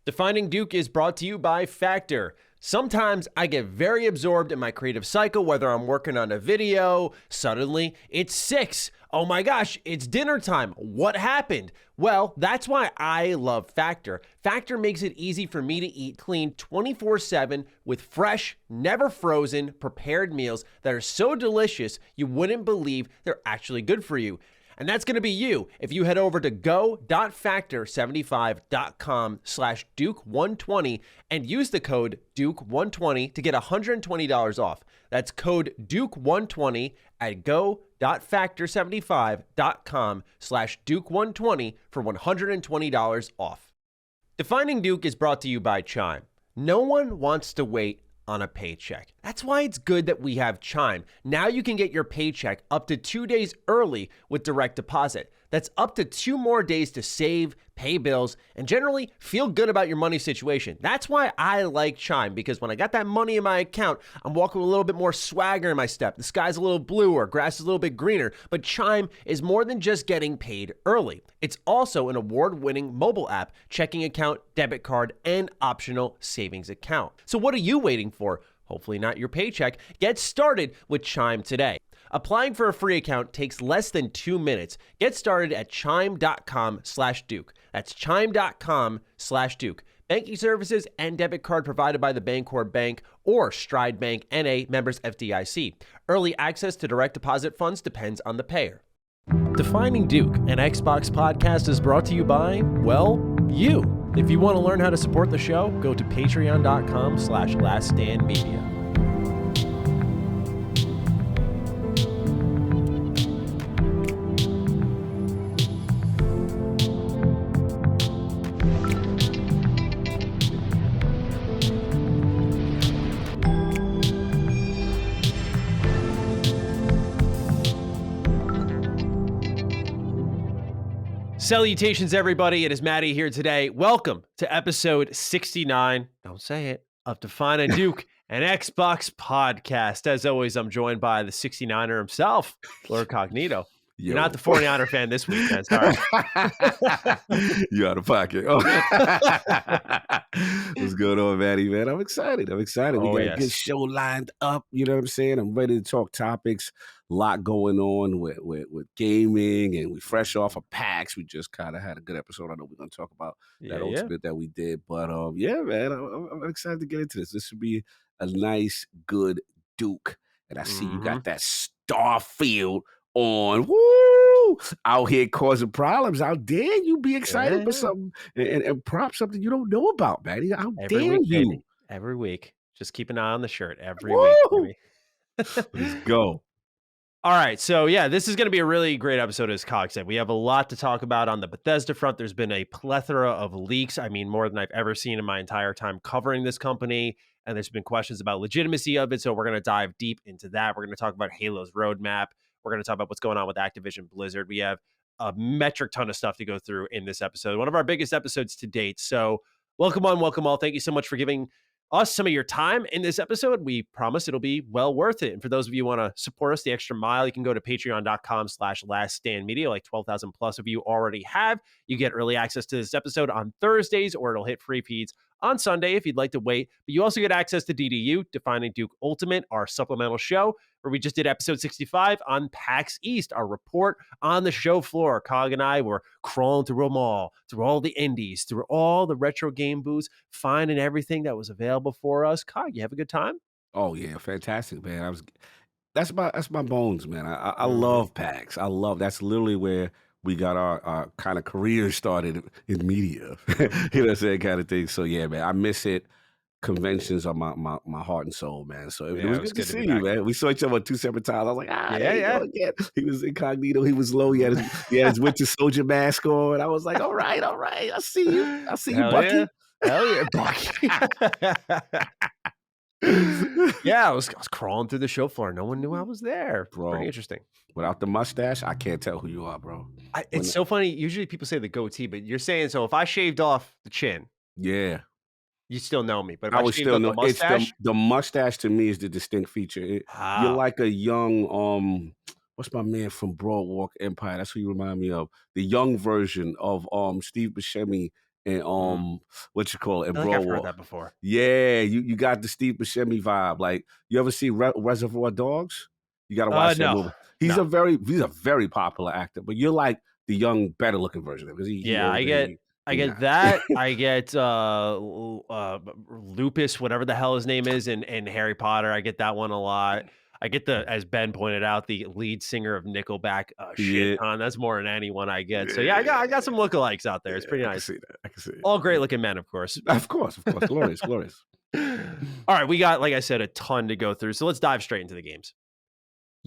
Defining Duke is brought to you by Factor. Sometimes I get very absorbed in my creative cycle, whether I'm working on a video, suddenly it's 6. Oh my gosh, it's dinner time. What happened? Well, that's why I love Factor. Factor makes it easy for me to eat clean 24/7 with fresh, never frozen, prepared meals that are so delicious you wouldn't believe they're actually good for you. And that's going to be you if you head over to go.factor75.com/Duke120 and use the code Duke120 to get $120 off. That's code Duke120 at go.factor75.com/Duke120 for $120 off. Defining Duke is brought to you by Chime. No one wants to wait on a paycheck. That's why it's good that we have Chime. Now you can get your paycheck up to 2 days early with direct deposit. That's up to 2 more days to save, pay bills, and generally feel good about your money situation. That's why I like Chime, because when I got that money in my account, I'm walking with a little bit more swagger in my step. The sky's a little bluer, grass is a little bit greener, but Chime is more than just getting paid early. It's also an award-winning mobile app, checking account, debit card, and optional savings account. So what are you waiting for? Hopefully not your paycheck. Get started with Chime today. Applying for a free account takes less than 2 minutes. Get started at chime.com/Duke. That's chime.com/Duke. Banking services and debit card provided by the Bancorp Bank or Stride Bank NA, members FDIC. Early access to direct deposit funds depends on the payer. Defining Duke, an Xbox podcast, is brought to you by, well, you. If you want to learn how to support the show, go to patreon.com/laststandmedia. Salutations, everybody. It is Matty here today. Welcome to episode 69, don't say it, of Defining Duke, an Xbox podcast. As always, I'm joined by the 69er himself, Lord Cognito. Yo. You're not the 49er fan this week, man. Sorry. You out of pocket. Oh. What's going on, Matty, man? I'm excited. We got a good show lined up. You know what I'm saying? I'm ready to talk topics. A lot going on with gaming, and we fresh off of PAX. We just kind of had a good episode. I know we're going to talk about that ultimate that we did. But, yeah, man, I'm excited to get into this. This should be a nice, good Duke. And I see you got that Starfield on. Woo! Out here causing problems. How dare you be excited for something and prop something you don't know about, Matty? How dare you? Baby. Every week. Just keep an eye on the shirt every week, baby. Let's go. All right, so yeah, this is going to be a really great episode, as Cog said. We have a lot to talk about on the Bethesda front. There's been a plethora of leaks. I mean, more than I've ever seen in my entire time covering this company. And there's been questions about legitimacy of it. So we're going to dive deep into that. We're going to talk about Halo's roadmap. We're going to talk about what's going on with Activision Blizzard. We have a metric ton of stuff to go through in this episode. One of our biggest episodes to date. So welcome all. Thank you so much for giving us some of your time in this episode. We promise it'll be well worth it. And for those of you who want to support us the extra mile, you can go to patreon.com/laststandmedia, like 12,000 plus of you already have. You get early access to this episode on Thursdays, or it'll hit free feeds on Sunday if you'd like to wait. But you also get access to DDU, Defining Duke Ultimate, our supplemental show, where we just did episode 65 on PAX East, our report on the show floor. Cog and I were crawling through them all, through all the indies, through all the retro game booths, finding everything that was available for us. Cog, you have a good time? Oh yeah, fantastic, man. That's my bones, man. I love PAX. That's literally where we got our kind of career started in media. You know what I'm saying, kind of thing. So yeah, man, I miss it. Conventions are my heart and soul, man. So it was good to see you, man. We saw each other 2 separate times. I was like, yeah. He was incognito. He was low. He had his Winter Soldier mask on. I was like, all right. I see you, Bucky. Yeah. Hell yeah, Bucky. Yeah, I was crawling through the show floor. No one knew I was there. Bro, pretty interesting. Without the mustache, I can't tell who you are, bro. It's so funny. Usually people say the goatee, but you're saying, so if I shaved off the chin, yeah, you still know me. But if I would still know. The mustache, the mustache to me is the distinct feature. You're like a young, what's my man from Broadwalk Empire? That's who you remind me of. The young version of Steve Buscemi and what you call it, and I think I've heard Bro. that before. Yeah, you got the Steve Buscemi vibe. Like, you ever see Reservoir Dogs? You got to watch that movie. He's a very popular actor, but you're like the young, better looking version of him because he older. I get that. I get Lupus, whatever the hell his name is, in Harry Potter. I get that one a lot. I get as Ben pointed out, the lead singer of Nickelback. Shit ton. That's more than anyone I get. So yeah, I got some lookalikes out there. It's pretty nice. I can see that. All great looking men, of course. Of course. Glorious. All right, we got, like I said, a ton to go through. So let's dive straight into the games.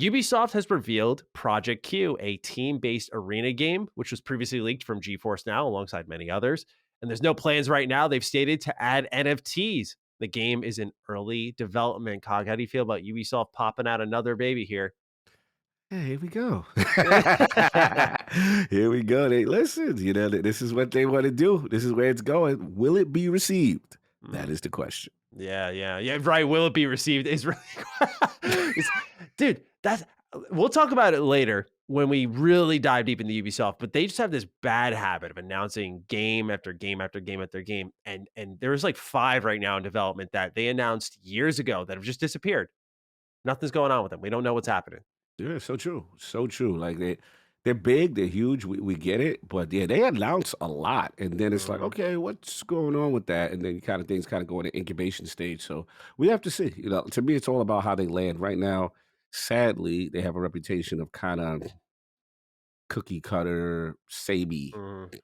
Ubisoft has revealed Project Q, a team-based arena game, which was previously leaked from GeForce Now alongside many others. And there's no plans right now, they've stated, to add NFTs. The game is in early development. Cog, how do you feel about Ubisoft popping out another baby here? Yeah, here we go. Here we go. Listen, this is what they want to do. This is where it's going. Will it be received? That is the question. Yeah. Right. Will it be received? Is really, dude. We'll talk about it later when we really dive deep into Ubisoft. But they just have this bad habit of announcing game after game after game after game, and there's like 5 right now in development that they announced years ago that have just disappeared. Nothing's going on with them. We don't know what's happening. Yeah, so true. Like they're big, they're huge. We get it, but yeah, they announce a lot, and then it's like, okay, what's going on with that? And then things go into incubation stage. So we have to see. To me, it's all about how they land. Right now, sadly, they have a reputation of kind of cookie cutter, samey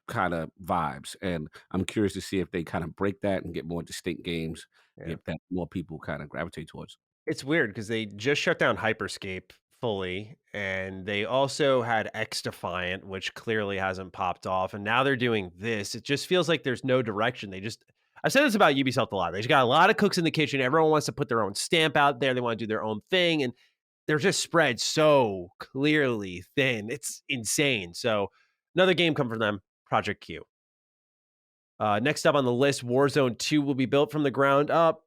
kind of vibes, and I'm curious to see if they kind of break that and get more distinct games, if that more people kind of gravitate towards. It's weird because they just shut down Hyperscape fully, and they also had X Defiant, which clearly hasn't popped off, and now they're doing this. It just feels like there's no direction. I've said this about Ubisoft a lot. They just got a lot of cooks in the kitchen. Everyone wants to put their own stamp out there. They want to do their own thing, and they're just spread so clearly thin. It's insane. So another game come from them, Project Q. Next up on the list, Warzone 2 will be built from the ground up.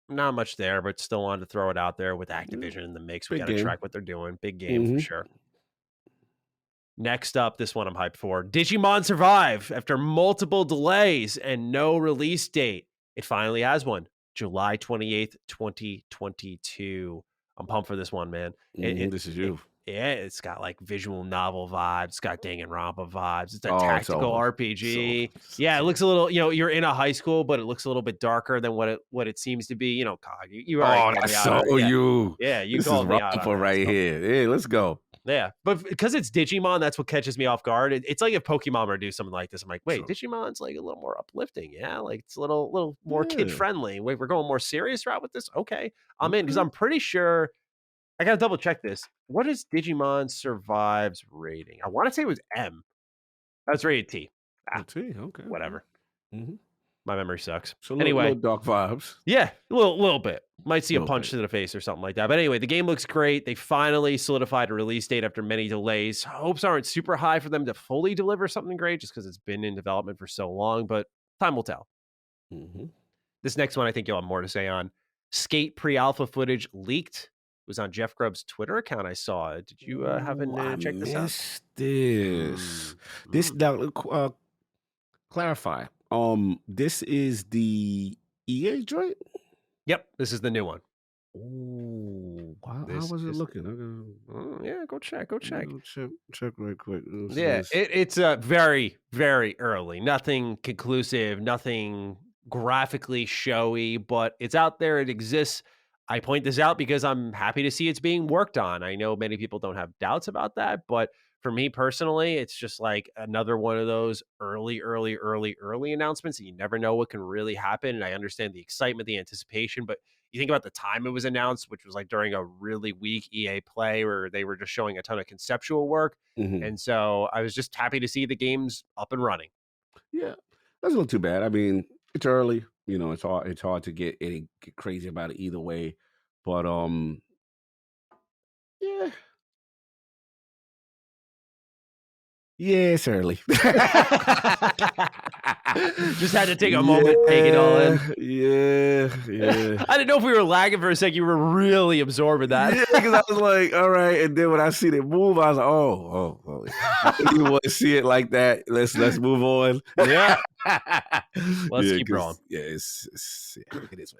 Not much there, but still wanted to throw it out there with Activision in the mix. We got to track what they're doing. Big game for sure. Next up, this one I'm hyped for. Digimon Survive. After multiple delays and no release date, it finally has one. July 28th, 2022. I'm pumped for this one, man. This is you. It's got like visual novel vibes. It's got Danganronpa vibes. It's a tactical RPG. It looks a little, you're in a high school, but it looks a little bit darker than what it seems to be. Cog, you already you. Yeah, you this called is me out for right here. Hey, let's go. Yeah, but because it's Digimon, that's what catches me off guard. It's like if Pokemon were to do something like this, I'm like, wait, Digimon's like a little more uplifting. Yeah, like it's a little more kid friendly. Wait, we're going more serious route with this. Okay, I'm in because I'm pretty sure. I gotta double check this. What is Digimon Survive's rating? I want to say it was M. That's rated T. T. Okay. Whatever. My memory sucks. So anyway, little dark vibes. Yeah, a little bit. Might see a punch to the face or something like that. But anyway, the game looks great. They finally solidified a release date after many delays. Hopes aren't super high for them to fully deliver something great just because it's been in development for so long, but time will tell. This next one I think you'll have more to say on. Skate pre-alpha footage leaked. It was on Jeff Grubb's Twitter account. I saw it. Did you happen to check this out? This now clarify. This is the EA joint? Yep, this is the new one. Ooh, how was it looking? Go check. Check right quick. It's very, very early. Nothing conclusive, nothing graphically showy, but it's out there. It exists. I point this out because I'm happy to see it's being worked on. I know many people don't have doubts about that, but for me personally, it's just like another one of those early announcements that you never know what can really happen. And I understand the excitement, the anticipation, but you think about the time it was announced, which was like during a really weak EA Play where they were just showing a ton of conceptual work. And so I was just happy to see the game's up and running. Yeah, that's not too bad. I mean, it's early. It's hard to get crazy about it either way. But yeah. Yeah, it's early. Just had to take a moment to take it all in. Yeah. I didn't know if we were lagging for a second. You were really absorbing that. Yeah, because I was like, all right. And then when I seen it move, I was like, oh. I didn't want to see it like that. Let's move on. Yeah. Let's keep rolling. Yeah, it is what it is.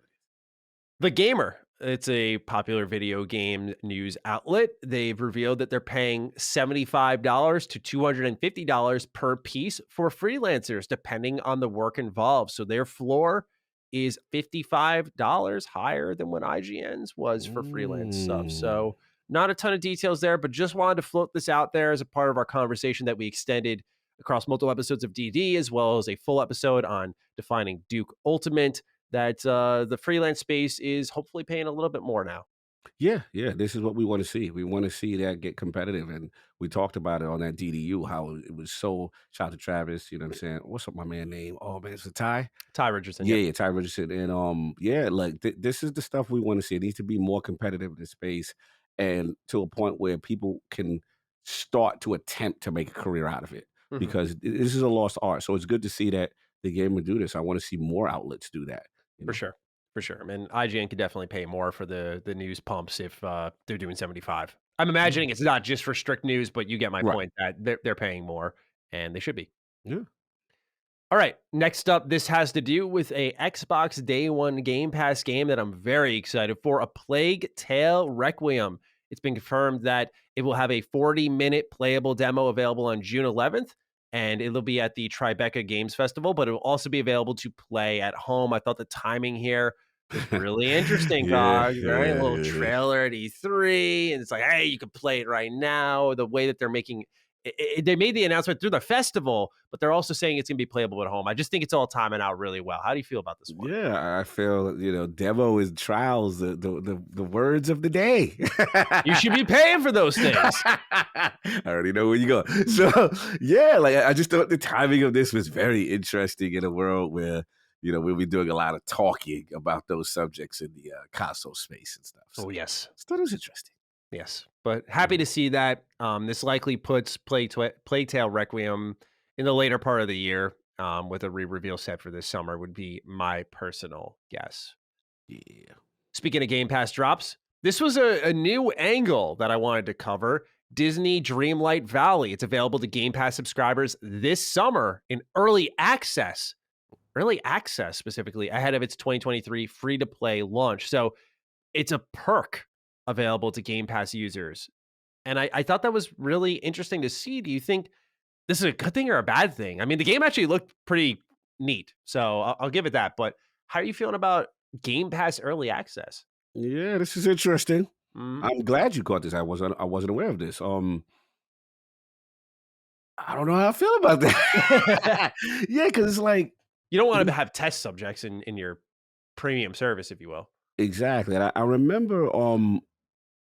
The Gamer. It's a popular video game news outlet. They've revealed that they're paying $75 to $250 per piece for freelancers, depending on the work involved. So their floor is $55 higher than what IGN's was for freelance stuff. So not a ton of details there, but just wanted to float this out there as a part of our conversation that we extended across multiple episodes of DD, as well as a full episode on defining Duke Ultimate, that the freelance space is hopefully paying a little bit more now. Yeah. This is what we want to see. We want to see that get competitive. And we talked about it on that DDU, how it was so, shout out to Travis, you know what I'm saying? What's up, my man name? Oh man, it's a Ty Richardson. Yeah, Ty Richardson. And like this is the stuff we want to see. It needs to be more competitive in this space, and to a point where people can start to attempt to make a career out of it, because this is a lost art. So it's good to see that the game would do this. I want to see more outlets do that. For sure. I mean, IGN could definitely pay more for the news pumps if they're doing 75. I'm imagining it's not just for strict news, but you get my point that they're paying more, and they should be. Yeah. All right. Next up, this has to do with a Xbox Day One Game Pass game that I'm very excited for, A Plague Tale Requiem. It's been confirmed that it will have a 40-minute playable demo available on June 11th. And it'll be at the Tribeca Games Festival, but it will also be available to play at home. I thought the timing here was really interesting, right? A little trailer at E3, and it's like, hey, you can play it right now. The way that they're making it, they made the announcement through the festival, but they're also saying it's going to be playable at home. I just think it's all timing out really well. How do you feel about this one? Yeah, I feel, demo is trials, the words of the day. You should be paying for those things. I already know where you go. So, yeah, like I just thought the timing of this was very interesting in a world where, we'll be doing a lot of talking about those subjects in the console space and stuff. So, yes. I thought it was interesting. Yes, but happy to see that. This likely puts Plague Tale Requiem in the later part of the year, with a re-reveal set for this summer would be my personal guess. Yeah. Speaking of Game Pass drops, this was a new angle that I wanted to cover. Disney Dreamlight Valley. It's available to Game Pass subscribers this summer in early access specifically ahead of its 2023 free-to-play launch. So it's a perk available to Game Pass users. And I thought that was really interesting to see. Do you think this is a good thing or a bad thing? I mean, the game actually looked pretty neat, so I'll give it that. But how are you feeling about Game Pass early access? Yeah, this is interesting. I'm glad you caught this. I wasn't aware of this. I don't know how I feel about that. Yeah, because it's like, you don't want to have test subjects in your premium service, if you will. Exactly. And I remember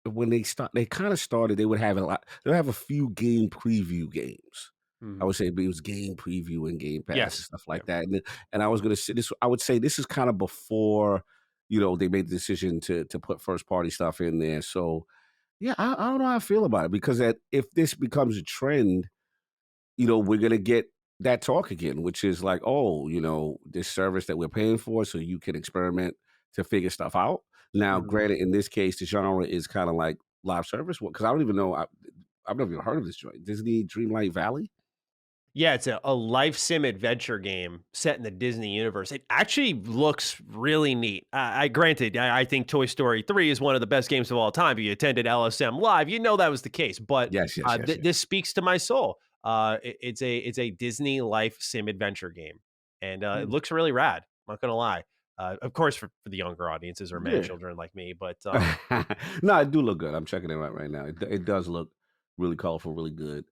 when they kind of started, they would have a few game preview games. I would say it was game preview and Game Pass and stuff like that. And I was gonna say this, I would say this is kind of before, they made the decision to put first party stuff in there. So yeah, I don't know how I feel about it, because if this becomes a trend, we're gonna get that talk again, which is like, this service that we're paying for so you can experiment to figure stuff out. Now, granted, in this case, the genre is kind of like live service, because I don't even know. I've never even heard of this joint. Disney Dreamlight Valley. Yeah, it's a life sim adventure game set in the Disney universe. It actually looks really neat. Granted, I think Toy Story 3 is one of the best games of all time. If you attended LSM Live, that was the case. But yes. This speaks to my soul. It's a Disney life sim adventure game, and it looks really rad. I'm not gonna lie. Of course, for the younger audiences or mad children like me, but no, it do look good. I'm checking it out right now. It does look really colorful, really good.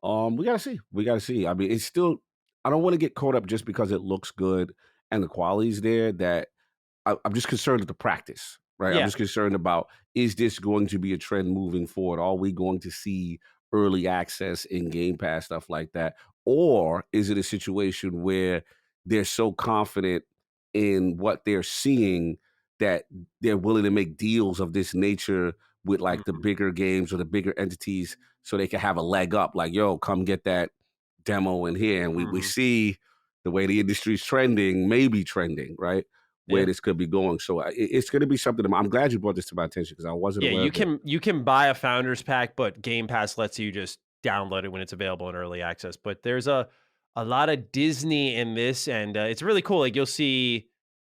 We gotta see. I mean, it's still. I don't want to get caught up just because it looks good and the quality's there. That I'm just concerned with the practice, right? I'm just concerned about, is this going to be a trend moving forward? Are we going to see early access in Game Pass, stuff like that, or is it a situation where they're so confident in what they're seeing that they're willing to make deals of this nature with like the bigger games or the bigger entities so they can have a leg up, like, yo, come get that demo in here, and we see the way the industry's trending, maybe trending, right? Where this could be going. So it's going to be something. I'm glad you brought this to my attention because I wasn't aware of it. You can buy a Founders Pack, but Game Pass lets you just download it when it's available in early access. But there's a lot of Disney in this, and it's really cool. Like you'll see,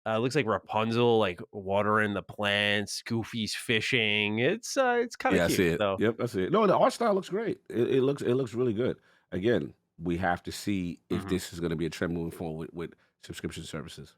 looks like Rapunzel like watering the plants, Goofy's fishing. It's kind of cute. I see it. So. Yep, I see it. No, the art style looks great. It looks really good. Again, we have to see if this is going to be a trend moving forward with subscription services.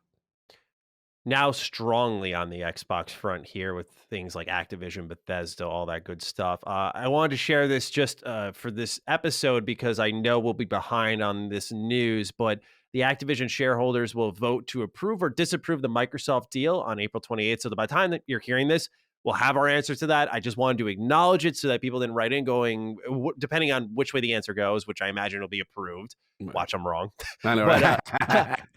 Now strongly on the Xbox front here with things like Activision, Bethesda, all that good stuff. I wanted to share this just for this episode because I know we'll be behind on this news, but the Activision shareholders will vote to approve or disapprove the Microsoft deal on April 28th. So by the time that you're hearing this, we'll have our answer to that. I just wanted to acknowledge it so that people didn't write in going, depending on which way the answer goes, which I imagine will be approved. Watch, I'm wrong. I know, right?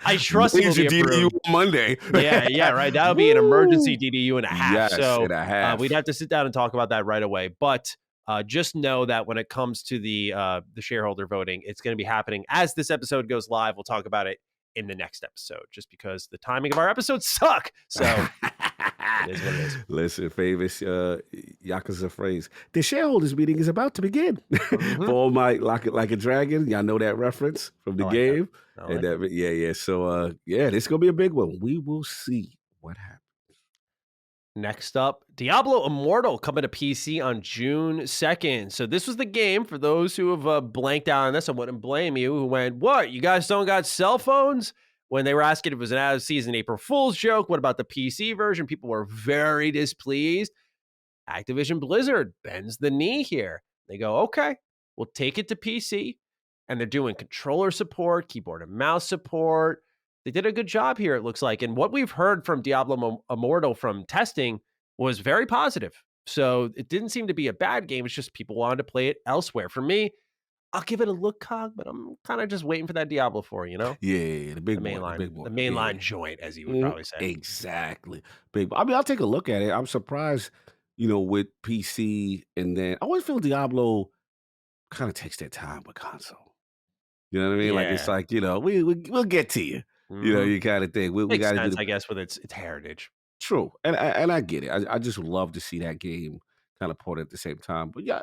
I trust it will be approved. Monday. yeah, right. That'll be an emergency DDU and a half. Yes, so and a half. We'd have to sit down and talk about that right away. But just know that when it comes to the shareholder voting, it's going to be happening as this episode goes live. We'll talk about it in the next episode, just because the timing of our episodes suck. So it is what it is. Listen, famous Yakuza phrase. The shareholders meeting is about to begin. For all my like a dragon. Y'all know that reference from the game. So this is gonna be a big one. We will see what happens. Next up, Diablo Immortal coming to PC on June 2nd. So this was the game, for those who have blanked out on this, I wouldn't blame you, who went, what, you guys don't got cell phones? When they were asking if it was an out-of-season April Fool's joke, what about the PC version? People were very displeased. Activision Blizzard bends the knee here. They go, okay, we'll take it to PC. And they're doing controller support, keyboard and mouse support. They did a good job here, it looks like. And what we've heard from Diablo Immortal from testing was very positive. So it didn't seem to be a bad game. It's just people wanted to play it elsewhere. For me, I'll give it a look, Cog, but I'm kind of just waiting for that Diablo 4, you know? Yeah, the mainline joint, as you would probably say. Exactly. I'll take a look at it. I'm surprised, with PC, and then I always feel Diablo kind of takes their time with console. You know what I mean? Yeah. Like it's like, we'll get to you. You kind of thing. We got to, I guess, with its heritage. True, and I get it. I just love to see that game kind of ported at the same time. But yeah,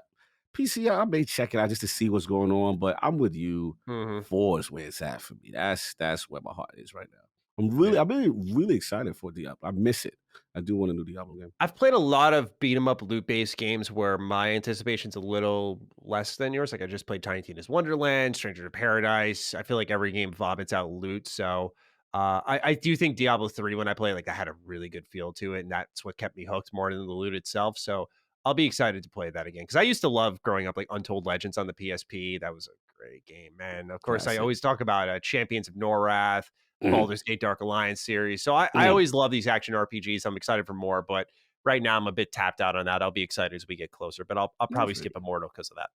PC, I may check it out just to see what's going on. But I'm with you. 4 is where it's at for me. That's where my heart is right now. I'm really excited for Diablo. I miss it. I do want a new Diablo game. I've played a lot of beat 'em up loot based games where my anticipation's a little less than yours. Like I just played Tiny Tina's Wonderland, Stranger to Paradise. I feel like every game vomits out loot. So I do think Diablo 3, when I played, like I had a really good feel to it, and that's what kept me hooked more than the loot itself. So I'll be excited to play that again, because I used to love growing up like Untold Legends on the PSP. That was a great game, man. Of course, I always talk about Champions of Norath, Baldur's Gate Dark Alliance series. So I always love these action RPGs. I'm excited for more, but right now I'm a bit tapped out on that. I'll be excited as we get closer, but I'll probably skip Immortal because of that.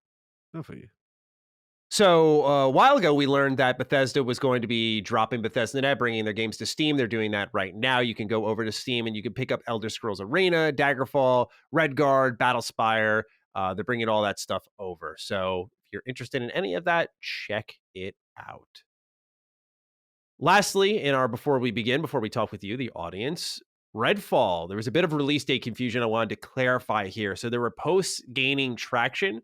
Not for you. So a while ago, we learned that Bethesda was going to be dropping Bethesda.net, bringing their games to Steam. They're doing that right now. You can go over to Steam and you can pick up Elder Scrolls Arena, Daggerfall, Redguard, Battlespire. They're bringing all that stuff over. So if you're interested in any of that, check it out. Lastly, before we talk with you, the audience, Redfall. There was a bit of release date confusion I wanted to clarify here. So there were posts gaining traction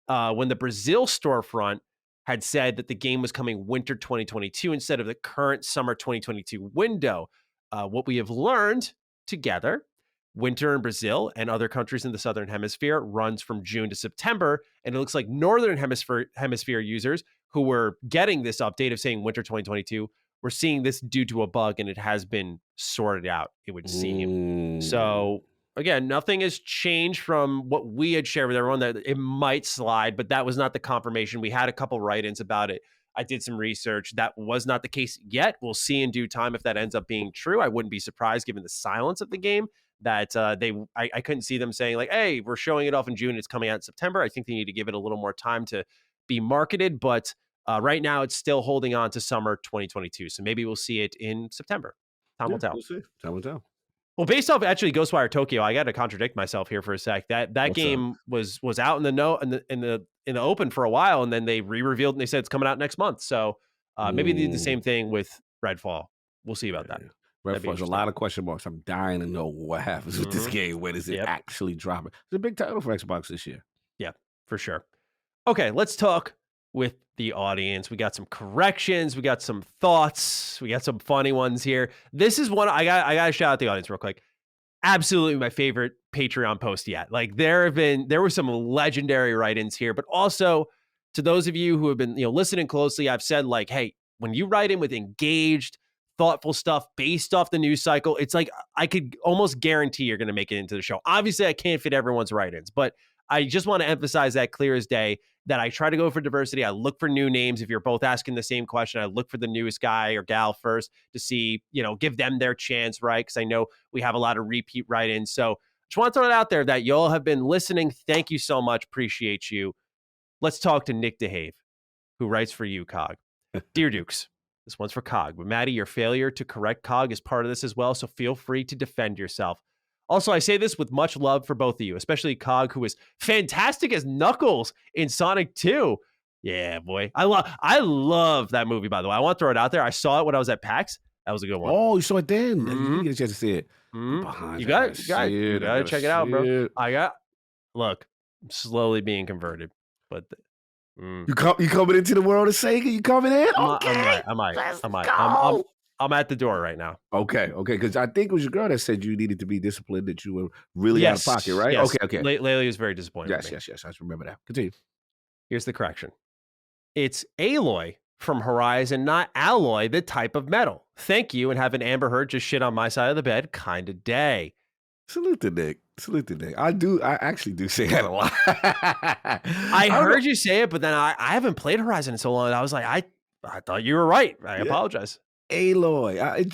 when the Brazil storefront had said that the game was coming winter 2022 instead of the current summer 2022 window. What we have learned together, winter in Brazil and other countries in the Southern Hemisphere runs from June to September. And it looks like Northern Hemisphere users who were getting this update of saying winter 2022 were seeing this due to a bug, and it has been sorted out, it would seem. So again, nothing has changed from what we had shared with everyone, that it might slide, but that was not the confirmation. We had a couple write-ins about it. I did some research. That was not the case yet. We'll see in due time if that ends up being true. I wouldn't be surprised, given the silence of the game, that I couldn't see them saying like, hey, we're showing it off in June, it's coming out in September. I think they need to give it a little more time to be marketed, but right now it's still holding on to summer 2022. So maybe we'll see it in September. Time will tell. We'll see. Time will tell. Well, based off actually Ghostwire Tokyo, I got to contradict myself here for a sec. That game was out in the open for a while, and then they re-revealed and they said it's coming out next month. So maybe they did the same thing with Redfall. We'll see about that. Redfall's a lot of question marks. I'm dying to know what happens with this game. When is it actually dropping? It's a big title for Xbox this year. Yeah, for sure. Okay, let's talk with the audience. We got some corrections. We got some thoughts. We got some funny ones here. This is one I got to shout out the audience real quick. Absolutely my favorite Patreon post yet. Like there were some legendary write-ins here, but also to those of you who have been, listening closely, I've said like, hey, when you write in with engaged, thoughtful stuff based off the news cycle, it's like I could almost guarantee you're going to make it into the show. Obviously, I can't fit everyone's write-ins, but I just want to emphasize that clear as day that I try to go for diversity. I look for new names. If you're both asking the same question, I look for the newest guy or gal first to see, give them their chance, right? Because I know we have a lot of repeat write-ins. So just want to throw it out there that y'all have been listening. Thank you so much. Appreciate you. Let's talk to Nick DeHave, who writes for you, Cog. Dear Dukes, this one's for Cog. But Matty, your failure to correct Cog is part of this as well, so feel free to defend yourself. Also, I say this with much love for both of you, especially Cog, who is fantastic as Knuckles in Sonic 2. Yeah, boy. I love that movie, by the way. I want to throw it out there. I saw it when I was at PAX. That was a good one. Oh, you saw it then? You didn't get a chance to see it. You got to check it out, bro. Look, I'm slowly being converted, but... You coming into the world of Sega? You coming in? Okay. I might. I'm at the door right now. Okay. Because I think it was your girl that said you needed to be disciplined, that you were really out of pocket, right? Yes. Okay. Laylee was very disappointed. Yes. I just remember that. Continue. Here's the correction. It's Aloy from Horizon, not Alloy, the type of metal. Thank you, and have an Amber Heard just shit on my side of the bed kind of day. Salute to Nick. I actually do say that a lot. I heard you say it, but then I haven't played Horizon in so long. I was like, I thought you were right. I apologize. Aloy. I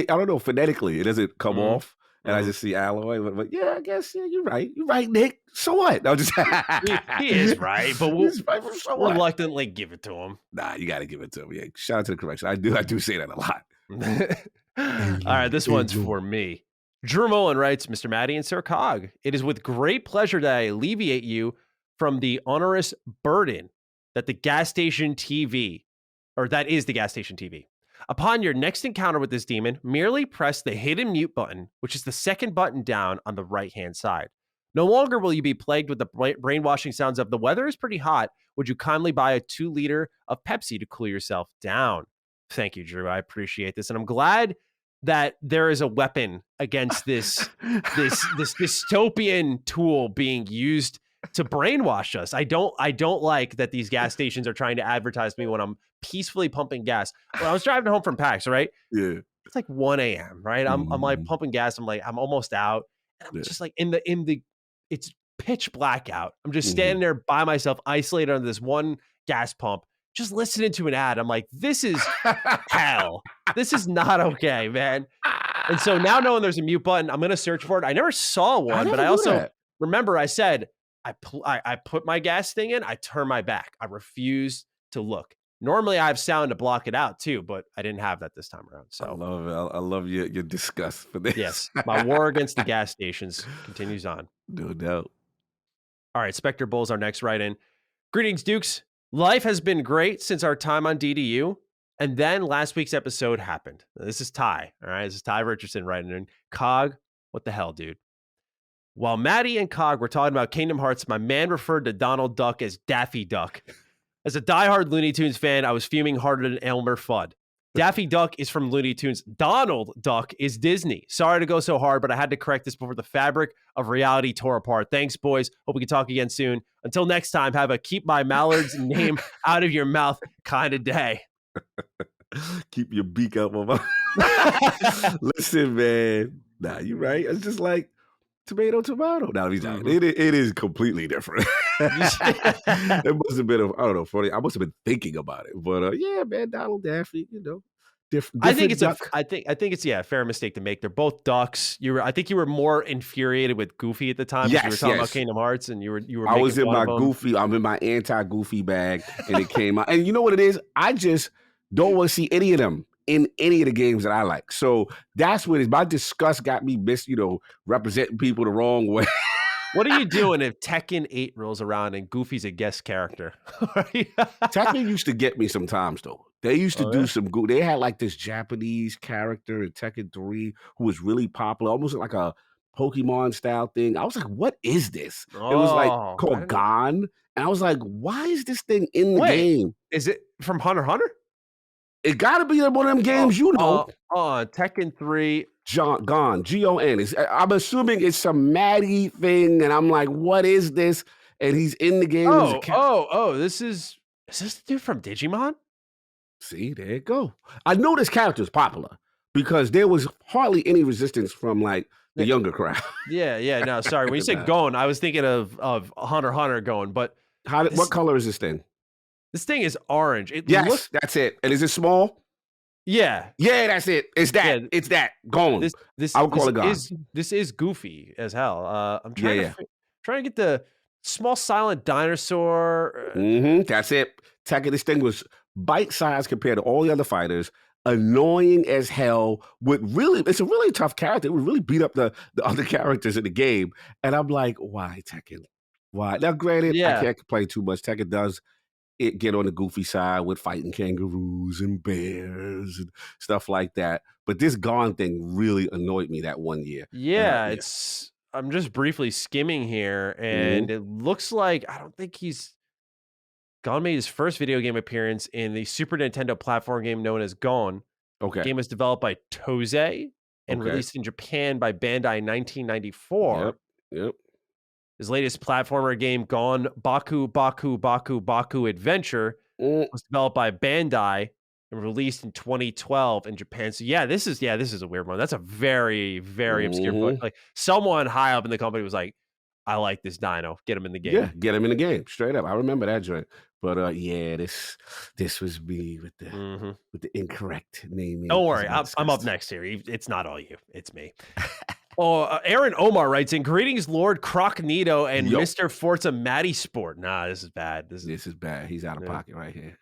don't know, phonetically, it doesn't come off. And I just see Alloy, but yeah, I guess you're right. You're right, Nick. So what? No, just he is right, but we'll reluctantly give it to him. Nah, you got to give it to him. Yeah, shout out to the correction. I do say that a lot. All right, this one's for me. Drew Mullen writes, Mr. Matty and Sir Cog, it is with great pleasure that I alleviate you from the onerous burden that is the gas station TV. Upon your next encounter with this demon, merely press the hidden mute button, which is the second button down on the right-hand side. No longer will you be plagued with the brainwashing sounds of the weather is pretty hot. Would you kindly buy a 2-liter of Pepsi to cool yourself down? Thank you, Drew. I appreciate this. And I'm glad that there is a weapon against this dystopian tool being used to brainwash us. I don't like that these gas stations are trying to advertise me when I'm peacefully pumping gas. When I was driving home from PAX, right? Yeah. It's like 1 a.m., right? I'm like pumping gas. I'm like, I'm almost out. And I'm just like in the it's pitch black out. I'm just standing there by myself, isolated under this one gas pump, just listening to an ad. I'm like, this is hell. This is not okay, man. And so now knowing there's a mute button, I'm going to search for it. I never saw one, but I also remember I said, I put my gas thing in, I turn my back. I refuse to look. Normally I have sound to block it out too, but I didn't have that this time around. So I love it. I love your disgust for this. Yes. My war against the gas stations continues on. No doubt. All right. Spectre Bull's our next write-in. Greetings, Dukes. Life has been great since our time on DDU. And then last week's episode happened. Now, this is Ty. All right. This is Ty Richardson writing in. Cog, what the hell, dude? While Matty and Cog were talking about Kingdom Hearts, my man referred to Donald Duck as Daffy Duck. As a diehard Looney Tunes fan, I was fuming harder than Elmer Fudd. Daffy Duck is from Looney Tunes. Donald Duck is Disney. Sorry to go so hard, but I had to correct this before the fabric of reality tore apart. Thanks, boys. Hope we can talk again soon. Until next time, have a keep my Mallard's name out of your mouth kind of day. Keep your beak up on my... Listen, man. Nah, you right. It's just like tomato. Now he's not. It is completely different. It must have been, I don't know, funny. I must have been thinking about it. But yeah, man, Donald Daffy, different. I think it's a fair mistake to make. They're both ducks. I think you were more infuriated with Goofy at the time. Yes, you were talking about Kingdom Hearts, and you were. I was in my Goofy. I'm in my anti-Goofy bag, and it came out. And you know what it is? I just don't want to see any of them in any of the games that I like. So that's what my disgust got me representing people the wrong way. What are you doing if Tekken 8 rolls around and Goofy's a guest character? Tekken used to get me sometimes, though. They used to do some good. They had like this Japanese character in Tekken 3 who was really popular, almost like a Pokemon style thing. I was like, what is this? It was like called Gon. And I was like, why is this thing in the game? Is it from Hunter x Hunter? It got to be one of them games, Tekken 3. Gon, Gon. I'm assuming it's some Matty thing, and I'm like, what is this? And he's in the game. Is this the dude from Digimon? See, there you go. I know this character is popular because there was hardly any resistance from like the younger crowd. Yeah. No, sorry. When you said Gon, I was thinking of Hunter x Hunter Gon, but what color is this thing? This thing is orange. That's it. And is it small? Yeah. Yeah, that's it. It's that. Yeah. It's that. Gon. I would call it Gon. This is goofy as hell. I'm trying to get the small silent dinosaur. That's it. This thing was bite-sized compared to all the other fighters. Annoying as hell. It's a really tough character. It would really beat up the other characters in the game. And I'm like, why Tekken? Why? Now, granted, I can't complain too much. Tekken does get on the goofy side with fighting kangaroos and bears and stuff like that. But this Gon thing really annoyed me that one year. Yeah, I'm just briefly skimming here, and it looks like I don't think Gon made his first video game appearance in the Super Nintendo platform game known as Gon. Okay. The game was developed by Toze and released in Japan by Bandai in 1994. Yep. His latest platformer game, Gon Baku Baku Baku Baku Adventure, was developed by Bandai and released in 2012 in Japan. So this is a weird one. That's a very, very obscure book. Like someone high up in the company was like, I like this dino. Get him in the game. Yeah, get him in the game. Straight up. I remember that joint. But this was me with the incorrect naming. Don't worry, I'm up next here. It's not all you. It's me. Aaron Omar writes in, greetings, Lord Crocnito and Mr. Forza Matty Sport. Nah, this is bad. This is bad. He's out of pocket right here.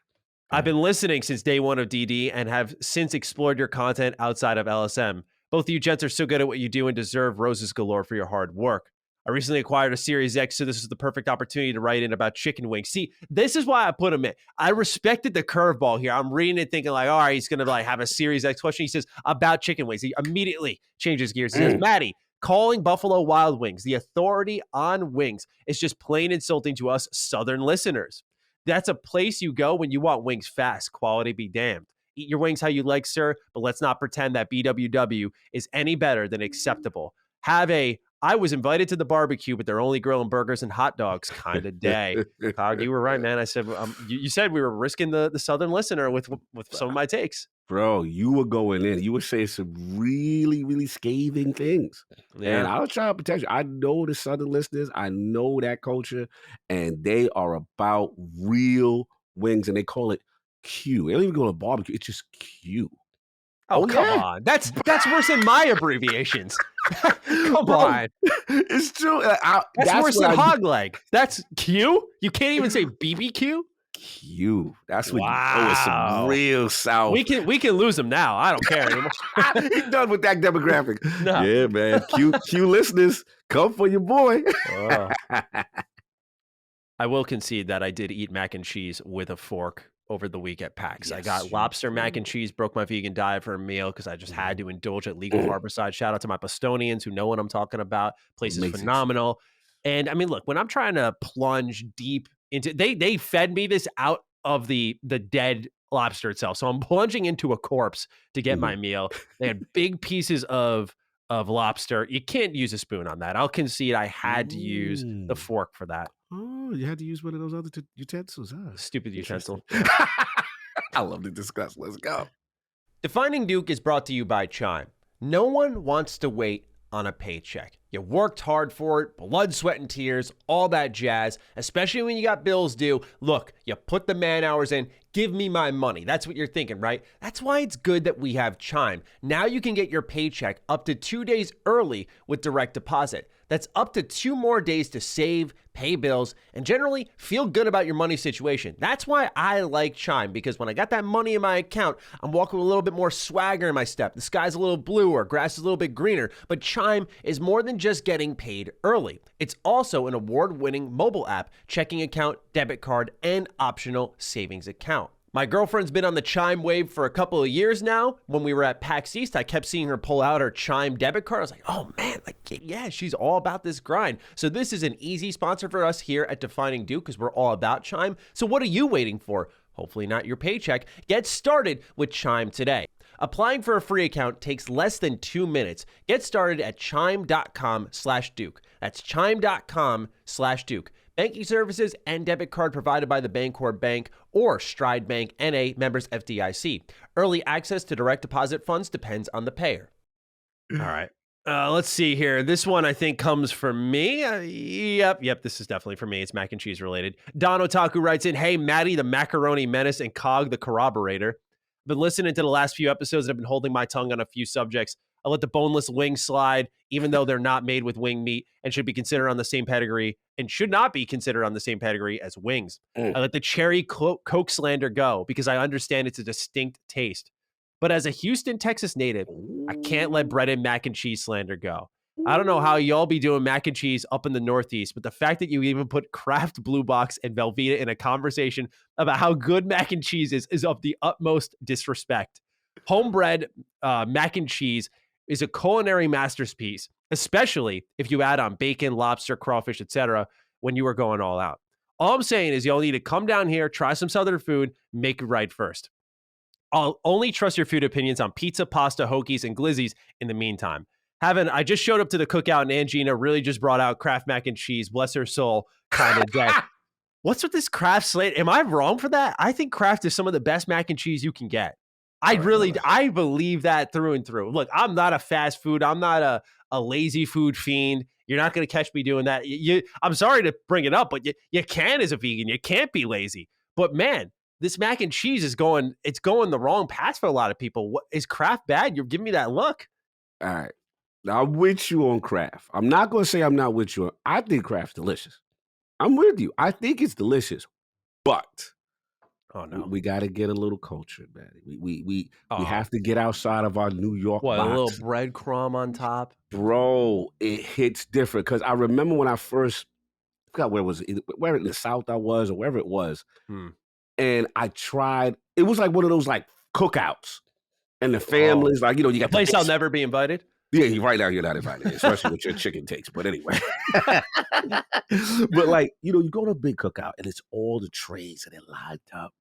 I've been listening since day one of DD and have since explored your content outside of LSM. Both of you gents are so good at what you do and deserve roses galore for your hard work. I recently acquired a Series X, so this is the perfect opportunity to write in about chicken wings. See, this is why I put him in. I respected the curveball here. I'm reading it thinking like, all right, he's going to have a Series X question. He says, about chicken wings. He immediately changes gears. He says, Matty, calling Buffalo Wild Wings the authority on wings is just plain insulting to us Southern listeners. That's a place you go when you want wings fast. Quality be damned. Eat your wings how you like, sir, but let's not pretend that BWW is any better than acceptable. I was invited to the barbecue, but they're only grilling burgers and hot dogs kind of day. Cog, you were right, man. I said, you said we were risking the Southern listener with some of my takes. Bro, you were going in. You were saying some really, really scathing things. Yeah. And I was trying to protect you. I know the Southern listeners. I know that culture. And they are about real wings. And they call it Q. They don't even go to barbecue. It's just Q. Oh, come on. That's worse than my abbreviations. Come on. It's true. That's worse than hog leg. That's Q? You can't even say BBQ? Q. That's what you know is some real South. We can lose them now. I don't care anymore. He's done with that demographic. No. Yeah, man. Q listeners, come for your boy. I will concede that I did eat mac and cheese with a fork over the week at PAX. Yes, I got lobster mac and cheese, broke my vegan diet for a meal because I just had to indulge at Legal Harborside. Shout out to my Bostonians who know what I'm talking about. Place is phenomenal. And I mean, look, when I'm trying to plunge deep into, they fed me this out of the dead lobster itself. So I'm plunging into a corpse to get my meal. They had big pieces of lobster. You can't use a spoon on that. I'll concede I had to use the fork for that. Oh, you had to use one of those other utensils, huh? Stupid utensil. I love to discuss. Let's go. Defining Duke is brought to you by Chime. No one wants to wait on a paycheck. You worked hard for it, blood, sweat, and tears, all that jazz, especially when you got bills due. Look, you put the man hours in, give me my money. That's what you're thinking, right? That's why it's good that we have Chime. Now you can get your paycheck up to 2 days early with direct deposit. That's up to 2 more days to save, pay bills, and generally feel good about your money situation. That's why I like Chime, because when I got that money in my account, I'm walking with a little bit more swagger in my step. The sky's a little bluer, grass is a little bit greener, but Chime is more than just getting paid early. It's also an award-winning mobile app, checking account, debit card, and optional savings account. My girlfriend's been on the Chime wave for a couple of years now. When we were at PAX East, I kept seeing her pull out her Chime debit card. I was like, oh man, yeah, she's all about this grind. So this is an easy sponsor for us here at Defining Duke because we're all about Chime. So what are you waiting for? Hopefully not your paycheck. Get started with Chime today. Applying for a free account takes less than 2 minutes. Get started at chime.com/Duke. That's chime.com/Duke. Banking services and debit card provided by the Bancorp Bank or Stride Bank N.A. members FDIC. Early access to direct deposit funds depends on the payer. All right. Let's see here. This one I think comes from me. Yep, this is definitely for me. It's mac and cheese related. Don Otaku writes in, hey, Matty, the macaroni menace, and Cog, the corroborator. I've been listening to the last few episodes and I've been holding my tongue on a few subjects. I let the boneless wings slide, even though they're not made with wing meat and should be considered on the same pedigree and should not be considered on the same pedigree as wings. I let the cherry Coke slander go because I understand it's a distinct taste. But as a Houston, Texas native, I can't let breaded mac and cheese slander go. I don't know how y'all be doing mac and cheese up in the Northeast, but the fact that you even put Kraft, Blue Box, and Velveeta in a conversation about how good mac and cheese is of the utmost disrespect. Homebred mac and cheese is a culinary masterpiece, especially if you add on bacon, lobster, crawfish, etc. when you are going all out. All I'm saying is y'all need to come down here, try some Southern food, make it right first. I'll only trust your food opinions on pizza, pasta, hoagies, and glizzies in the meantime. I just showed up to the cookout and Angina really just brought out Kraft mac and cheese, bless her soul, kind of day. What's with this Kraft slate? Am I wrong for that? I think Kraft is some of the best mac and cheese you can get. I believe that through and through. Look, I'm not a fast food. I'm not a lazy food fiend. You're not going to catch me doing that. I'm sorry to bring it up, but you can as a vegan. You can't be lazy. But man, this mac and cheese is going the wrong path for a lot of people. What is Kraft bad? You're giving me that look. All right. Now, I'm with you on Kraft. I'm not going to say I'm not with you. I think Kraft's delicious. I'm with you. I think it's delicious. But we got to get a little culture, man. We have to get outside of our New York box. A little breadcrumb on top? Bro, it hits different. Because I remember when I first, I forgot where it was, where in the South I was or wherever it was. And I tried, it was like one of those like cookouts. And the families, like, you got the place I'll never be invited. Yeah, right now you're not invited, especially with your chicken takes. But anyway, but like, you go to a big cookout and it's all the trays and they're lined up.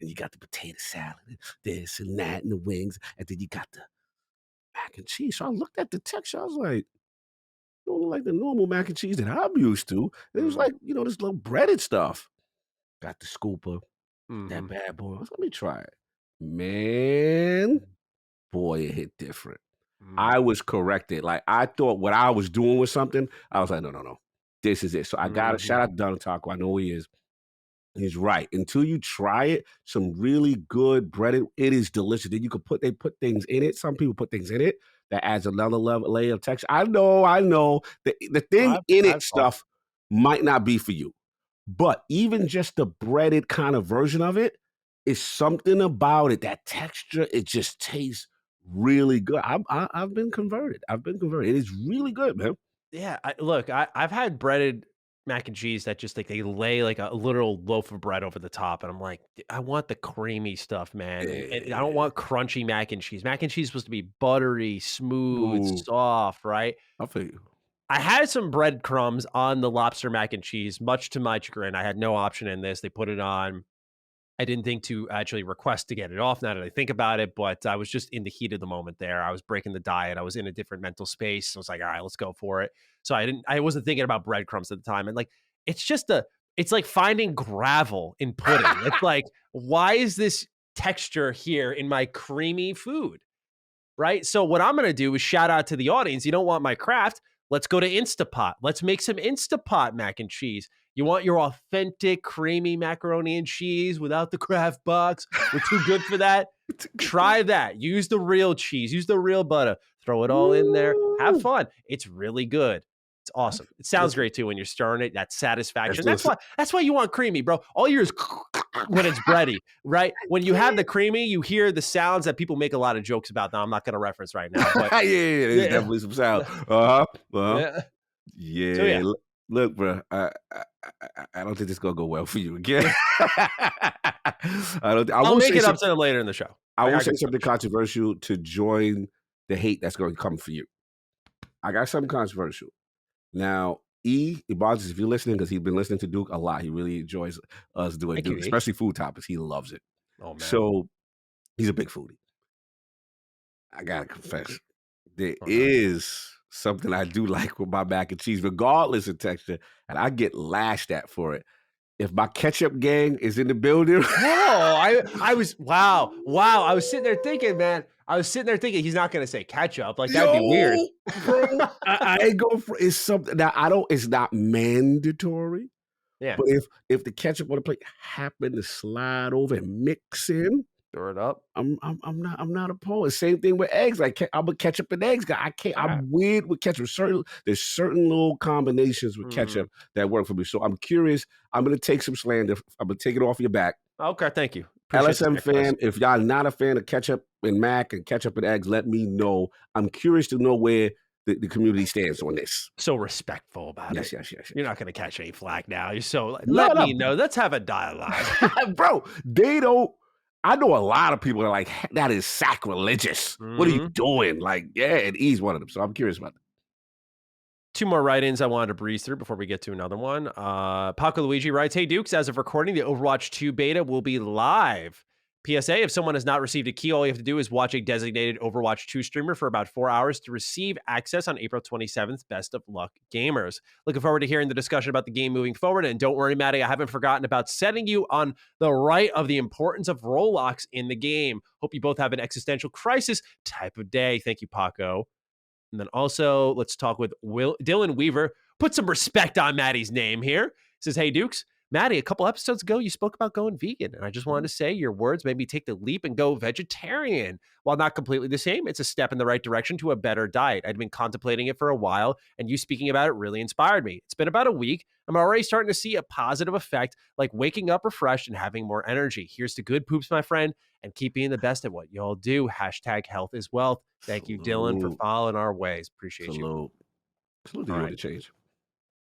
And you got the potato salad, this and that, and the wings. And then you got the mac and cheese. So I looked at the texture. I was like, don't look like the normal mac and cheese that I'm used to. It was like, this little breaded stuff. Got the scooper, that bad boy. Let me try it. Man, boy, it hit different. I was corrected. Like, I thought what I was doing was something. I was like, no. This is it. So I got to shout out to Don Taco. I know who he is. He's right. Until you try it, some really good breaded, it is delicious. Then they put things in it. Some people put things in it that adds another layer of texture. I know. The thing in it stuff might not be for you. But even just the breaded kind of version of it is something about it. That texture, it just tastes really good. I've been converted. It is really good, man. Yeah. I've had breaded mac and cheese that just like they lay like a literal loaf of bread over the top, and I'm like, I want the creamy stuff, man. And I don't want crunchy mac and cheese. Mac and cheese is supposed to be buttery, smooth, soft, right? I feel you. I had some breadcrumbs on the lobster mac and cheese, much to my chagrin. I had no option in this. They put it on. I didn't think to actually request to get it off now that I think about it, but I was just in the heat of the moment there. I was breaking the diet. I was in a different mental space. I was like, all right, let's go for it. So I wasn't thinking about breadcrumbs at the time. And like, it's like finding gravel in pudding. It's like, why is this texture here in my creamy food? Right. So what I'm going to do is shout out to the audience. You don't want my Kraft. Let's go to Instapot. Let's make some Instapot mac and cheese. You want your authentic creamy macaroni and cheese without the Kraft box? We're too good for that. Try that. Use the real cheese. Use the real butter. Throw it all in there. Have fun. It's really good. It's awesome. It sounds great too when you're stirring it. That satisfaction. That's why you want creamy, bro. All you hear is when it's bready, right? When you have the creamy, you hear the sounds that people make a lot of jokes about. Now I'm not going to reference right now, but there's definitely some sound. Yeah. So, yeah. Look, bro, I don't think this is gonna go well for you again. I'll make it up to them later in the show. I will say something controversial to join the hate that's going to come for you. I got something controversial. Now, Ibontis, if you're listening, because he's been listening to Duke a lot, he really enjoys us doing Duke, especially food topics. He loves it. Oh, man. So he's a big foodie. I gotta confess, there is something I do like with my mac and cheese, regardless of texture, and I get lashed at for it. If my ketchup gang is in the building. I was wow. I was sitting there thinking, man. He's not gonna say ketchup. Like, that'd be weird. Bro, I ain't going for it's something that it's not mandatory. Yeah. But if the ketchup on the plate happen to slide over and mix in, stir it up. I'm not opposed. Same thing with eggs. Like, I'm a ketchup and eggs guy. I can't. I'm weird with ketchup. There's certain little combinations with ketchup that work for me. So I'm curious. I'm gonna take some slander. I'm gonna take it off your back. Okay, thank you. Appreciate LSM fan, if y'all not a fan of ketchup and mac and ketchup and eggs, let me know. I'm curious to know where the community stands on this. So respectful about it. Yes. You're not going to catch any flack now. You're so let me know. Let's have a dialogue. Bro, they don't. I know a lot of people are like, that is sacrilegious. What are you doing? Like, yeah, and he's one of them. So I'm curious about that. 2 more write-ins I wanted to breeze through before we get to another one. Paco Luigi writes, "Hey Dukes, as of recording, the Overwatch 2 beta will be live. PSA, if someone has not received a key, all you have to do is watch a designated Overwatch 2 streamer for about 4 hours to receive access on April 27th. Best of luck, gamers." Looking forward to hearing the discussion about the game moving forward. And don't worry, Matty, I haven't forgotten about setting you on the right of the importance of role locks in the game. Hope you both have an existential crisis type of day. Thank you, Paco. And then also, let's talk with Dylan Weaver. Put some respect on Matty's name here. Says, "Hey, Dukes. Matty, a couple episodes ago, you spoke about going vegan, and I just wanted to say your words made me take the leap and go vegetarian. While not completely the same, it's a step in the right direction to a better diet. I'd been contemplating it for a while, and you speaking about it really inspired me. It's been about a week. I'm already starting to see a positive effect, like waking up refreshed and having more energy. Here's to good poops, my friend, and keep being the best at what y'all do. Hashtag health is wealth." Thank you, Dylan, for following our ways. Appreciate you. Salute to you to change.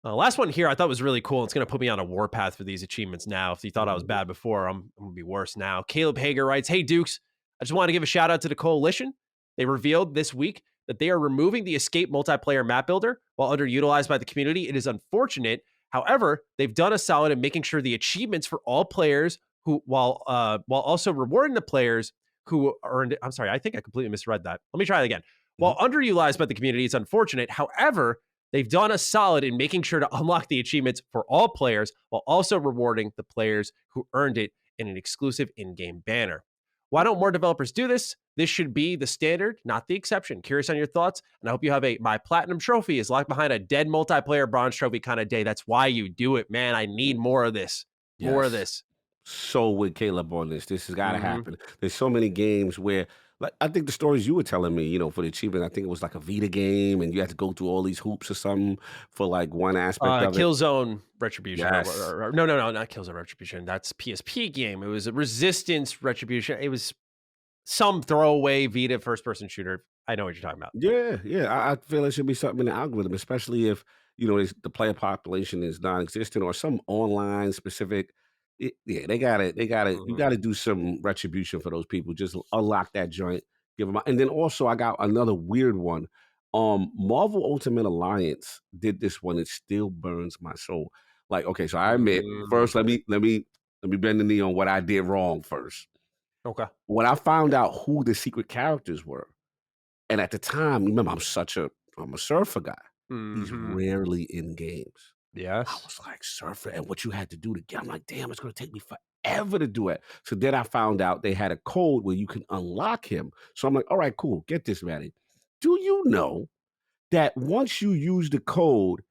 Last one here I thought was really cool. It's going to put me on a warpath for these achievements now. If you thought I was bad before, I'm going to be worse now. Caleb Hager writes, "Hey, Dukes, I just want to give a shout out to the Coalition. They revealed this week that they are removing the Escape multiplayer map builder while underutilized by the community. It is unfortunate. However, they've done a solid in making sure the achievements for all players who, while also rewarding the players who earned it." I'm sorry, I think I completely misread that. Let me try it again. While underutilized by the community, it's unfortunate. However, they've done a solid in making sure to unlock the achievements for all players while also rewarding the players who earned it in an exclusive in-game banner. Why don't more developers do this? This should be the standard, not the exception. Curious on your thoughts, and I hope you have my platinum trophy is locked behind a dead multiplayer bronze trophy kind of day. That's why you do it, man. I need more of this. Yes. More of this. So with Caleb on this has got to happen. There's so many games where, like, I think the stories you were telling me, for the achievement, I think it was like a Vita game, and you had to go through all these hoops or something for like one aspect of Killzone Retribution. Yes. No, not Killzone Retribution. That's PSP game. It was a Resistance Retribution. It was some throwaway Vita first-person shooter. I know what you're talking about. Yeah. I feel it should be something in the algorithm, especially if the player population is non-existent or some online specific. They got it. You got to do some retribution for those people. Just unlock that joint, give them. And then also, I got another weird one. Marvel Ultimate Alliance did this one. It still burns my soul. Like, okay, so I admit first. Let me bend the knee on what I did wrong first. Okay. When I found out who the secret characters were, and at the time, remember, I'm a surfer guy. He's rarely in games. Yes. I was like, surfer, and what you had to do to get, I'm like, damn, it's going to take me forever to do it. So then I found out they had a code where you can unlock him. So I'm like, all right, cool. Get this, Matty. Do you know that once you use the code,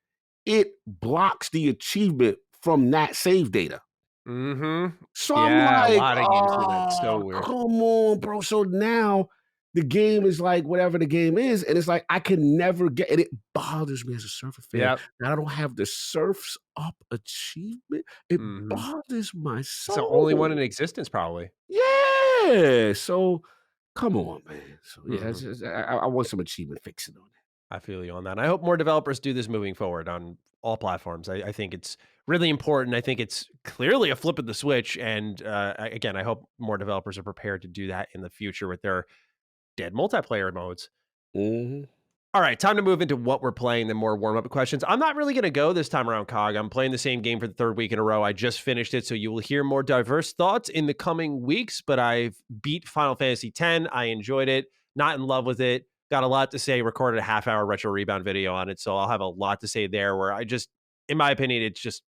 it blocks the achievement from that save data? So I'm like, a lot of games do that. So weird. Come on, bro. So now the game is like whatever the game is, and it's like I can never get and it bothers me as a surfer fan that I don't have the Surfs Up achievement. It bothers my It's the only one in soul. existence, probably. Yeah. So come on, man. So yeah, it's just, I want some achievement fixing on that. I feel you on that. I hope more developers do this moving forward on all platforms. I think it's really important. I think it's clearly a flip of the switch. And again, I hope more developers are prepared to do that in the future with their dead multiplayer modes. All right, time to move into what we're playing, the more warm-up questions. I'm not really going to go this time around, Cog. I'm playing the same game for the third week in a row. I just finished it, so you will hear more diverse thoughts in the coming weeks, but I've beat Final Fantasy X. I enjoyed it, not in love with it. Got a lot to say, recorded a half-hour retro rebound video on it, so I'll have a lot to say there where I just, in my opinion, it's just,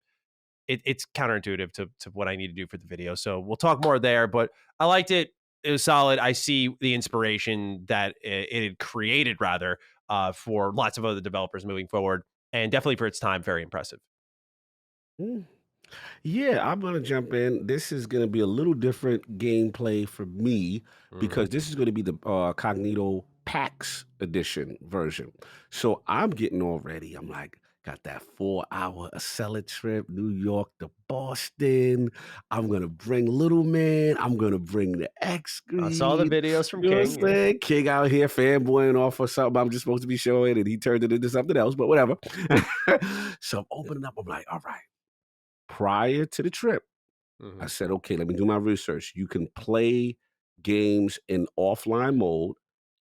it's counterintuitive to what I need to do for the video. So we'll talk more there, but I liked it. It was solid. I see the inspiration that it had created, rather, for lots of other developers moving forward, and definitely for its time, very impressive. Yeah, I'm gonna jump in. This is gonna be a little different gameplay for me because this is gonna be the Cognito PAX edition version. So I'm getting all ready. I'm like, got that 4-hour Acela trip, New York to Boston. I'm gonna bring little man. I'm gonna bring the X screen. I saw the videos from You know what King. I'm saying? King out here fanboying off for something I'm just supposed to be showing, and he turned it into something else, but whatever. So I'm opening up. I'm like, all right. Prior to the trip, I said, okay, let me do my research. You can play games in offline mode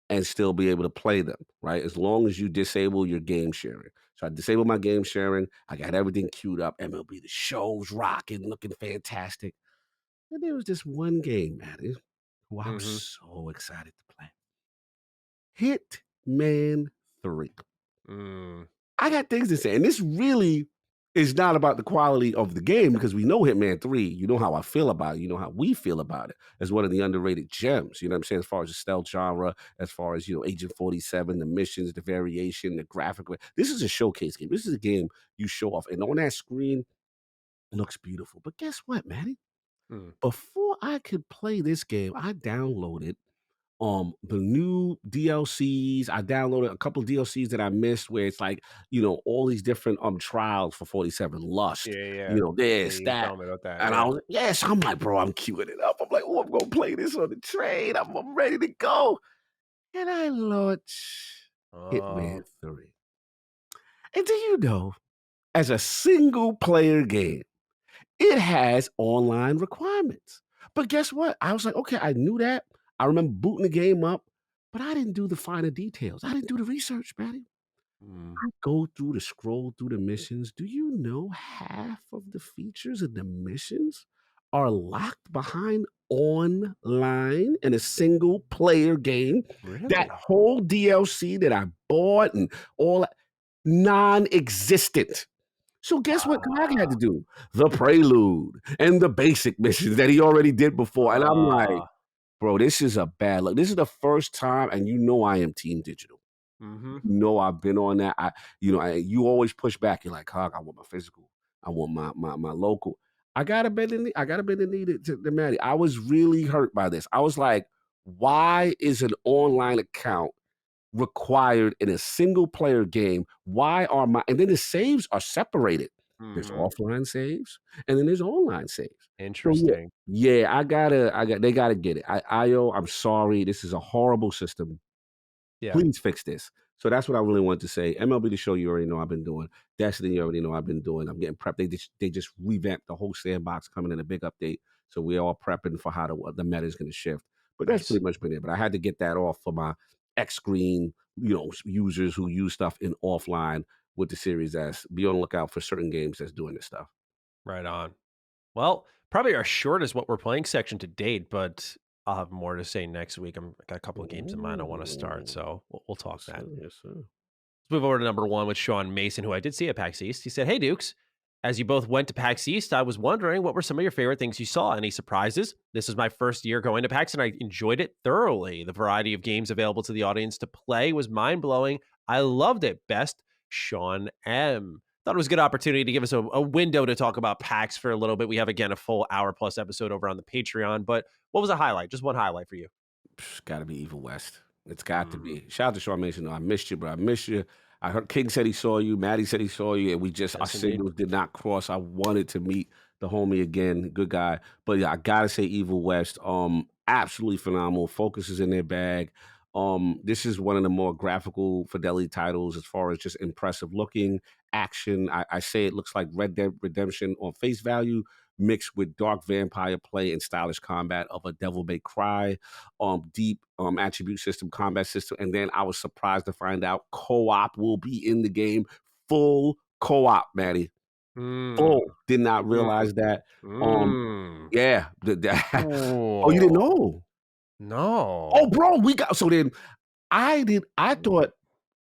and still be able to play them, right? As long as you disable your game sharing. So I disabled my game sharing. I got everything queued up. MLB, the show's rocking, looking fantastic. And there was this one game, Matty, who I'm so excited to play. Hitman 3. I got things to say. And this really is not about the quality of the game because we know Hitman 3. You know how I feel about it. You know how we feel about it as one of the underrated gems. You know what I'm saying? As far as the stealth genre, as far as, Agent 47, the missions, the variation, the graphic. This is a showcase game. This is a game you show off. And on that screen, it looks beautiful. But guess what, Matty? Before I could play this game, I downloaded the new DLCs. I downloaded a couple of DLCs that I missed where it's like, all these different trials for 47 Lust. This, that. And I was so I'm like, bro, I'm queuing it up. I'm like, oh, I'm gonna play this on the train. I'm ready to go. And I launch Hitman 3. And do you know, as a single player game, it has online requirements. But guess what? I was like, okay, I knew that. I remember booting the game up, but I didn't do the finer details. I didn't do the research, Matty. I go through the scroll through the missions. Do you know half of the features of the missions are locked behind online in a single player game? Really? That whole DLC that I bought and all that, non-existent. So guess what Cog had to do? The prelude and the basic missions that he already did before. And I'm like, bro, this is a bad look. This is the first time, and I am Team Digital. I've been on that. You always push back. You're like, Cog, I want my physical. I want my local. I gotta bend the knee to Matty. I was really hurt by this. I was like, why is an online account required in a single player game? Why are and then the saves are separated. There's offline saves and then there's online saves. Interesting. So they gotta get it. I'm sorry. This is a horrible system. Yeah. Please fix this. So that's what I really wanted to say. MLB The Show, you already know I've been doing. Destiny, you already know I've been doing. I'm getting prepped. They just revamped the whole sandbox, coming in a big update. So we're all prepping for how the meta is going to shift. But that's pretty much been it. But I had to get that off for my X screen, users who use stuff in offline with the Series S. Be on the lookout for certain games that's doing this stuff. Right on. Well, probably our shortest what we're playing section to date, but I'll have more to say next week. I got a couple of games in mind I want to start, so we'll talk that. Yes, sir. Let's move over to number 1 with Sean Mason, who I did see at PAX East. He said, "Hey, Dukes, as you both went to PAX East, I was wondering what were some of your favorite things you saw? Any surprises? This is my first year going to PAX, and I enjoyed it thoroughly. The variety of games available to the audience to play was mind-blowing. I loved it. Best, Sean M." Thought it was a good opportunity to give us a window to talk about PAX for a little bit. We have, again, a full hour-plus episode over on the Patreon, but what was a highlight? Just one highlight for you. Got to be Evil West. It's got to be. Shout out to Sean Mason. I missed you, bro. I missed you. I heard King said he saw you. Matty said he saw you, and our Yes, indeed. signals did not cross. I wanted to meet the homie again. Good guy. But yeah, I gotta say Evil West, absolutely phenomenal. Focus is in their bag. This is one of the more graphical fidelity titles as far as just impressive looking action. I say it looks like Red Dead Redemption on face value, mixed with dark vampire play and stylish combat of a Devil May Cry, deep attribute system, combat system. And then I was surprised to find out co-op will be in the game. Full co-op, Matty. Full. Did not realize that. Yeah. Oh, you didn't know? No. Oh, bro, so then I thought,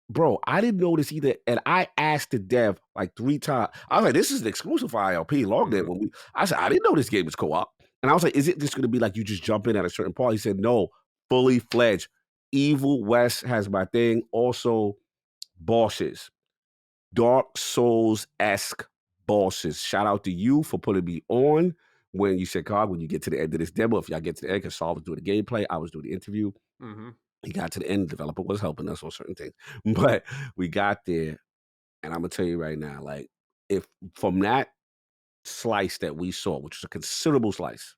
bro, I didn't know this either. And I asked the dev like 3 times. I was like, this is an exclusive for ILP. Logged in when I said, I didn't know this game was co-op. And I was like, is it just going to be like you just jump in at a certain part? He said, no, fully fledged. Evil West has my thing. Also, bosses. Dark Souls-esque bosses. Shout out to you for putting me on when you said, Cog, when you get to the end of this demo, if y'all get to the end, because Saul was doing the gameplay, I was doing the interview. He got to the end, the developer was helping us on certain things. But we got there, and I'm going to tell you right now, like, if from that slice that we saw, which was a considerable slice,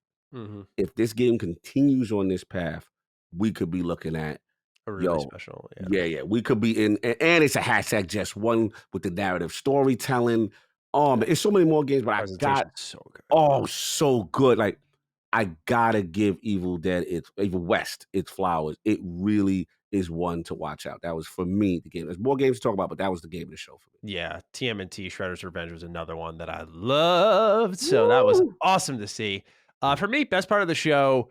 if this game continues on this path, we could be looking at a really special. Yeah. We could be in, and it's a hashtag just one with the narrative storytelling. It's so many more games, but I got so good. So good. Like, I gotta give Evil West its flowers. It really is one to watch out. That was for me the game. There's more games to talk about, but that was the game of the show for me. Yeah, TMNT Shredder's Revenge was another one that I loved. So that was awesome to see. For me, best part of the show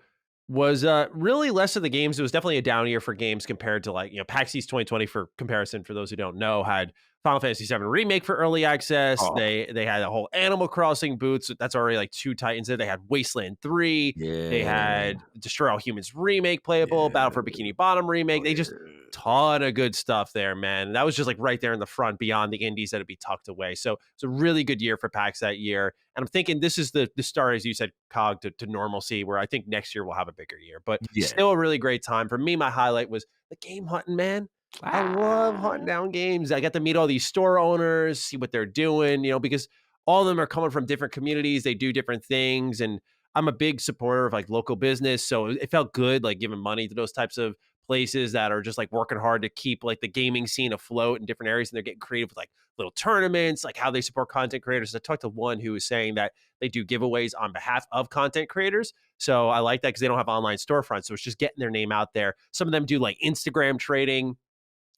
was really less of the games. It was definitely a down year for games compared to like, PAX East 2020, for comparison, for those who don't know, had Final Fantasy VII Remake for early access. They had a whole Animal Crossing booth. So that's already like 2 titans there. They had Wasteland 3. They had Destroy All Humans Remake playable, Battle for Bikini Bottom Remake. They just ton of good stuff there, man. That was just like right there in the front beyond the indies that'd be tucked away. So it's a really good year for PAX that year. And I'm thinking this is the start, as you said, Cog, to normalcy, where I think next year we'll have a bigger year. But still a really great time. For me, my highlight was the game hunting, man. I love hunting down games. I got to meet all these store owners, see what they're doing, because all of them are coming from different communities. They do different things. And I'm a big supporter of like local business. So it felt good, like giving money to those types of places that are just like working hard to keep like the gaming scene afloat in different areas. And they're getting creative with like little tournaments, like how they support content creators. I talked to one who was saying that they do giveaways on behalf of content creators. So I like that because they don't have online storefronts. So it's just getting their name out there. Some of them do like Instagram trading.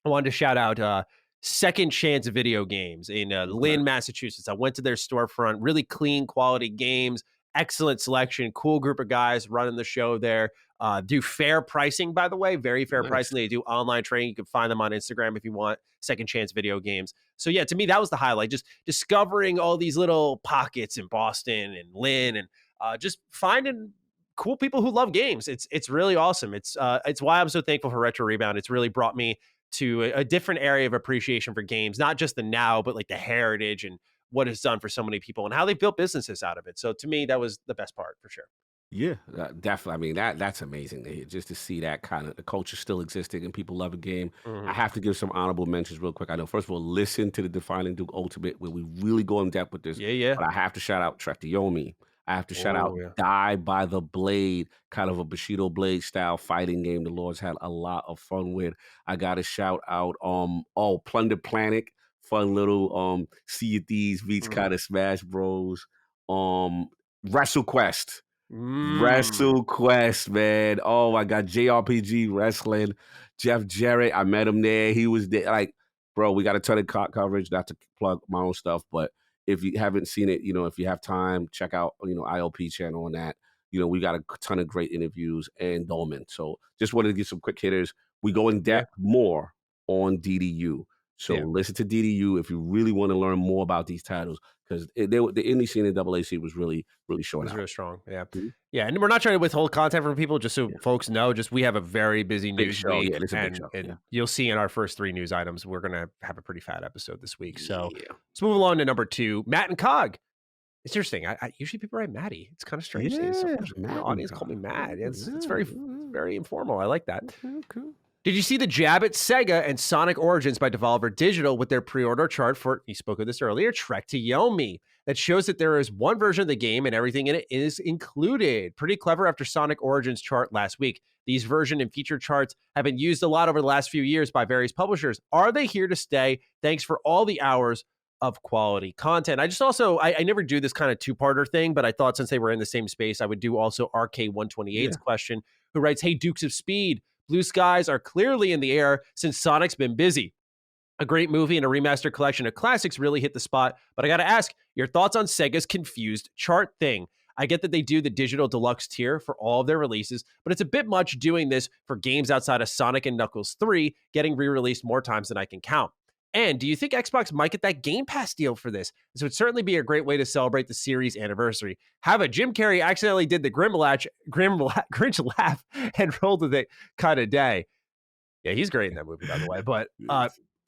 I wanted to shout out Second Chance Video Games in Lynn, Massachusetts. I went to their storefront, really clean quality games, excellent selection, cool group of guys running the show there. Do fair pricing, by the way, very fair pricing. They do online trading. You can find them on Instagram if you want. Second Chance Video Games. So yeah, to me, that was the highlight, just discovering all these little pockets in Boston and Lynn, and just finding cool people who love games. It's really awesome. It's why I'm so thankful for Retro Rebound. It's really brought me to a different area of appreciation for games, not just the now, but like the heritage and what it's done for so many people and how they built businesses out of it. So to me, that was the best part for sure. Yeah, definitely. I mean, that's amazing to hear, just to see that kind of the culture still existing and people love a game. I have to give some honorable mentions real quick. I know, first of all, listen to the Defining Duke Ultimate where we really go in depth with this. Yeah. But I have to shout out Trek to Yomi. I have to shout out Die by the Blade, kind of a Bushido Blade style fighting game the Lord's had a lot of fun with. I got to shout out Plunder Planet, fun little Sea of Thieves beats kind of Smash Bros. WrestleQuest. WrestleQuest, man. Oh my God, JRPG wrestling. Jeff Jarrett, I met him there. He was there. Like, bro, we got a ton of coverage, not to plug my own stuff, but if you haven't seen it, if you have time, check out, ILP channel on that. We got a ton of great interviews and Dolman. So just wanted to get some quick hitters. We go in depth more on DDU. So listen to DDU if you really want to learn more about these titles, because the indie scene in AAC was really, really showing out. It was really strong. Yeah. Yeah. And we're not trying to withhold content from people, just so folks know, just we have a very busy news week. Yeah, it's a big show. And you'll see in our first 3 news items, we're going to have a pretty fat episode this week. So let's move along to number 2, Matt and Cog. It's interesting. I usually people write Matty. It's kind of strange. Yeah, The audience call me Matt. It's very, very informal. I like that. Cool. Did you see the jab at Sega and Sonic Origins by Devolver Digital with their pre-order chart for, you spoke of this earlier, Trek to Yomi? That shows that there is one version of the game and everything in it is included. Pretty clever after Sonic Origins chart last week. These version and feature charts have been used a lot over the last few years by various publishers. Are they here to stay? Thanks for all the hours of quality content. I just also, I never do this kind of two-parter thing, but I thought since they were in the same space, I would do also RK128's question, who writes, hey, Dukes of Speed, blue skies are clearly in the air since Sonic's been busy. A great movie and a remastered collection of classics really hit the spot, but I got to ask your thoughts on Sega's confused chart thing. I get that they do the digital deluxe tier for all of their releases, but it's a bit much doing this for games outside of Sonic and Knuckles 3 getting re-released more times than I can count. And do you think Xbox might get that Game Pass deal for this? This would certainly be a great way to celebrate the series anniversary. Have a Jim Carrey accidentally did the Grinch laugh and rolled with it kind of day. Yeah, he's great in that movie, by the way. But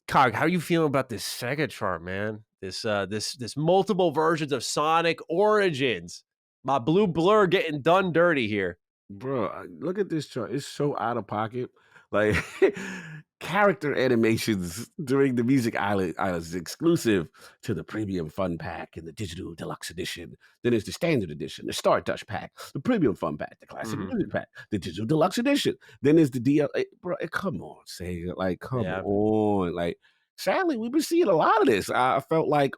Cog, how are you feeling about this Sega chart, man? This multiple versions of Sonic Origins. My blue blur getting done dirty here. Bro, look at this chart. It's so out of pocket. Like, character animations during the Music Island is exclusive to the Premium Fun Pack and the Digital Deluxe Edition. Then there's the Standard Edition, the Stardust Pack, the Premium Fun Pack, the Classic Music Pack, the Digital Deluxe Edition. Then there's the DL. Bro, come on, Sega. Like, come on. Like, sadly, we've been seeing a lot of this. I felt like,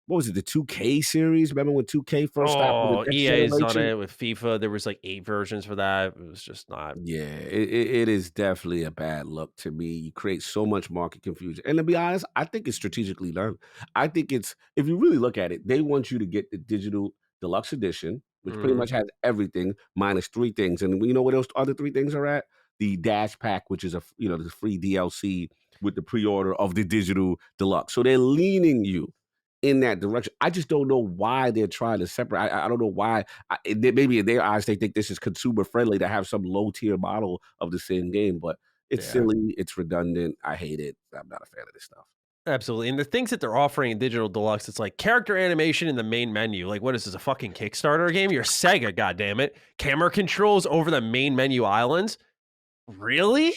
what was it, the 2K series? Remember when 2K first stopped? Oh, EA's on it with FIFA. There was like 8 versions for that. It was just not. Yeah, it is definitely a bad look to me. You create so much market confusion. And to be honest, I think it's strategically done. I think it's, if you really look at it, they want you to get the Digital Deluxe Edition, which pretty much has everything minus 3 things. And you know what those other 3 things are at? The Dash Pack, which is the free DLC with the pre-order of the Digital Deluxe. So they're leaning you in that direction. I just don't know why they're trying to separate. I don't know why. Maybe in their eyes, they think this is consumer friendly to have some low tier model of the same game, but it's silly. It's redundant. I hate it. I'm not a fan of this stuff. Absolutely. And the things that they're offering in Digital Deluxe, it's like character animation in the main menu. Like, what is this, a fucking Kickstarter game? You're Sega, goddammit. Camera controls over the main menu islands? Really?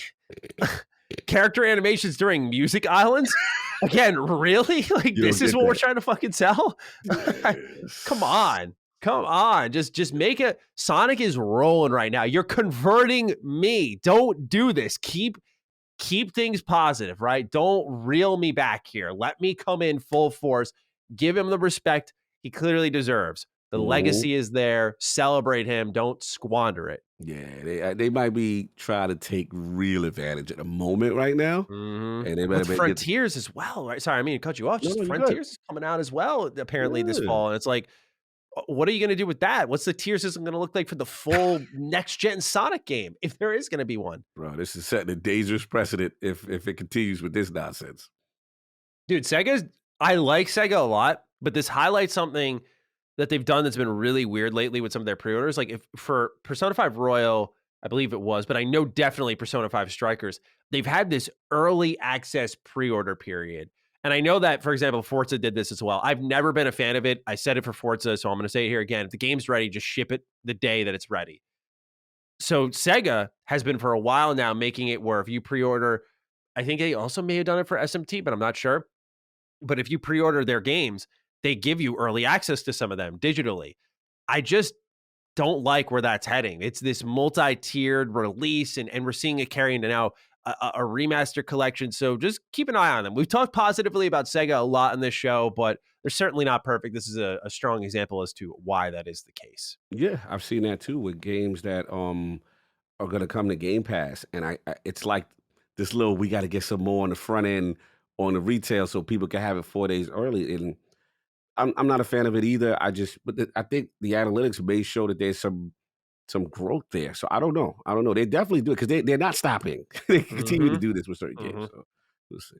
Character animations during music islands? Again, really? Like, this is what we're trying to fucking sell? Come on. Just make it. Sonic is rolling right now. You're converting me. Don't do this. Keep things positive, right? Don't reel me back here. Let me come in full force. Give him the respect he clearly deserves. The legacy is there. Celebrate him. Don't squander it. Yeah, they might be trying to take real advantage at the moment right now. And they better Frontiers as well, right? Sorry, I mean to cut you off. Just Frontiers is coming out as well, apparently this fall. And it's like, what are you going to do with that? What's the tier system going to look like for the full next-gen Sonic game, if there is going to be one? Bro, this is setting a dangerous precedent if it continues with this nonsense. Dude, I like Sega a lot, but this highlights something that they've done that's been really weird lately with some of their pre-orders. Like, if for Persona 5 Royal, I believe it was, but I know definitely Persona 5 Strikers, they've had this early access pre-order period. And I know that, for example, Forza did this as well. I've never been a fan of it. I said it for Forza, so I'm going to say it here again. If the game's ready, just ship it the day that it's ready. So Sega has been for a while now making it where if you pre-order, I think they also may have done it for SMT, but I'm not sure. But if you pre-order their games, they give you early access to some of them digitally. I just don't like where that's heading. It's this multi-tiered release, and we're seeing it carry into now a remaster collection. So just keep an eye on them. We've talked positively about Sega a lot in this show, but they're certainly not perfect. This is a strong example as to why that is the case. Yeah, I've seen that too with games that are going to come to Game Pass. And I it's like this little, we got to get some more on the front end on the retail so people can have it 4 days early. And I'm not a fan of it either. I think the analytics may show that there's some growth there. So I don't know. They definitely do it because they're not stopping. They continue to do this with certain games. So we'll see.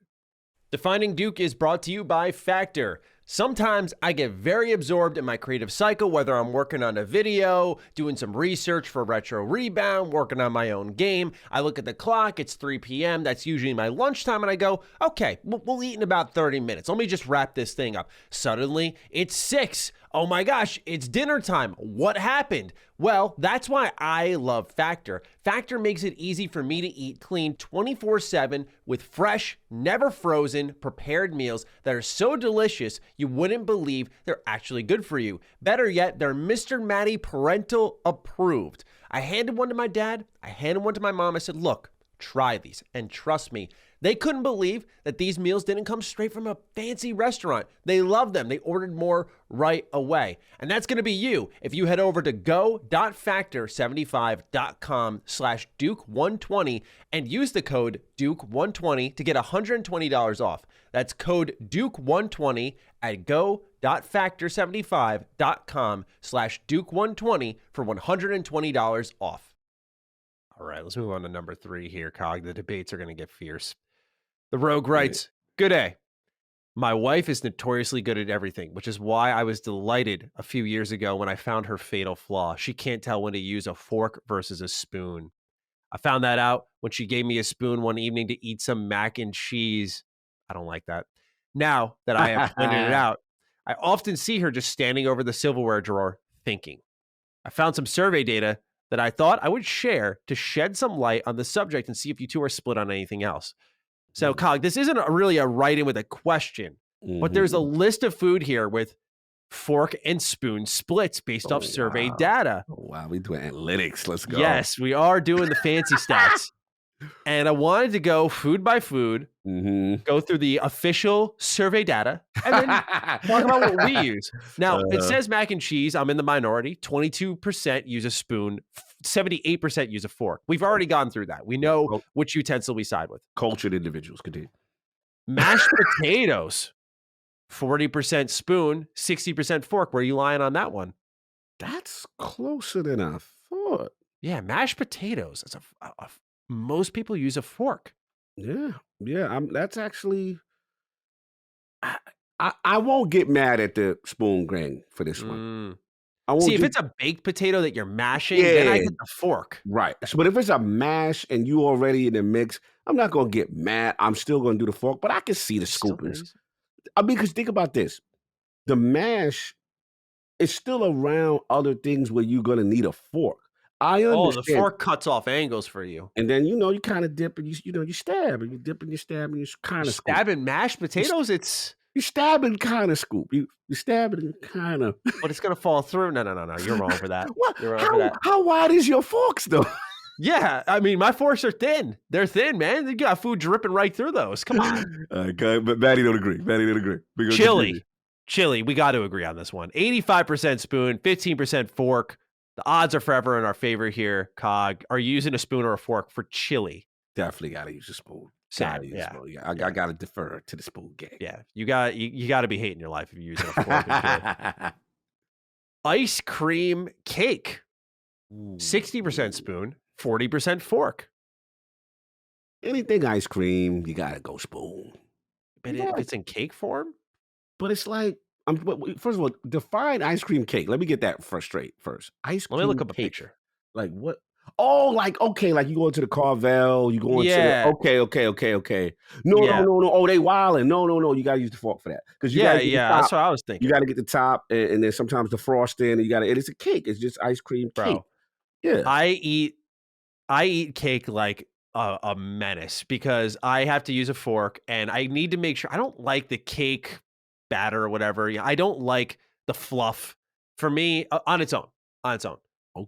Defining Duke is brought to you by Factor. Sometimes I get very absorbed in my creative cycle, whether I'm working on a video, doing some research for Retro Rebound, working on my own game. I look at the clock, it's 3 p.m. That's usually my lunchtime, and I go, okay, we'll eat in about 30 minutes. Let me just wrap this thing up. Suddenly, it's 6. Oh my gosh, it's dinner time. What happened? Well, that's why I love Factor. Factor makes it easy for me to eat clean 24/7 with fresh, never frozen, prepared meals that are so delicious you wouldn't believe they're actually good for you. Better yet, they're Mr. Matty parental approved. I handed one to my dad, I handed one to my mom. I said, look, try these. And trust me, they couldn't believe that these meals didn't come straight from a fancy restaurant. They loved them. They ordered more right away. And that's going to be you if you head over to go.factor75.com/Duke120 and use the code Duke120 to get $120 off. That's code Duke120 at go.factor75.com/Duke120 for $120 off. All right, let's move on to number 3 here, Cog. The debates are going to get fierce. The Rogue writes, good day. My wife is notoriously good at everything, which is why I was delighted a few years ago when I found her fatal flaw. She can't tell when to use a fork versus a spoon. I found that out when she gave me a spoon one evening to eat some mac and cheese. I don't like that. Now that I have pointed it out, I often see her just standing over the silverware drawer thinking. I found some survey data that I thought I would share to shed some light on the subject and see if you two are split on anything else. So, Cog, this isn't really a write-in with a question, but there's a list of food here with fork and spoon splits based off survey data. Oh, wow, we doing analytics. Let's go. Yes, we are doing the fancy stats. And I wanted to go food by food, go through the official survey data, and then talk about what we use. Now, it says mac and cheese. I'm in the minority. 22% use a spoon. 78% use a fork. We've already gone through that. We know which utensil we side with. Cultured individuals. Continue. Mashed potatoes. 40% spoon, 60% fork. Where are you lying on that one? That's closer than I thought. Yeah, mashed potatoes. That's most people use a fork. Yeah. That's actually. I won't get mad at the spoon gang for this one. See, if it's a baked potato that you're mashing, then I get the fork. Right. But if it's a mash and you already in the mix, I'm not going to get mad. I'm still going to do the fork, but I can see the scoopings. I mean, because think about this. The mash is still around other things where you're going to need a fork. I understand. The fork cuts off angles for you. And then, you kind of dip and you stab and you dip and you stab and you kind of stabbing mashed potatoes, you stabbing kind of scoop. You stabbing kind of. But it's going to fall through. No. You're wrong for that. What? You're wrong for that. How wide is your forks, though? Yeah. I mean, my forks are thin. They're thin, man. You got food dripping right through those. Come on. Okay, but Matty don't agree. Chili. We got to agree on this one. 85% spoon, 15% fork. The odds are forever in our favor here, Cog. Are you using a spoon or a fork for chili? Definitely got to use a spoon. Same, I got to defer to the spoon gang. Yeah, you got to be hating your life if you're using a fork. Ice cream cake, 60% spoon, 40% fork. Anything ice cream, you got to go spoon. But if it's in cake form? But it's like, first of all, define ice cream cake. Let me get that straight first. Ice cream. Let me look up cake. A picture. Like what? Oh, like okay, like you go into the Carvel, you go into the okay. No. Oh, they wilding. No. You gotta use the fork for that because that's what I was thinking. You gotta get the top, and then sometimes the frosting, and and it's a cake. It's just ice cream cake. Bro, yeah, I eat cake like a menace because I have to use a fork, and I need to make sure I don't like the cake batter or whatever. I don't like the fluff. For me, on its own. Okay.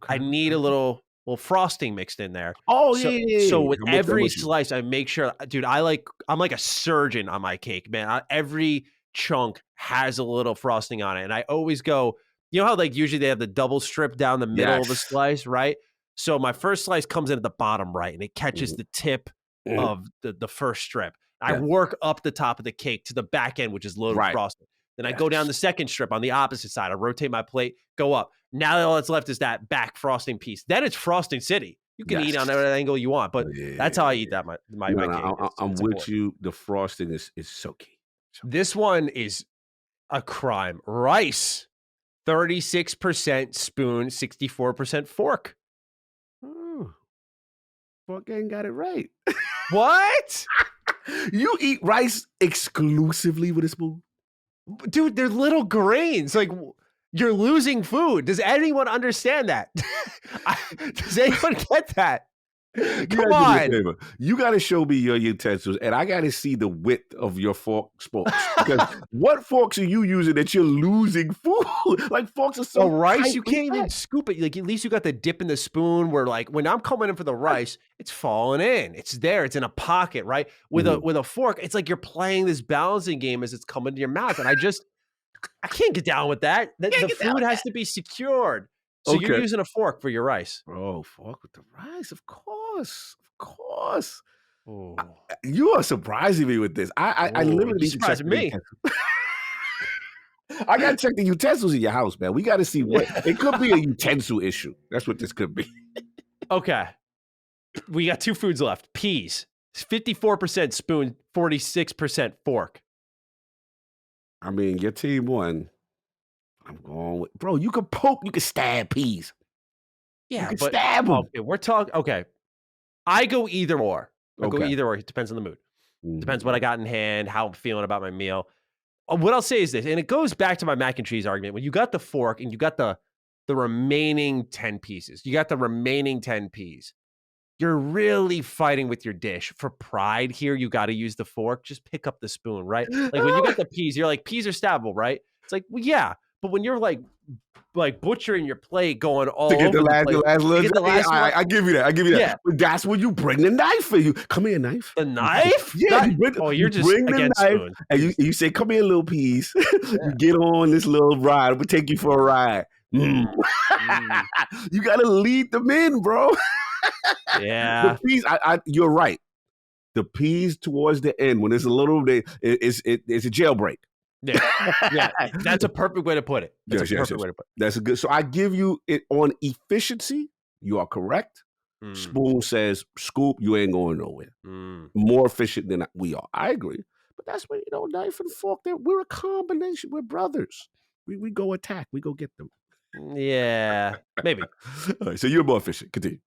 I need a little frosting mixed in there. Oh, So with every slice, I make sure, dude, I'm like a surgeon on my cake, man. Every chunk has a little frosting on it. And I always go, you know how like usually they have the double strip down the middle of the slice, right? So my first slice comes in at the bottom right, and it catches the tip of the first strip. I work up the top of the cake to the back end, which is loaded with frosting. Then I go down the second strip on the opposite side. I rotate my plate, go up. Now all that's left is that back frosting piece. Then it's Frosting City. You can eat on every angle you want, but that's how I eat that. My cake. I'm with you. The frosting is so key. This one is a crime. Rice, 36% spoon, 64% fork. Fork gang got it right. What? You eat rice exclusively with a spoon? Dude, they're little grains. Like, You're losing food. Does anyone understand that? Does anyone get that? Come on. You got to show me your utensils, and I got to see the width of your forks. Because what forks are you using that you're losing food? Like forks are so rice, you can't even scoop it. Like at least you got the dip in the spoon. Where like when I'm coming in for the rice, it's falling in. It's there. It's in a pocket, right? With a fork, it's like you're playing this balancing game as it's coming to your mouth, and I can't get down with that. The food has to be secured. So you're using a fork for your rice. Oh, fork with the rice, of course. Oh. You are surprising me with this. I literally need to check me. I gotta check the utensils in your house, man. We gotta see what it could be. A utensil issue. That's what this could be. Okay, we got 2 foods left. Peas, 54% spoon, 46% fork. I mean, your team won. I'm going with, bro, you can poke, you can stab peas. Yeah, you can stab them. Okay, we're talking, okay. I go either or. Go either or. It depends on the mood. Depends what I got in hand, how I'm feeling about my meal. What I'll say is this, and it goes back to my mac and cheese argument. When you got the fork and you got the remaining 10 pieces, you got the remaining 10 peas, you're really fighting with your dish. For pride here, you got to use the fork. Just pick up the spoon, right? Like when you got the peas, you're like, peas are stabbable, right? It's like, well, yeah. But when you're like butchering your plate, going all over the last little, I give you that. Yeah. But that's when you bring the knife for you. Come here, knife. The knife? Yeah. You're just bring the knife, spoon. And you say, "Come here, little peas." You get on this little ride. We'll take you for a ride. You gotta lead them in, bro. Yeah. The peas. You're right. The peas towards the end, when it's a little bit, it's a jailbreak. Yeah, that's a perfect way to put it. That's a perfect way to put it. That's a good. So I give you it on efficiency. You are correct. Spoon says scoop. You ain't going nowhere. More efficient than we are. I agree. But that's where knife and fork. We're a combination. We're brothers. We go attack. We go get them. Yeah, maybe. All right, so you're more efficient. Continue.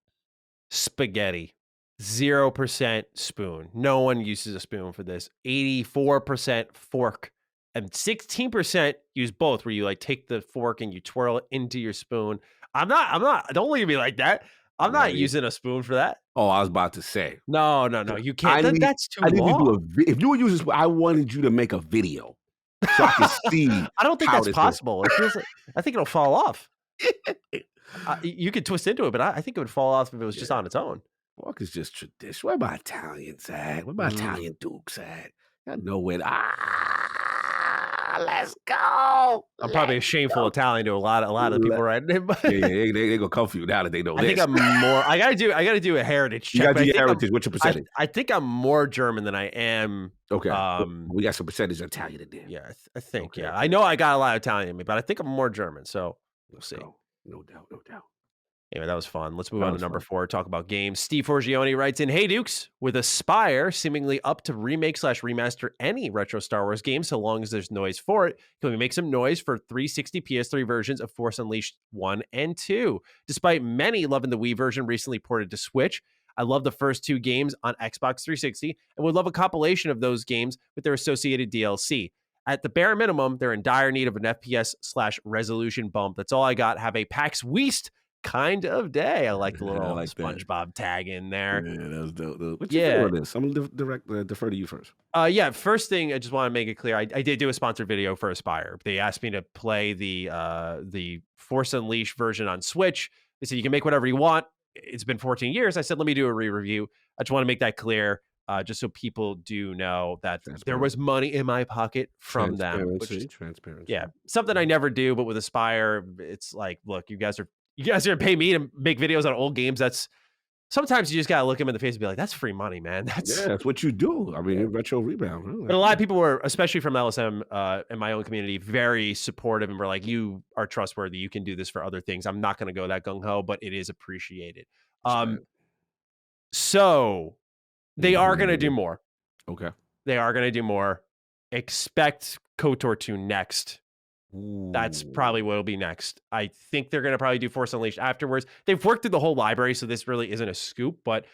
Spaghetti. 0% spoon. No one uses a spoon for this. 84% fork. And 16% use both, where you like take the fork and you twirl it into your spoon. I'm not, don't look at me like that. I'm not using a spoon for that. Oh, I was about to say. No. You can't. That's too long. If you were using, I wanted you to make a video so I can see. I don't think that's possible. It feels like, I think it'll fall off. You could twist into it, but I think it would fall off if it was just on its own. Fork is just tradition. Where my Italians at? Where my Italian dukes at? I know where. Let's go. I'm probably a shameful Italian to a lot of the people right now. They gonna come for you now that they know this. I think I'm more. I gotta do a heritage check. You gotta do your heritage. What's your percentage? I think I'm more German than I am. Okay. We got some percentage of Italian in there. Yeah, I think. Okay. Yeah, I know I got a lot of Italian in me, but I think I'm more German. So we'll see. No doubt. Anyway, that was fun. Let's move on to number 4. Talk about games. Steve Forgione writes in, "Hey Dukes, with Aspire seemingly up to remake/remaster any retro Star Wars game, so long as there's noise for it, can we make some noise for 360 PS3 versions of Force Unleashed 1 and 2? Despite many loving the Wii version recently ported to Switch, I love the first 2 games on Xbox 360 and would love a compilation of those games with their associated DLC. At the bare minimum, they're in dire need of an FPS/resolution bump. That's all I got. Have a PAX East kind of day." I like the little SpongeBob tag in there. Yeah, that was dope. What's your favorite of this? I'm gonna defer to you first. First thing, I just want to make it clear. I did do a sponsored video for Aspire. They asked me to play the Force Unleashed version on Switch. They said you can make whatever you want. It's been 14 years. I said, let me do a re-review. I just want to make that clear, just so people do know that there was money in my pocket from them. Transparency. Yeah, something I never do, but with Aspire, it's like, look, you guys are gonna pay me to make videos on old games. That's sometimes you just gotta look them in the face and be like, that's free money, man. That's what you do. I mean, retro rebound. Huh? But a lot of people were, especially from LSM in my own community, very supportive and were like, you are trustworthy. You can do this for other things. I'm not gonna go that gung ho, but it is appreciated. So they are gonna do more. Okay. They are gonna do more. Expect KOTOR 2 next. Ooh. That's probably what will be next. I think they're going to probably do Force Unleashed afterwards. They've worked through the whole library, so this really isn't a scoop, but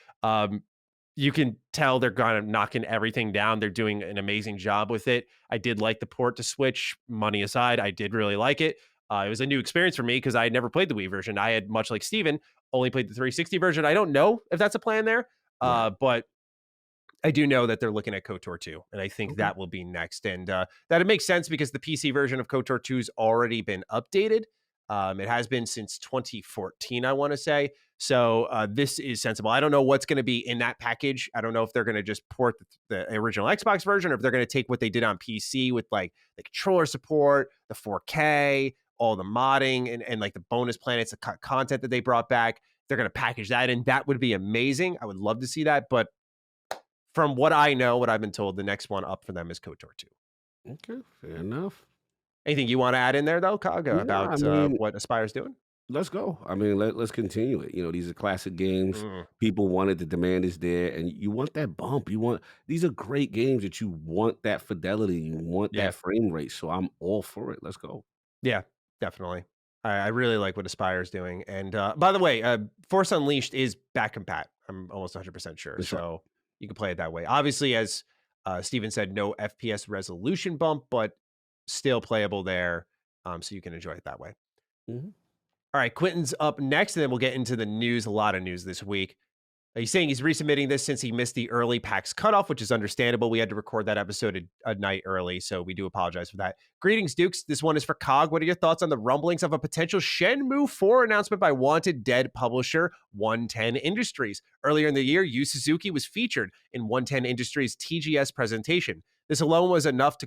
you can tell they're kind of knocking everything down. They're doing an amazing job with it. I did like the port to Switch, money aside. I did really like it. It was a new experience for me because I had never played the Wii version. I had, much like Steven, only played the 360 version. I don't know if that's a plan there, but I do know that they're looking at KOTOR 2, and I think that will be next. And that it makes sense because the PC version of KOTOR 2 has already been updated. It has been since 2014, I want to say. So this is sensible. I don't know what's going to be in that package. I don't know if they're going to just port the original Xbox version, or if they're going to take what they did on PC with like the controller support, the 4K, all the modding, and like the bonus planets, the content that they brought back. They're going to package that in. That would be amazing. I would love to see that. But from what I know, what I've been told, the next one up for them is KOTOR 2. Okay, fair enough. Anything you want to add in there, though, Kaga, about what Aspire's doing? Let's go. I mean, let's continue it. These are classic games. People want it. The demand is there, and you want that bump. These are great games that you want that fidelity. You want that frame rate. So I'm all for it. Let's go. Yeah, definitely. I really like what Aspire's doing. And by the way, Force Unleashed is back compat. I'm almost 100% sure. That's so you can play it that way. Obviously, as Steven said, no FPS resolution bump, but still playable there. So you can enjoy it that way. All right, Quentin's up next, and then we'll get into the news. A lot of news this week. He's saying he's resubmitting this since he missed the early PAX cutoff, which is understandable. We had to record that episode a night early, so we do apologize for that. Greetings, Dukes. This one is for Cog. What are your thoughts on the rumblings of a potential Shenmue 4 announcement by Wanted Dead publisher 110 Industries? Earlier in the year, Yu Suzuki was featured in 110 Industries' TGS presentation. This alone wasn't enough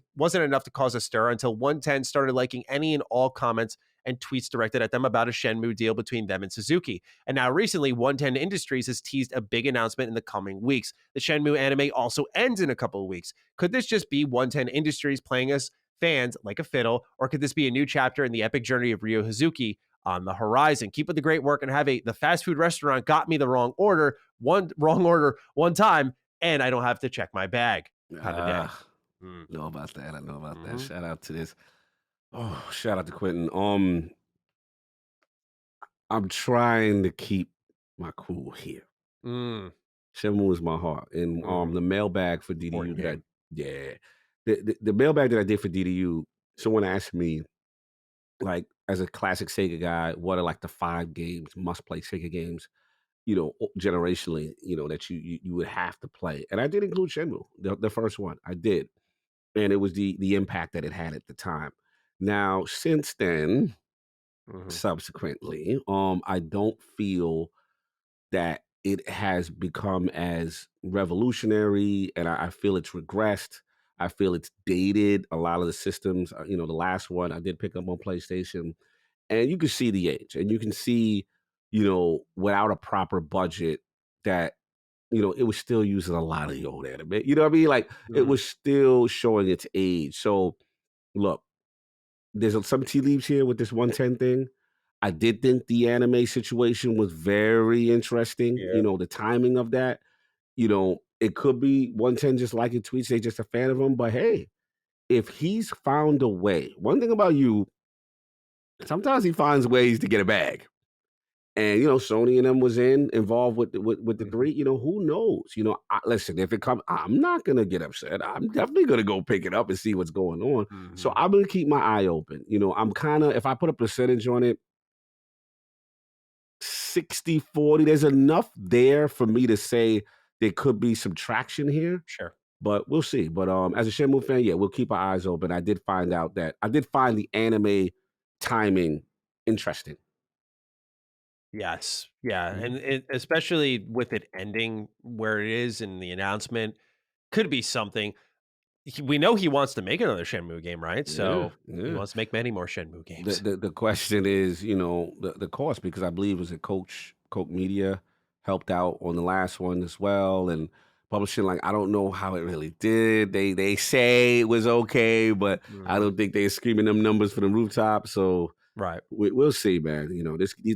to cause a stir until 110 started liking any and all comments and tweets directed at them about a Shenmue deal between them and Suzuki. And now recently, 110 Industries has teased a big announcement in the coming weeks. The Shenmue anime also ends in a couple of weeks. Could this just be 110 Industries playing us fans like a fiddle, or could this be a new chapter in the epic journey of Ryo Hazuki on the horizon? Keep up the great work and have the fast food restaurant got me the wrong order one time, and I don't have to check my bag. Kind of day. Know about that. I know about that. Shout out to this. Oh, shout out to Quentin. I'm trying to keep my cool here. Shenmue is my heart. And the mailbag for DDU the mailbag that I did for DDU, someone asked me, like, as a classic Sega guy, what are like the 5 games, must play Sega games, generationally, that you would have to play. And I did include Shenmue, the first one. I did. And it was the impact that it had at the time. Now, since then, subsequently, I don't feel that it has become as revolutionary, and I feel it's regressed. I feel it's dated. A lot of the systems, the last one I did pick up on PlayStation, and you can see the age, and you can see, without a proper budget, that it was still using a lot of the old anime. You know what I mean? Like, it was still showing its age. So, look, there's some tea leaves here with this 110 thing. I did think the anime situation was very interesting. The timing of that. It could be 110 just liking tweets. They just a fan of him. But hey, if he's found a way, one thing about you, sometimes he finds ways to get a bag. And Sony and them was involved with the 3. Who knows? Listen, if it comes, I'm not gonna get upset. I'm definitely gonna go pick it up and see what's going on. So I'm gonna keep my eye open. I'm kind of, if I put a percentage on it, 60-40. There's enough there for me to say there could be some traction here. Sure, but we'll see. But as a Shenmue fan, we'll keep our eyes open. I did find the anime timing interesting. Yes. Yeah. And especially with it ending where it is in the announcement, could be something. We know he wants to make another Shenmue game, right? So he wants to make many more Shenmue games. The question is, the cost, because I believe it was Coke Media helped out on the last one as well. And publishing, like, I don't know how it really did. They say it was okay, but I don't think they're screaming them numbers from the rooftop. So right, we'll see, man.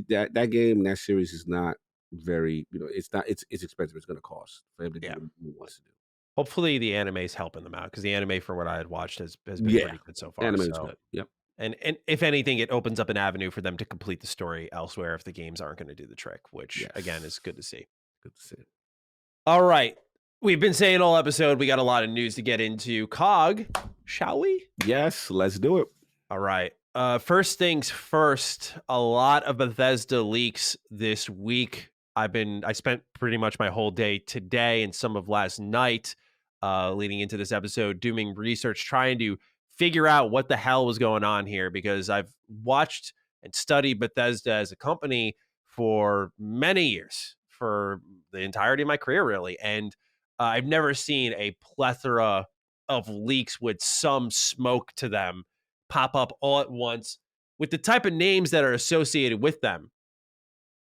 That game and that series is not very, it's expensive. It's going to cost for him to do what he wants to do. Hopefully the anime is helping them out, because the anime, from what I had watched, has been pretty good so far. Anime is good. Yep. And if anything, it opens up an avenue for them to complete the story elsewhere if the games aren't going to do the trick, which again is good to see. Good to see. All right. We've been saying all episode, we got a lot of news to get into. Cog, shall we? Yes, let's do it. All right. First things first, a lot of Bethesda leaks this week. I spent pretty much my whole day today and some of last night leading into this episode doing research, trying to figure out what the hell was going on here, because I've watched and studied Bethesda as a company for many years, for the entirety of my career, really. And I've never seen a plethora of leaks with some smoke to them pop up all at once with the type of names that are associated with them.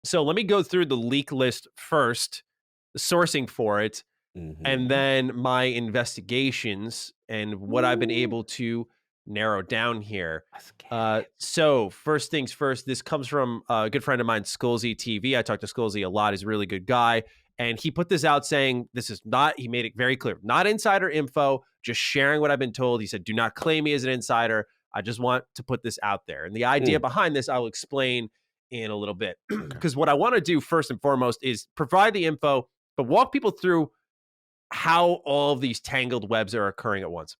So let me go through the leak list first, the sourcing for it, and then my investigations and what I've been able to narrow down here. So first things first, this comes from a good friend of mine, Skullsy TV. I talk to Skullsy a lot. He's a really good guy. And he put this out saying this is not, he made it very clear, not insider info, just sharing what I've been told. He said, do not claim me as an insider. I just want to put this out there. And the idea behind this, I'll explain in a little bit. Because what I want to do first and foremost is provide the info, but walk people through how all of these tangled webs are occurring at once.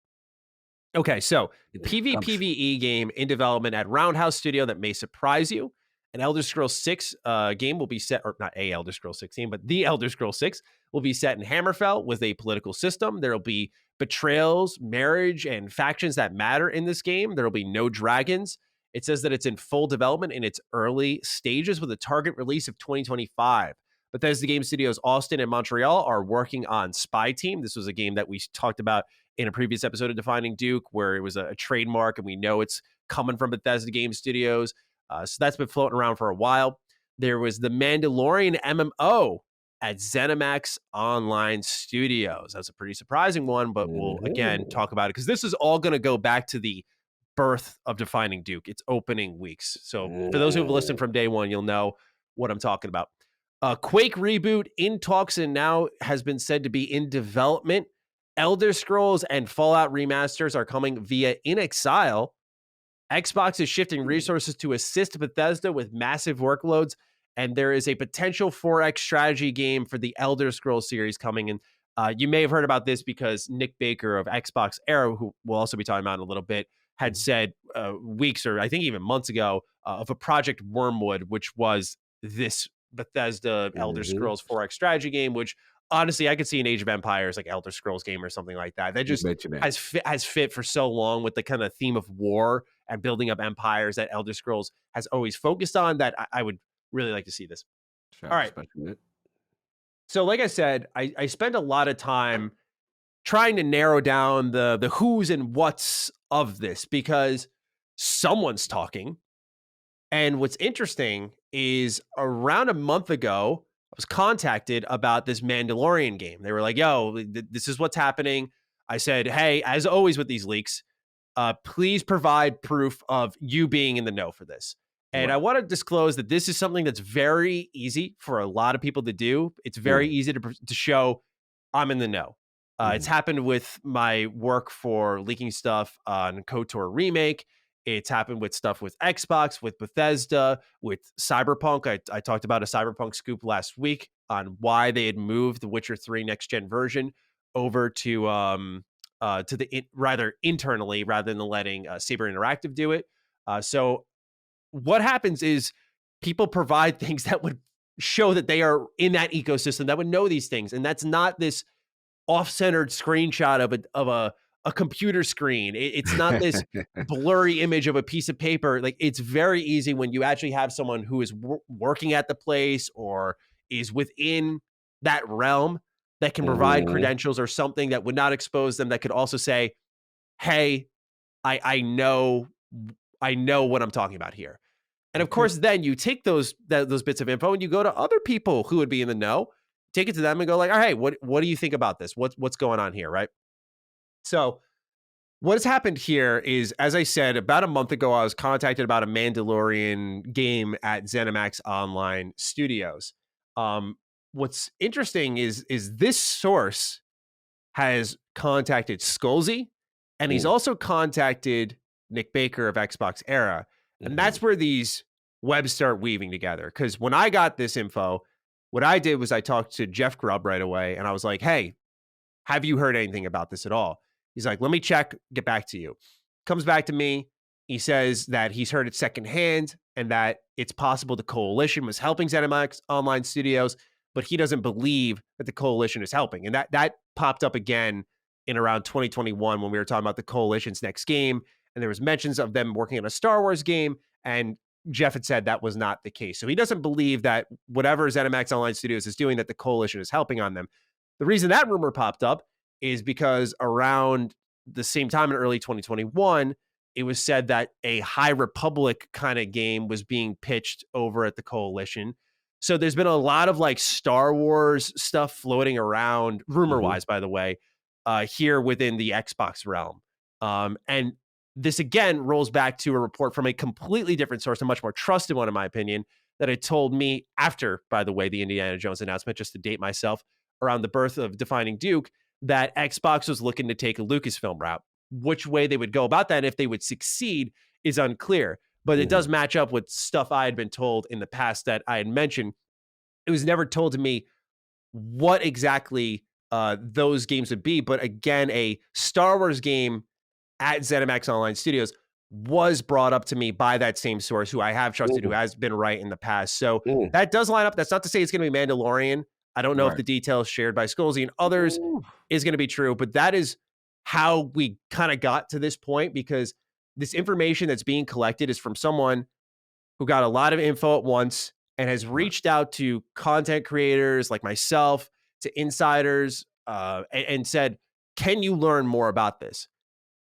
Okay, so PvPvE game in development at Roundhouse Studio that may surprise you. An Elder Scrolls 6 game will be set, or not a Elder Scrolls 6 game, but the Elder Scrolls 6 will be set in Hammerfell with a political system. There will be betrayals, marriage, and factions that matter in this game. There will be no dragons. It says that it's in full development in its early stages with a target release of 2025. Bethesda Game Studios Austin and Montreal are working on Spy Team. This was a game that we talked about in a previous episode of Defining Duke, where it was a trademark, and we know it's coming from Bethesda Game Studios. So that's been floating around for a while. There was the Mandalorian MMO at Zenimax Online Studios. That's a pretty surprising one, but we'll, again, talk about it, because this is all going to go back to the birth of Defining Duke. It's opening weeks. So for those who have listened from day one, you'll know what I'm talking about. Quake reboot in talks and now has been said to be in development. Elder Scrolls and Fallout remasters are coming via In Exile. Xbox is shifting resources to assist Bethesda with massive workloads, and there is a potential 4X strategy game for the Elder Scrolls series coming in. You may have heard about this because Nick Baker of Xbox Era, who we'll also be talking about in a little bit, had said weeks or I think even months ago of a Project Wormwood, which was this Bethesda Elder Scrolls 4X strategy game, which honestly I could see an Age of Empires like Elder Scrolls game or something like that. That just has fit for so long with the kind of theme of war and building up empires that Elder Scrolls has always focused on, that I would really like to see this. All right. So like I said, I spent a lot of time trying to narrow down the who's and what's of this, because someone's talking. And what's interesting is around a month ago, I was contacted about this Mandalorian game. They were like, yo, this is what's happening. I said, hey, as always with these leaks, please provide proof of you being in the know for this. And I want to disclose that this is something that's very easy for a lot of people to do. It's very easy to show I'm in the know. It's happened with my work for leaking stuff on KOTOR Remake. It's happened with stuff with Xbox, with Bethesda, with Cyberpunk. I talked about a Cyberpunk scoop last week on why they had moved the Witcher 3 next gen version over to rather internally rather than letting Saber Interactive do it. So what happens is people provide things that would show that they are in that ecosystem, that would know these things, and that's not this off-centered screenshot of a computer screen. It's not this blurry image of a piece of paper. Like, it's very easy when you actually have someone who is working at the place or is within that realm that can provide credentials or something that would not expose them, that could also say, hey, I know what I'm talking about here. And of course, then you take those bits of info and you go to other people who would be in the know, take it to them and go like, all right, what do you think about this? What's going on here, right? So what has happened here is, as I said, about a month ago, I was contacted about a Mandalorian game at ZeniMax Online Studios. What's interesting is this source has contacted Skullsy, and he's also contacted Nick Baker of Xbox Era. And that's where these webs start weaving together. Because when I got this info, what I did was I talked to Jeff Grubb right away, and I was like, hey, have you heard anything about this at all? He's like, let me check, get back to you. Comes back to me. He says that he's heard it secondhand and that it's possible the coalition was helping Zenimax Online Studios, but he doesn't believe that the coalition is helping. And that popped up again in around 2021 when we were talking about the coalition's next game. And there was mentions of them working on a Star Wars game. And Jeff had said that was not the case. So he doesn't believe that whatever Zenimax Online Studios is doing, that the coalition is helping on them. The reason that rumor popped up is because around the same time in early 2021, it was said that a High Republic kind of game was being pitched over at the coalition. So there's been a lot of like Star Wars stuff floating around, rumor wise, by the way, here within the Xbox realm. And this again rolls back to a report from a completely different source, a much more trusted one, in my opinion, that had told me after, by the way, the Indiana Jones announcement, just to date myself, around the birth of Defining Duke, that Xbox was looking to take a Lucasfilm route. Which way they would go about that and if they would succeed is unclear. But it does match up with stuff I had been told in the past that I had mentioned. It was never told to me what exactly those games would be. But again, a Star Wars game at ZeniMax Online Studios was brought up to me by that same source who I have trusted, who has been right in the past. So that does line up. That's not to say it's going to be Mandalorian. I don't know if the details shared by Skolzy and others is going to be true, but that is how we kind of got to this point, because this information that's being collected is from someone who got a lot of info at once and has reached out to content creators like myself, to insiders, and said, can you learn more about this?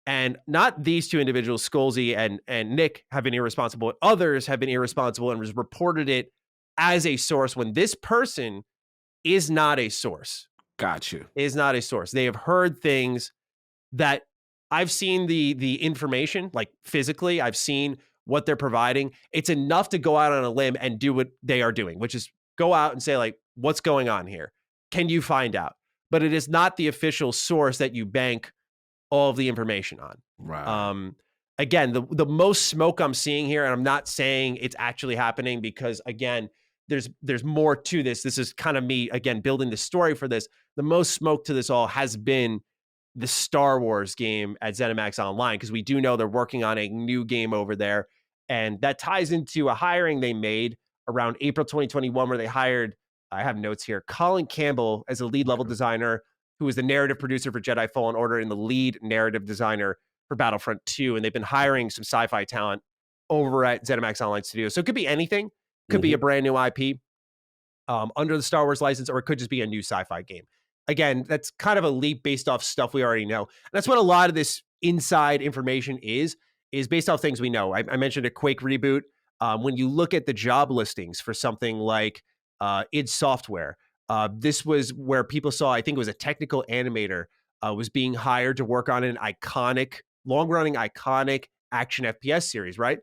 And not these two individuals, Skolzy and Nick, have been irresponsible. Others have been irresponsible and reported it as a source when this person is not a source. Got you. Is not a source. They have heard things that I've seen the information, like physically, I've seen what they're providing. It's enough to go out on a limb and do what they are doing, which is go out and say, like, what's going on here? Can you find out? But it is not the official source that you bank all of the information on. Right. Again, the most smoke I'm seeing here, and I'm not saying it's actually happening because, again, there's more to this. This is kind of me, again, building the story for this. The most smoke to this all has been the Star Wars game at ZeniMax Online, because we do know they're working on a new game over there. And that ties into a hiring they made around April 2021, where they hired, I have notes here, Colin Campbell as a lead level designer, who was the narrative producer for Jedi Fallen Order and the lead narrative designer for Battlefront 2. And they've been hiring some sci-fi talent over at ZeniMax Online Studios. So it could be anything. Could be a brand new IP under the Star Wars license, or it could just be a new sci-fi game. Again, that's kind of a leap based off stuff we already know. And that's what a lot of this inside information is based off things we know. I mentioned a Quake reboot. When you look at the job listings for something like id Software, this was where people saw, I think it was a technical animator was being hired to work on an long-running iconic action FPS series, right?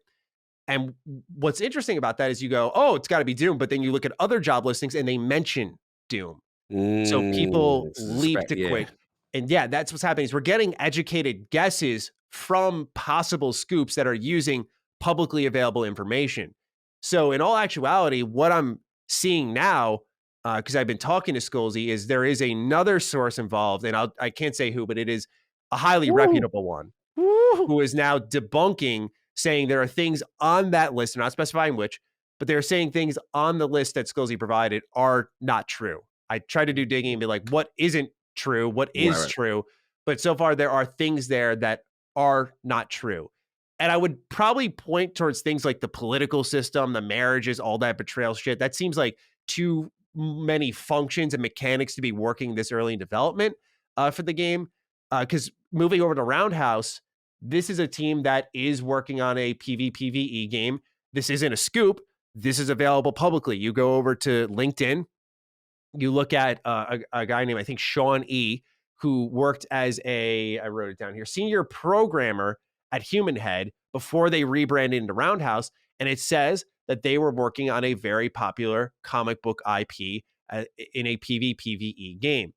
And what's interesting about that is you go, oh, it's got to be Doom. But then you look at other job listings and they mention Doom. So people leap to Quake. And yeah, that's what's happening is we're getting educated guesses from possible scoops that are using publicly available information. So in all actuality, what I'm seeing now, because I've been talking to Skolzy, is there is another source involved, and I can't say who, but it is a highly reputable one, who is now debunking, saying there are things on that list, not specifying which, but they're saying things on the list that Skolzy provided are not true. I try to do digging and be like, what isn't true? What is true? But so far, there are things there that are not true. And I would probably point towards things like the political system, the marriages, all that betrayal shit. That seems like too many functions and mechanics to be working this early in development for the game. Because moving over to Roundhouse, this is a team that is working on a PvPvE game. This isn't a scoop. This is available publicly. You go over to LinkedIn. You look at a guy named, I think, Sean E., who worked as I wrote it down here, senior programmer at Human Head before they rebranded into Roundhouse. And it says that they were working on a very popular comic book IP in a PvPvE game.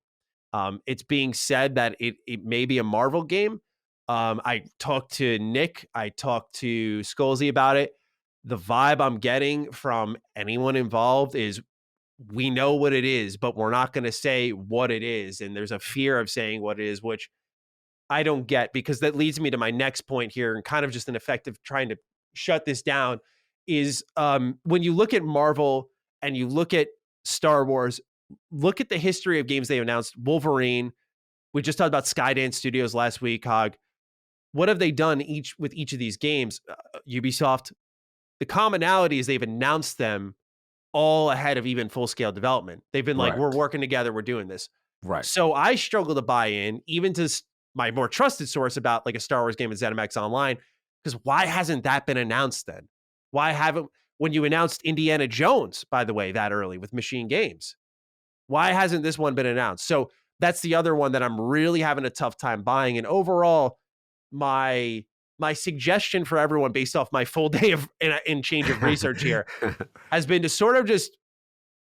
It's being said that it may be a Marvel game. I talked to Nick. I talked to Skolzy about it. The vibe I'm getting from anyone involved is, we know what it is, but we're not going to say what it is. And there's a fear of saying what it is, which I don't get, because that leads me to my next point here, and kind of just an effect of trying to shut this down, is when you look at Marvel and you look at Star Wars, look at the history of games they announced. Wolverine, we just talked about Skydance Studios last week, Hog. What have they done with each of these games? Ubisoft, the commonality is they've announced them all ahead of even full-scale development. They've been like, we're working together, we're doing this. Right. So I struggle to buy in, even to my more trusted source about like a Star Wars game at Zenimax Online, because why hasn't that been announced then? Why haven't, when you announced Indiana Jones, by the way, that early with Machine Games, why hasn't this one been announced? So that's the other one that I'm really having a tough time buying. And overall, my suggestion for everyone, based off my full day of in change of research here, has been to sort of just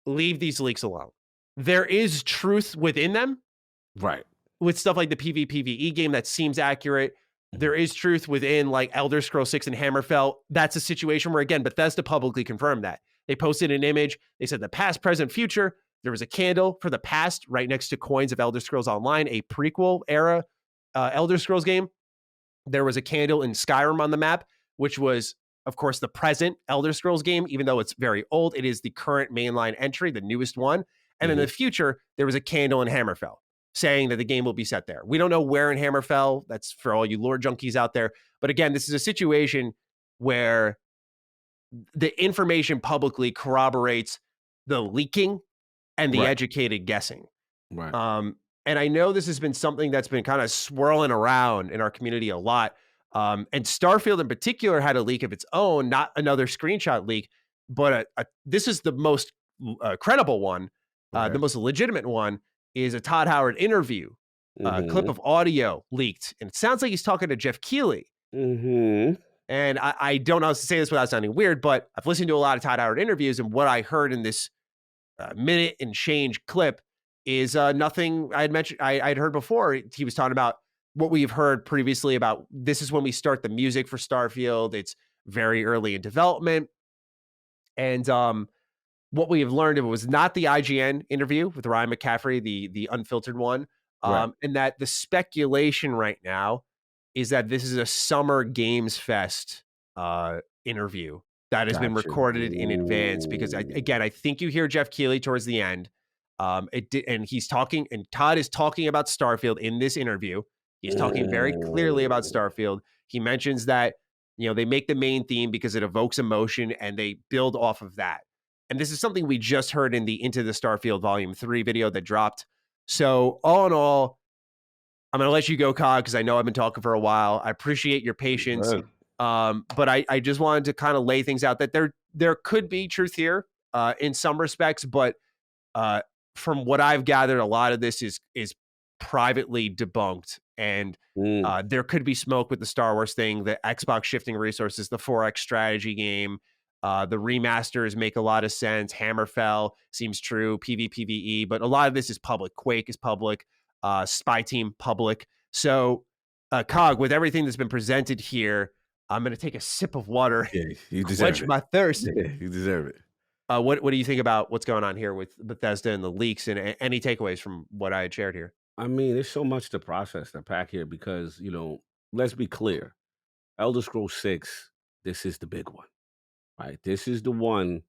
leave these leaks alone. There is truth within them. Right. With stuff like the PvPvE game that seems accurate. There is truth within like Elder Scrolls 6 and Hammerfell. That's a situation where, again, Bethesda publicly confirmed that. They posted an image. They said the past, present, future. There was a candle for the past right next to coins of Elder Scrolls Online, a prequel era Elder Scrolls game. There was a candle in Skyrim on the map, which was, of course, the present Elder Scrolls game. Even though it's very old, it is the current mainline entry, the newest one. And in the future, there was a candle in Hammerfell saying that the game will be set there. We don't know where in Hammerfell. That's for all you lore junkies out there. But again, this is a situation where the information publicly corroborates the leaking and the educated guessing. Right. And I know this has been something that's been kind of swirling around in our community a lot. And Starfield in particular had a leak of its own, not another screenshot leak, but this is the most credible one, the most legitimate one, is a Todd Howard interview, clip of audio leaked. And it sounds like he's talking to Jeff Keighley. And I don't know how to say this without sounding weird, but I've listened to a lot of Todd Howard interviews, and what I heard in this minute and change clip is nothing I had mentioned. I'd heard before. He was talking about what we've heard previously about this is when we start the music for Starfield. It's very early in development. And what we have learned, it was not the IGN interview with Ryan McCaffrey, the unfiltered one, and that the speculation right now is that this is a Summer Games Fest interview that has been recorded in advance. Because I think you hear Jeff Keighley towards the end. And he's talking, and Todd is talking about Starfield in this interview. He's talking very clearly about Starfield. He mentions that, they make the main theme because it evokes emotion and they build off of that. And this is something we just heard in the Into the Starfield Volume 3 video that dropped. So all in all, I'm going to let you go, Cog, because I know I've been talking for a while. I appreciate your patience. But I just wanted to kind of lay things out that there could be truth here in some respects. But from what I've gathered, a lot of this is privately debunked. And there could be smoke with the Star Wars thing, the Xbox shifting resources, the 4X strategy game. The remasters make a lot of sense. Hammerfell seems true. PvPvE, but a lot of this is public. Quake is public. Spy Team public. So, Cog, with everything that's been presented here, I'm going to take a sip of water. Yeah, you deserve quench my thirst. Yeah, you deserve it. What do you think about what's going on here with Bethesda and the leaks, and any takeaways from what I had shared here? I mean, there's so much to process, to pack here, because, let's be clear. Elder Scrolls 6, this is the big one. Right, this is the one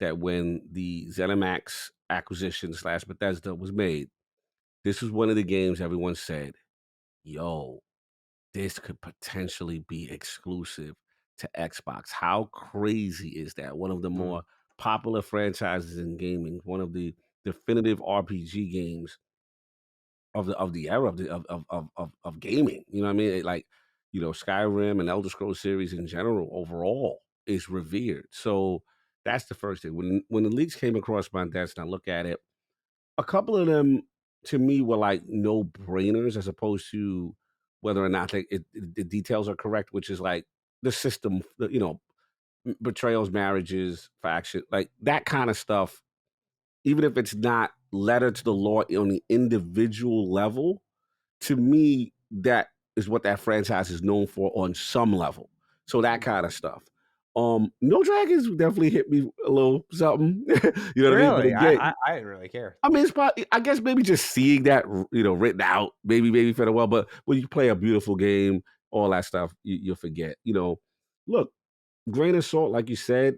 that when the Zenimax acquisition / Bethesda was made, this was one of the games everyone said, yo, this could potentially be exclusive to Xbox. How crazy is that? One of the more popular franchises in gaming, one of the definitive RPG games of the era of gaming. You know what I mean? Skyrim and Elder Scrolls series in general overall is revered. So that's the first thing. When the leaks came across my desk and I look at it, a couple of them to me were like no-brainers, as opposed to whether or not the details are correct, which is like the system, betrayals, marriages, faction, like that kind of stuff. Even if it's not letter to the law on the individual level, to me, that is what that franchise is known for on some level. So that kind of stuff. No Dragons definitely hit me a little something. You know what I mean? But Really? again, I didn't really care. I mean, it's probably, I guess maybe just seeing that, written out, maybe felt well. But when you play a beautiful game, all that stuff, you'll forget. Look, grain of salt, like you said.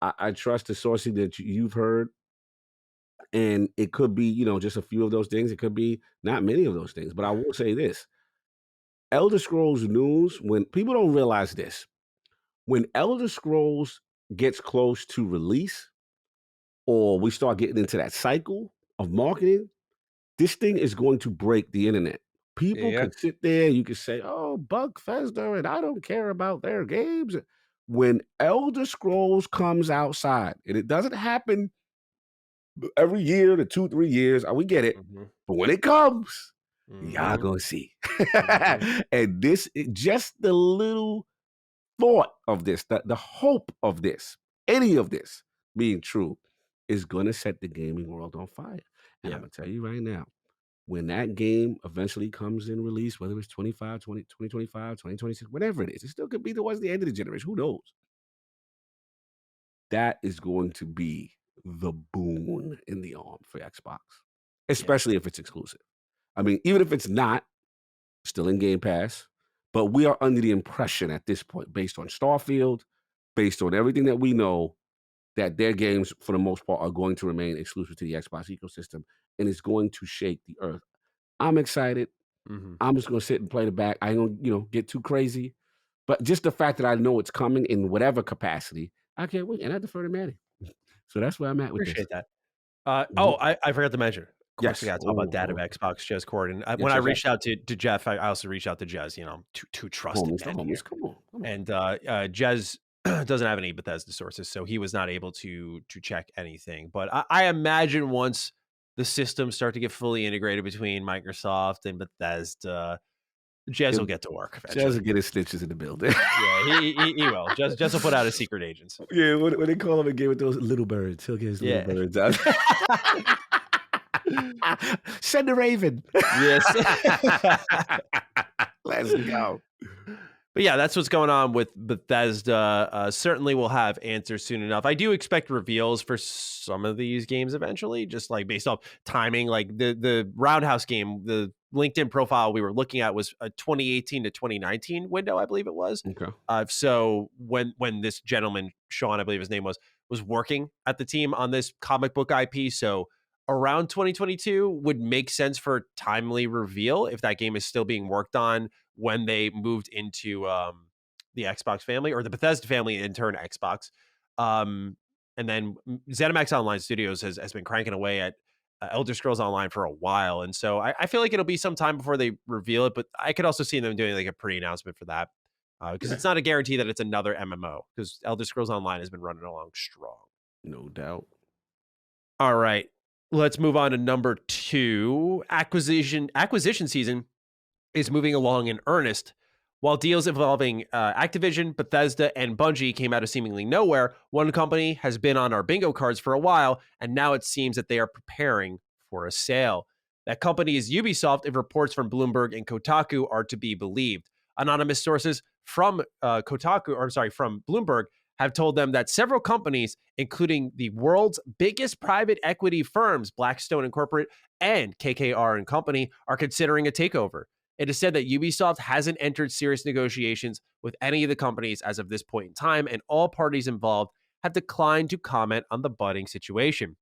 I trust the sourcing that you've heard, and it could be, just a few of those things. It could be not many of those things. But I will say this: Elder Scrolls news. When people don't realize this, when Elder Scrolls gets close to release, or we start getting into that cycle of marketing, this thing is going to break the internet. People Yeah. could sit there, you could say, oh, Bethesda, and I don't care about their games. When Elder Scrolls comes outside, and it doesn't happen every year to 2-3 years, we get it. Mm-hmm. But when it comes, y'all Mm-hmm. gonna see. Mm-hmm. And just the little thought of this, the hope of this, any of this being true, is gonna set the gaming world on fire. And I'm Yeah. gonna tell you right now, when that game eventually comes in release, whether it's 2025, 2026, whatever it is, it still could be towards the end of the generation. Who knows? That is going to be the boon in the arm for Xbox, especially if it's exclusive. I mean, even if it's not, still in Game Pass, but we are under the impression at this point, based on Starfield, based on everything that we know, that their games, for the most part, are going to remain exclusive to the Xbox ecosystem, and it's going to shake the earth. I'm excited. Mm-hmm. I'm just gonna sit and play the back. I ain't gonna, get too crazy. But just the fact that I know it's coming in whatever capacity, I can't wait. And I defer to Matty. So that's where I'm at with this. Appreciate that. Mhm. I forgot to mention. Of course, we Yes. got to talk about Dad of Xbox, Jez Cord. And Yes, when I yes, yes. reached out to Jeff, I also reached out to Jez. Two trusted The men homies. here. Come on. And Jez doesn't have any Bethesda sources, so he was not able to check anything. But I imagine once the systems start to get fully integrated between Microsoft and Bethesda, Jez will get to work Jez eventually. will get his stitches in the building. Yeah, he will. Jez will put out his secret agents. Yeah, when they call him again with those little birds, he'll get his little birds out. Send the raven. Yes. Let's go. But yeah, that's what's going on with Bethesda. Certainly we'll have answers soon enough. I do expect reveals for some of these games eventually, just like based off timing. Like the Roundhouse game, the LinkedIn profile we were looking at was a 2018 to 2019 window, I believe it was. Okay. So when this gentleman, Sean, I believe his name was working at the team on this comic book IP, so around 2022 would make sense for a timely reveal if that game is still being worked on when they moved into the Xbox family, or the Bethesda family, in turn Xbox. And then Zenimax Online Studios has been cranking away at Elder Scrolls Online for a while. And so I feel like it'll be some time before they reveal it, but I could also see them doing like a pre-announcement for that, because it's not a guarantee that it's another MMO, because Elder Scrolls Online has been running along strong. No doubt. All right. Let's move on to number 2. Acquisition season is moving along in earnest. While deals involving Activision, Bethesda, and Bungie came out of seemingly nowhere, one company has been on our bingo cards for a while, and now it seems that they are preparing for a sale. That company is Ubisoft, if reports from Bloomberg and Kotaku are to be believed. Anonymous sources from from Bloomberg, have told them that several companies, including the world's biggest private equity firms, Blackstone Incorporated and KKR and Company, are considering a takeover. It is said that Ubisoft hasn't entered serious negotiations with any of the companies as of this point in time, and all parties involved have declined to comment on the budding situation.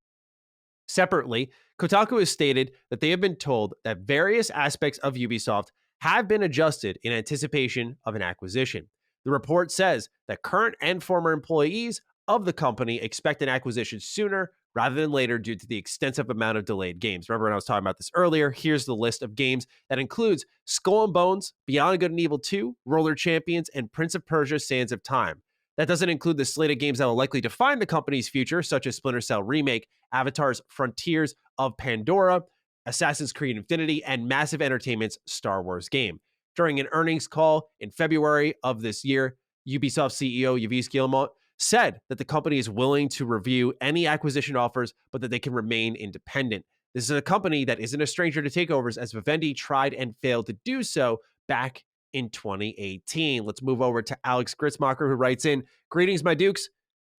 Separately, Kotaku has stated that they have been told that various aspects of Ubisoft have been adjusted in anticipation of an acquisition. The report says that current and former employees of the company expect an acquisition sooner rather than later due to the extensive amount of delayed games. Remember when I was talking about this earlier? Here's the list of games that includes Skull and Bones, Beyond Good and Evil 2, Roller Champions, and Prince of Persia: Sands of Time. That doesn't include the slate of games that will likely define the company's future, such as Splinter Cell Remake, Avatar's Frontiers of Pandora, Assassin's Creed Infinity, and Massive Entertainment's Star Wars game. During an earnings call in February of this year, Ubisoft CEO Yves Guillemot said that the company is willing to review any acquisition offers, but that they can remain independent. This is a company that isn't a stranger to takeovers, as Vivendi tried and failed to do so back in 2018. Let's move over to Alex Gritzmacher, who writes in, greetings, my Dukes.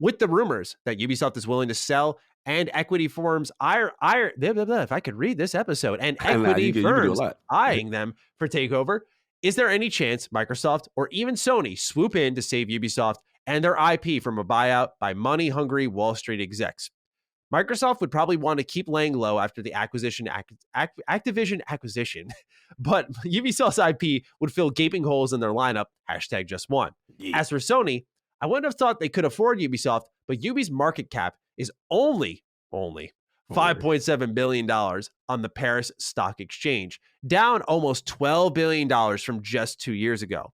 With the rumors that Ubisoft is willing to sell and equity firms, if I could read this episode, and equity you can do a firms lot. eyeing them for takeover, is there any chance Microsoft or even Sony swoop in to save Ubisoft and their IP from a buyout by money-hungry Wall Street execs? Microsoft would probably want to keep laying low after the Activision acquisition, but Ubisoft's IP would fill gaping holes in their lineup, #just1. Yeah. As for Sony, I wouldn't have thought they could afford Ubisoft, but Ubi's market cap is only $5.7 billion on the Paris Stock Exchange, down almost $12 billion from just 2 years ago.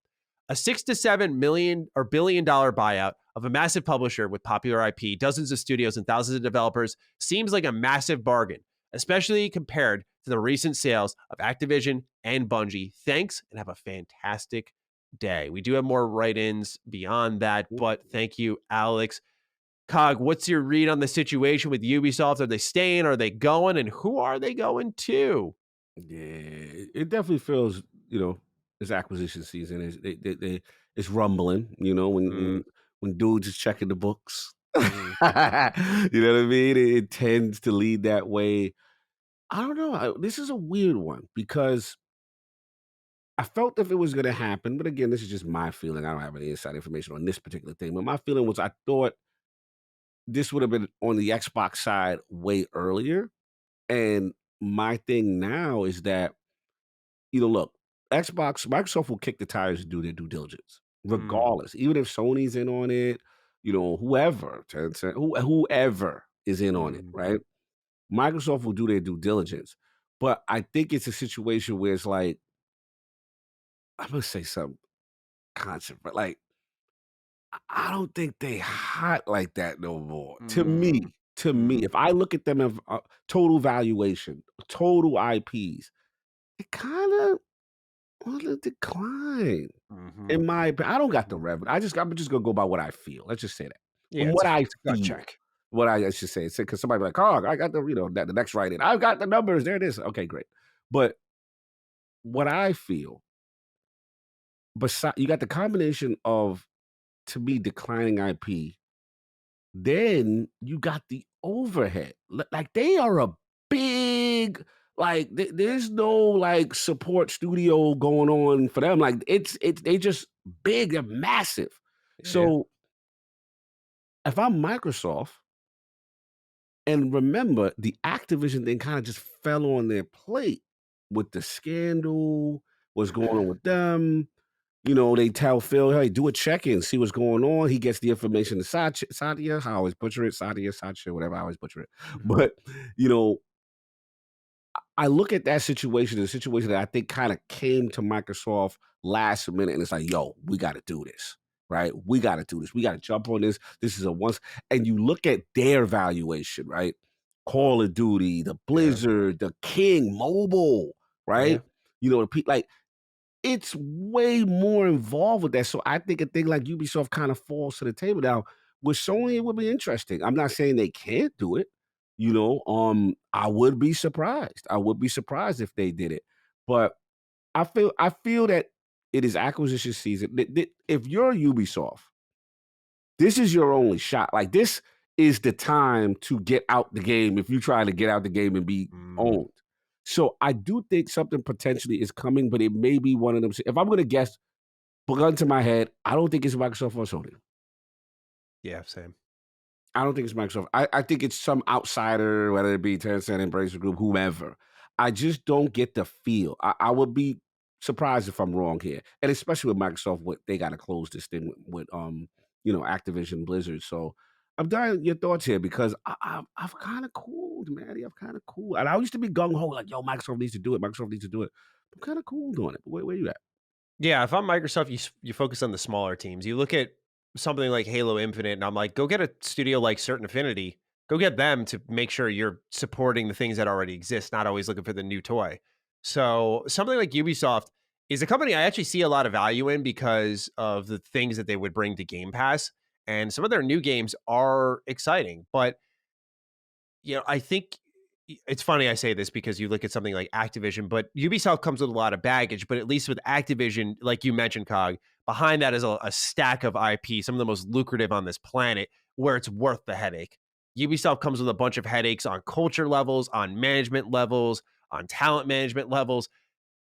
A $6 to $7 billion buyout of a massive publisher with popular IP, dozens of studios, and thousands of developers seems like a massive bargain, especially compared to the recent sales of Activision and Bungie. Thanks, and have a fantastic day. We do have more write-ins beyond that, but thank you, Alex. Cog, what's your read on the situation with Ubisoft? Are they staying? Are they going? And who are they going to? Yeah, it definitely feels, it's acquisition season. It's rumbling, when dudes is checking the books. You know what I mean? It tends to lead that way. I don't know. This is a weird one because I felt if it was going to happen, but again, this is just my feeling. I don't have any inside information on this particular thing, but my feeling was I thought this would have been on the Xbox side way earlier. And my thing now is that, look, Microsoft will kick the tires and do their due diligence, regardless. Even if Sony's in on it, whoever, whoever is in on it, right? Microsoft will do their due diligence. But I think it's a situation where it's like, I'm gonna say something concept, but like, I don't think they hot like that no more. To me, if I look at them as total valuation, total IPs, it kind of on the decline. In my opinion, I don't got the revenue. I'm just gonna go by what I feel. Let's just say that. Yeah, what I feel. Check. What I should say, because somebody be like, "Oh, I got the the next write-in. I've got the numbers. There it is." Okay, great. But what I feel, besides, you got the combination of, to me, declining IP. Then you got the overhead. Like they are a big, like there's no like support studio going on for them. Like they just big, they're massive. Yeah. So if I'm Microsoft, and remember the Activision thing kind of just fell on their plate with the scandal, what's going on with them. They tell Phil, hey, do a check-in, see what's going on. He gets the information to Satya, I always butcher it, Satya, whatever, I always butcher it. But, I look at that situation, the situation that I think kind of came to Microsoft last minute, and it's like, yo, we got to do this, right? We got to do this. We got to jump on this. This is a once. And you look at their valuation, right? Call of Duty, the Blizzard, the King Mobile, right? Like, it's way more involved with that. So I think a thing like Ubisoft kind of falls to the table. Now, with Sony, it would be interesting. I'm not saying they can't do it. I would be surprised. I would be surprised if they did it. But I feel that it is acquisition season. If you're Ubisoft, this is your only shot. Like, this is the time to get out the game if you try to get out the game and be owned. So I do think something potentially is coming, but it may be one of them. If I'm going to guess, gun to my head, I don't think it's Microsoft or Sony. Yeah, same. I don't think it's Microsoft. I think it's some outsider, whether it be Tencent, Embracer Group, whomever. I just don't get the feel. I would be surprised if I'm wrong here. And especially with Microsoft, they got to close this thing with Activision Blizzard. So I'm dying your thoughts here because I've kind of cooled, Matty. I've kind of cooled. And I used to be gung-ho, like, yo, Microsoft needs to do it. Microsoft needs to do it. I'm kind of cooled on it. But where you at? Yeah, if I'm Microsoft, you focus on the smaller teams. You look at something like Halo Infinite, and I'm like, go get a studio like Certain Affinity. Go get them to make sure you're supporting the things that already exist, not always looking for the new toy. So something like Ubisoft is a company I actually see a lot of value in because of the things that they would bring to Game Pass. And some of their new games are exciting. But, I think it's funny I say this because you look at something like Activision, but Ubisoft comes with a lot of baggage. But at least with Activision, like you mentioned, Cog, behind that is a stack of IP, some of the most lucrative on this planet, where it's worth the headache. Ubisoft comes with a bunch of headaches on culture levels, on management levels, on talent management levels,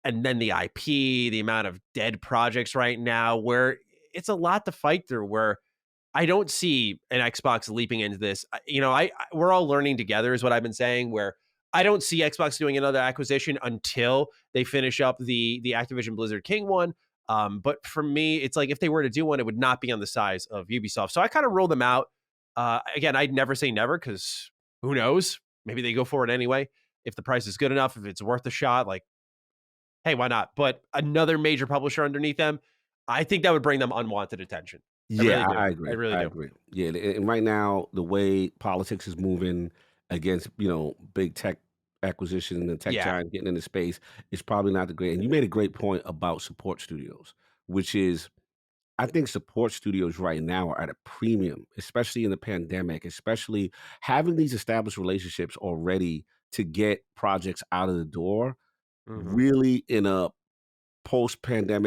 and then the IP, the amount of dead projects right now, where it's a lot to fight through. Where I don't see an Xbox leaping into this. We're all learning together, is what I've been saying. Where I don't see Xbox doing another acquisition until they finish up the Activision Blizzard King one. But for me, it's like if they were to do one, it would not be on the size of Ubisoft. So I kind of roll them out. Again, I'd never say never because who knows? Maybe they go for it anyway. If the price is good enough, if it's worth a shot, like, hey, why not? But another major publisher underneath them, I think that would bring them unwanted attention. I really Yeah, do. I I agree. really I do. agree. Yeah, and right now the way politics is moving against big tech acquisition and tech Yeah. giant getting into space is probably not the great. And you made a great point about support studios, which is I think support studios right now are at a premium, especially in the pandemic, especially having these established relationships already to get projects out of the door. Mhm. Really, in a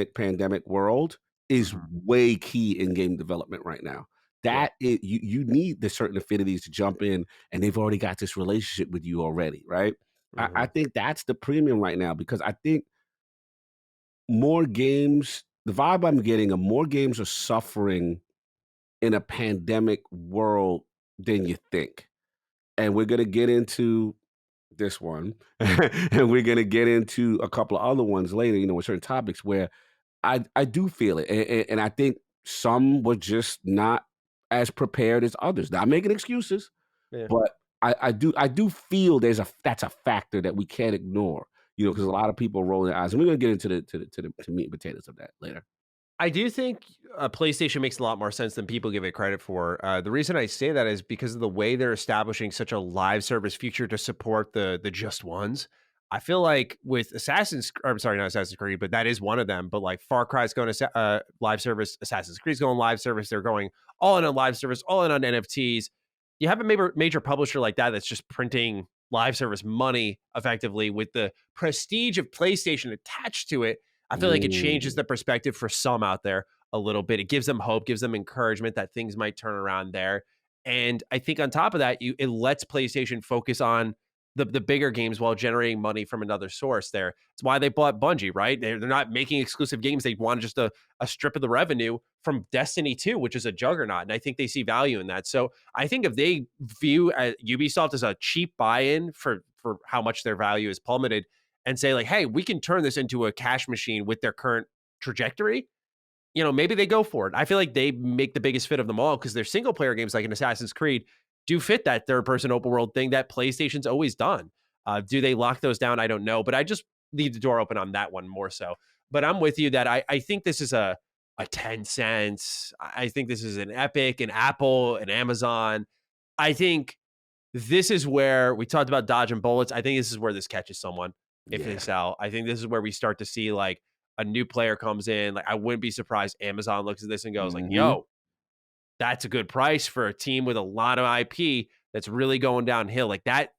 pandemic world is Mhm. way key in game development right now. Yeah. You need the certain affinities to jump in, and they've already got this relationship with you already, right? I Mhm. think that's the premium right now because I think more games, the vibe I'm getting, are more games are suffering in a pandemic world than you think. And we're gonna get into this one, and we're gonna get into a couple of other ones later, with certain topics where I do feel it, and I think some were just not as prepared as others. Not making excuses, Yeah. but I do feel that's a factor that we can't ignore, because a lot of people roll their eyes, and we're gonna get into the meat and potatoes of that later. I do think PlayStation makes a lot more sense than people give it credit for. The reason I say that is because of the way they're establishing such a live service future to support the just ones. I feel like with I'm sorry, not Assassin's Creed, but that is one of them. But like Far Cry's going to live service, Assassin's Creed's going live service. They're going all in on live service, all in on NFTs. You have a major publisher like that that's just printing live service money effectively with the prestige of PlayStation attached to it. I feel like it changes Mm, the perspective for some out there a little bit. It gives them hope, gives them encouragement that things might turn around there. And I think on top of that, it lets PlayStation focus on the bigger games while generating money from another source there. It's why they bought Bungie, right? They're not making exclusive games. They want just a strip of the revenue from Destiny 2, which is a juggernaut. And I think they see value in that. So I think if they view Ubisoft as a cheap buy-in for how much their value is plummeted, and say like, hey, we can turn this into a cash machine with their current trajectory, maybe they go for it. I feel like they make the biggest fit of them all because their single player games like an Assassin's Creed do fit that third person open world thing that PlayStation's always done. Do they lock those down? I don't know, but I just leave the door open on that one more so. But I'm with you that I think this is a 10 cents. I think this is an Epic, an Apple, an Amazon. I think this is where we talked about dodging bullets. I think this is where this catches someone if they yeah. sell. I think this is where we start to see like a new player comes in. Like I wouldn't be surprised Amazon looks at this and goes like, Mhm. "Yo, that's a good price for a team with a lot of IP that's really going downhill." Like that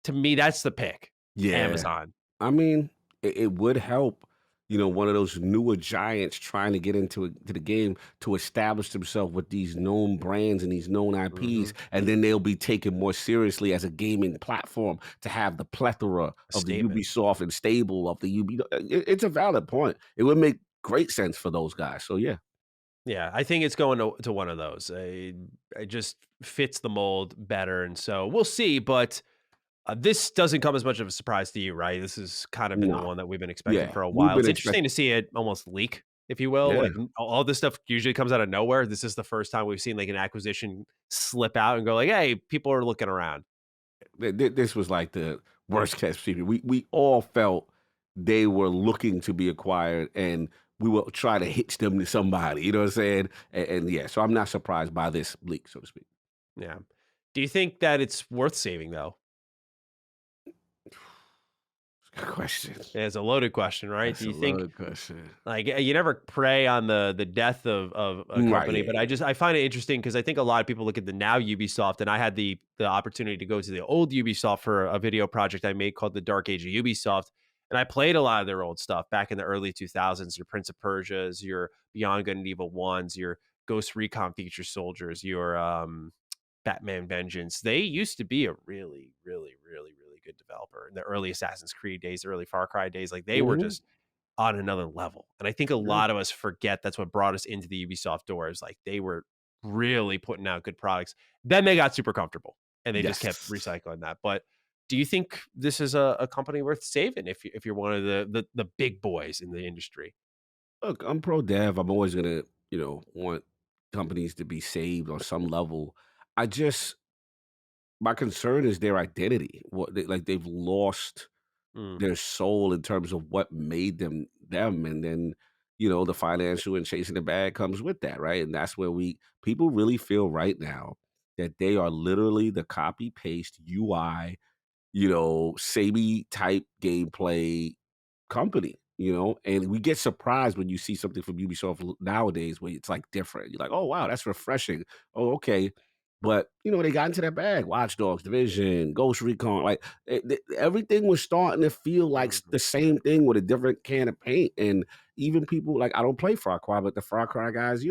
to me, that's the pick. Yeah. Amazon. I mean, it would help, one of those newer giants trying to get to the game to establish themselves with these known brands and these known Mm-hmm. IPs, and then they'll be taken more seriously as a gaming platform to have the plethora A of the statement. Ubisoft and stable of the It's a valid point. It would make great sense for those guys. So yeah, Yeah, I think it's going to one of those. It just fits the mold better, and so we'll see. But this doesn't come as much of a surprise to you, right? This has kind of been the no, one that we've been expecting yeah, for a we've while. been It's interesting expecting. to see it almost leak, if you will. Yeah, Like all this stuff usually comes out of nowhere. This is the first time we've seen like an acquisition slip out and go like, "Hey, people are looking around." this was like the worst case scenario. We all felt they were looking to be acquired, and we will try to hitch them to somebody. You know what I'm saying? And yeah, so I'm not surprised by this leak, so to speak. Yeah. Do you think that it's worth saving though? Question. It's a loaded question, right? That's Do a you think, loaded question. like, you never prey on the death of a Right, company, yeah, but yeah. I find it interesting because I think a lot of people look at the now Ubisoft, and I had the opportunity to go to the old Ubisoft for a video project I made called The Dark Age of Ubisoft, and I played a lot of their old stuff back in the early 2000s, your Prince of Persias, your Beyond Good and Evil 1s, your Ghost Recon Future Soldiers, your Batman Vengeance. They used to be a really, really, really, really good developer in the early Assassin's Creed days, the early Far Cry days. Like, they were Mhm. just on another level. And I think a Yeah. lot of us forget that's what brought us into the Ubisoft doors. Like, they were really putting out good products. Then they got super comfortable and they just kept Yes. recycling that. But do you think this is a company worth saving if you're one of the big boys in the industry? Look, I'm pro dev. I'm always gonna, want companies to be saved on some level. I just my concern is their identity. Like they've lost Mm, their soul in terms of what made them, and then the financial and chasing the bag comes with that, right? And that's where people really feel right now that they are literally the copy paste UI, samey type gameplay company, and we get surprised when you see something from Ubisoft nowadays where it's like different. You're like, oh wow, that's refreshing. Oh, okay. But they got into that bag. Watch Dogs, Division, Ghost Recon, like everything was starting to feel like mhm, the same thing with a different can of paint. And even people like I don't play Far Cry, but the Far Cry guys,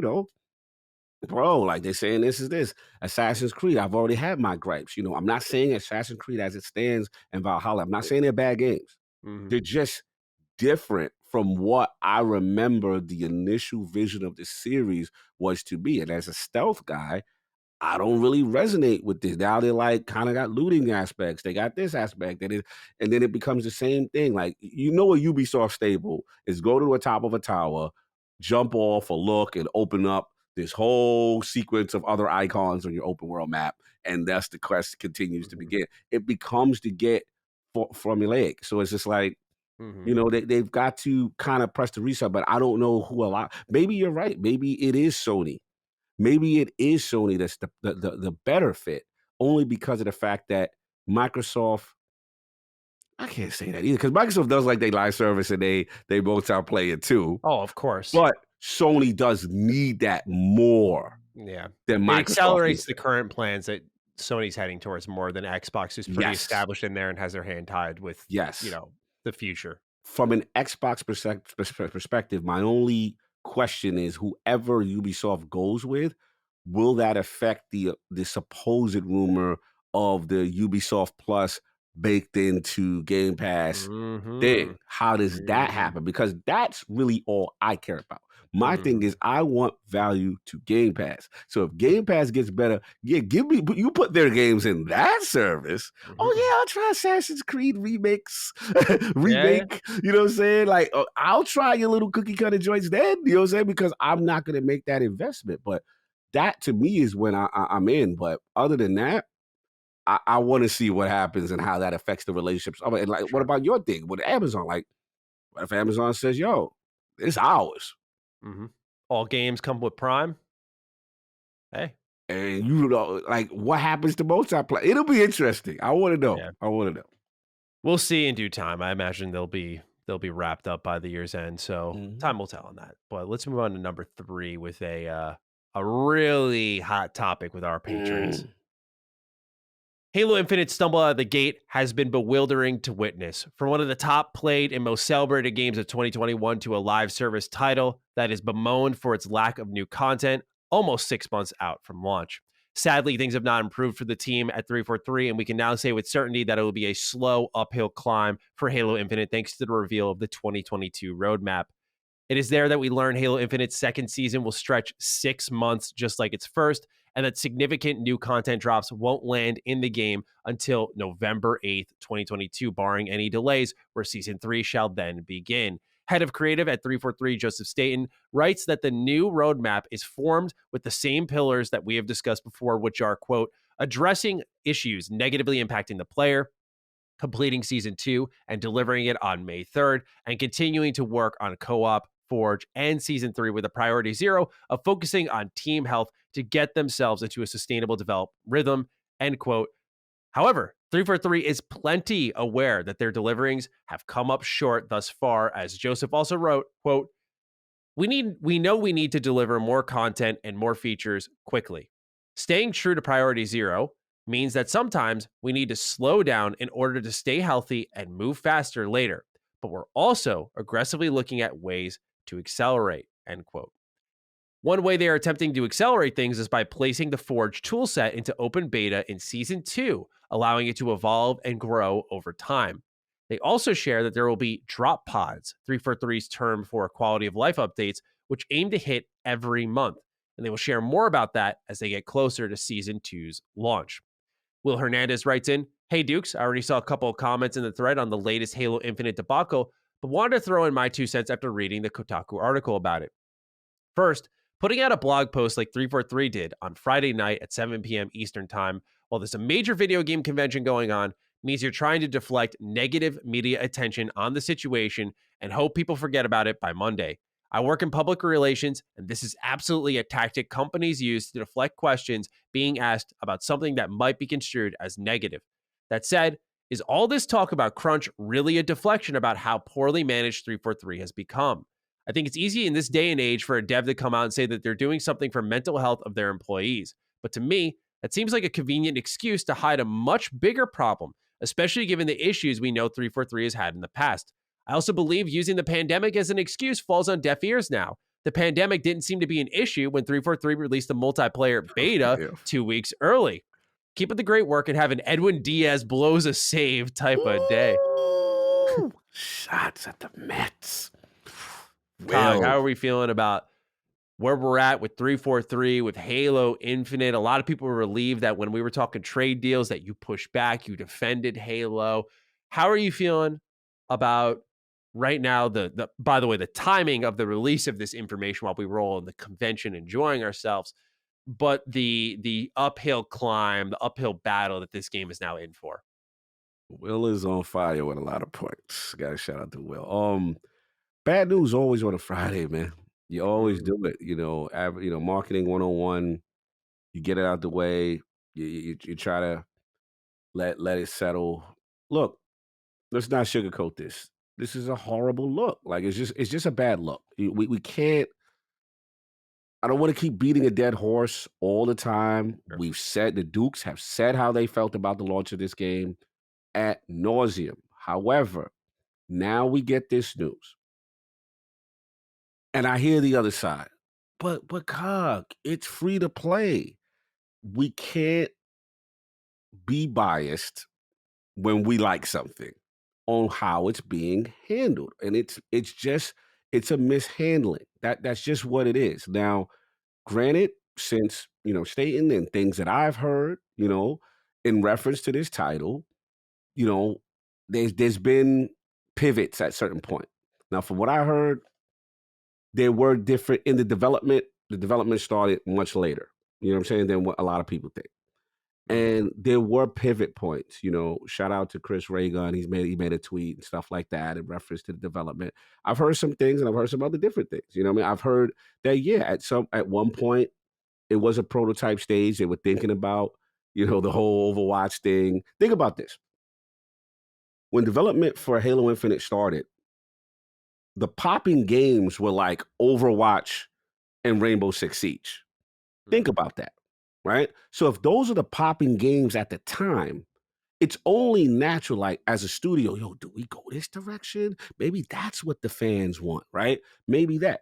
bro, like they're saying this is this. Assassin's Creed, I've already had my gripes. I'm not saying Assassin's Creed as it stands and Valhalla. I'm not saying they're bad games. mhm, They're just different from what I remember the initial vision of the series was to be. And as a stealth guy, I don't really resonate with this. Now they're like kind of got looting aspects. They got this aspect and then it becomes the same thing. Like a Ubisoft stable is go to the top of a tower, jump off or look and open up this whole sequence of other icons on your open world map, and thus the quest continues to mhm, begin. It becomes to get formulaic. So it's just like mhm. they've got to kind of press the reset, but I don't know who a lot. Maybe you're right. Maybe it is Sony. Maybe it is Sony that's the better fit, only because of the fact that Microsoft. I can't say that either because Microsoft does like their live service and they multiplayer it too. Oh, of course. But Sony does need that more Yeah. than It Microsoft accelerates needs the it. current plans that Sony's heading towards more than Xbox, who's pretty Yes, established in there and has their hand tied with, yes. the future. From an Xbox perspective, my only question is whoever Ubisoft goes with, will that affect the supposed rumor of the Ubisoft Plus baked into Game Pass thing? Mhm. How does that Mhm. happen? Because that's really all I care about. My thing Mhm. is I want value to Game Pass. So if Game Pass gets better, yeah, you put their games in that service. Oh Mhm. yeah, I'll try Assassin's Creed remakes, Yeah, yeah. remake. You know what I'm saying? Like I'll try your little cookie cutter joints then. You know what I'm saying? Because I'm not going to make that investment. But that to me is when I'm in. But other than that, I want to see what happens and how that affects the relationships. Oh, and like, what Sure. about your thing with Amazon? Like, what if Amazon says, "Yo, it's ours," Mhm. All games come with Prime. Hey. and like, what happens to multiplayer? It'll be interesting. I want to know. Yeah. I want to know. We'll see in due time. I imagine they'll be wrapped up by the year's end, so Mhm. time will tell on that. But let's move on to number 3 with a really hot topic with our patrons. Mm. Halo Infinite stumble out of the gate has been bewildering to witness. From one of the top played and most celebrated games of 2021 to a live service title that is bemoaned for its lack of new content, almost 6 months out from launch. Sadly, things have not improved for the team at 343, and we can now say with certainty that it will be a slow uphill climb for Halo Infinite thanks to the reveal of the 2022 roadmap. It is there that we learn Halo Infinite's second season will stretch 6 months, just like its first, and that significant new content drops won't land in the game until November 8th, 2022, barring any delays, where season 3 shall then begin. Head of creative at 343, Joseph Staten, writes that the new roadmap is formed with the same pillars that we have discussed before, which are, quote, addressing issues negatively impacting the player, completing season 2 and delivering it on May 3rd, and continuing to work on co-op, Forge, and season 3 with a priority 0 of focusing on team health to get themselves into a sustainable develop rhythm, end quote. However, 343 is plenty aware that their deliverings have come up short thus far, as Joseph also wrote, quote, we know we need to deliver more content and more features quickly. Staying true to priority zero means that sometimes we need to slow down in order to stay healthy and move faster later. But we're also aggressively looking at ways to accelerate, end quote. One way they are attempting to accelerate things is by placing the Forge toolset into open beta in Season 2, allowing it to evolve and grow over time. They also share that there will be drop pods, 343's term for quality of life updates, which aim to hit every month. And they will share more about that as they get closer to Season 2's launch. Will Hernandez writes in, "Hey Dukes, I already saw a couple of comments in the thread on the latest Halo Infinite debacle, but wanted to throw in my 2 cents after reading the Kotaku article about it. First, putting out a blog post like 343 did on Friday night at 7 p.m. Eastern Time while there's a major video game convention going on means you're trying to deflect negative media attention on the situation and hope people forget about it by Monday. I work in public relations, and this is absolutely a tactic companies use to deflect questions being asked about something that might be construed as negative. That said, is all this talk about crunch really a deflection about how poorly managed 343 has become? I think it's easy in this day and age for a dev to come out and say that they're doing something for mental health of their employees. But to me, that seems like a convenient excuse to hide a much bigger problem, especially given the issues we know 343 has had in the past. I also believe using the pandemic as an excuse falls on deaf ears now. The pandemic didn't seem to be an issue when 343 released the multiplayer beta 2 weeks early. Keep up the great work and have an Edwin Diaz blows a save type of day." Shots at the Mets. Cog, how are we feeling about where we're at with 343, with Halo Infinite? A lot of people were relieved that when we were talking trade deals that you pushed back, you defended Halo. How are you feeling about right now, by the way, the timing of the release of this information while we roll in the convention, enjoying ourselves, but the uphill climb, the uphill battle that this game is now in for? Will is on fire with a lot of points. Got to shout out to Will. Bad news always on a Friday, man. You always do it. Marketing 101. You get it out the way. You try to let it settle. Look, let's not sugarcoat this. This is a horrible look. Like it's just a bad look. We can't. I don't want to keep beating a dead horse all the time. Sure. We've said the Dukes have said how they felt about the launch of this game ad nauseum. However, now we get this news. And I hear the other side. But Cog, it's free to play. We can't be biased when we like something on how it's being handled. And it's a mishandling. That's just what it is. Now, granted, since stating and things that I've heard, in reference to this title, there's been pivots at certain point. Now, from what I heard, there were different in the development. The development started much later, you know what I'm saying, than what a lot of people think. And there were pivot points, shout out to Chris Raygun. He made a tweet and stuff like that in reference to the development. I've heard some things and I've heard some other different things. You know what I mean? I've heard that, yeah, at one point it was a prototype stage. They were thinking about, the whole Overwatch thing. Think about this. When development for Halo Infinite started, the popping games were like Overwatch and Rainbow Six Siege. Think about that, right? So if those are the popping games at the time, it's only natural, like as a studio, do we go this direction? Maybe that's what the fans want, right? Maybe that.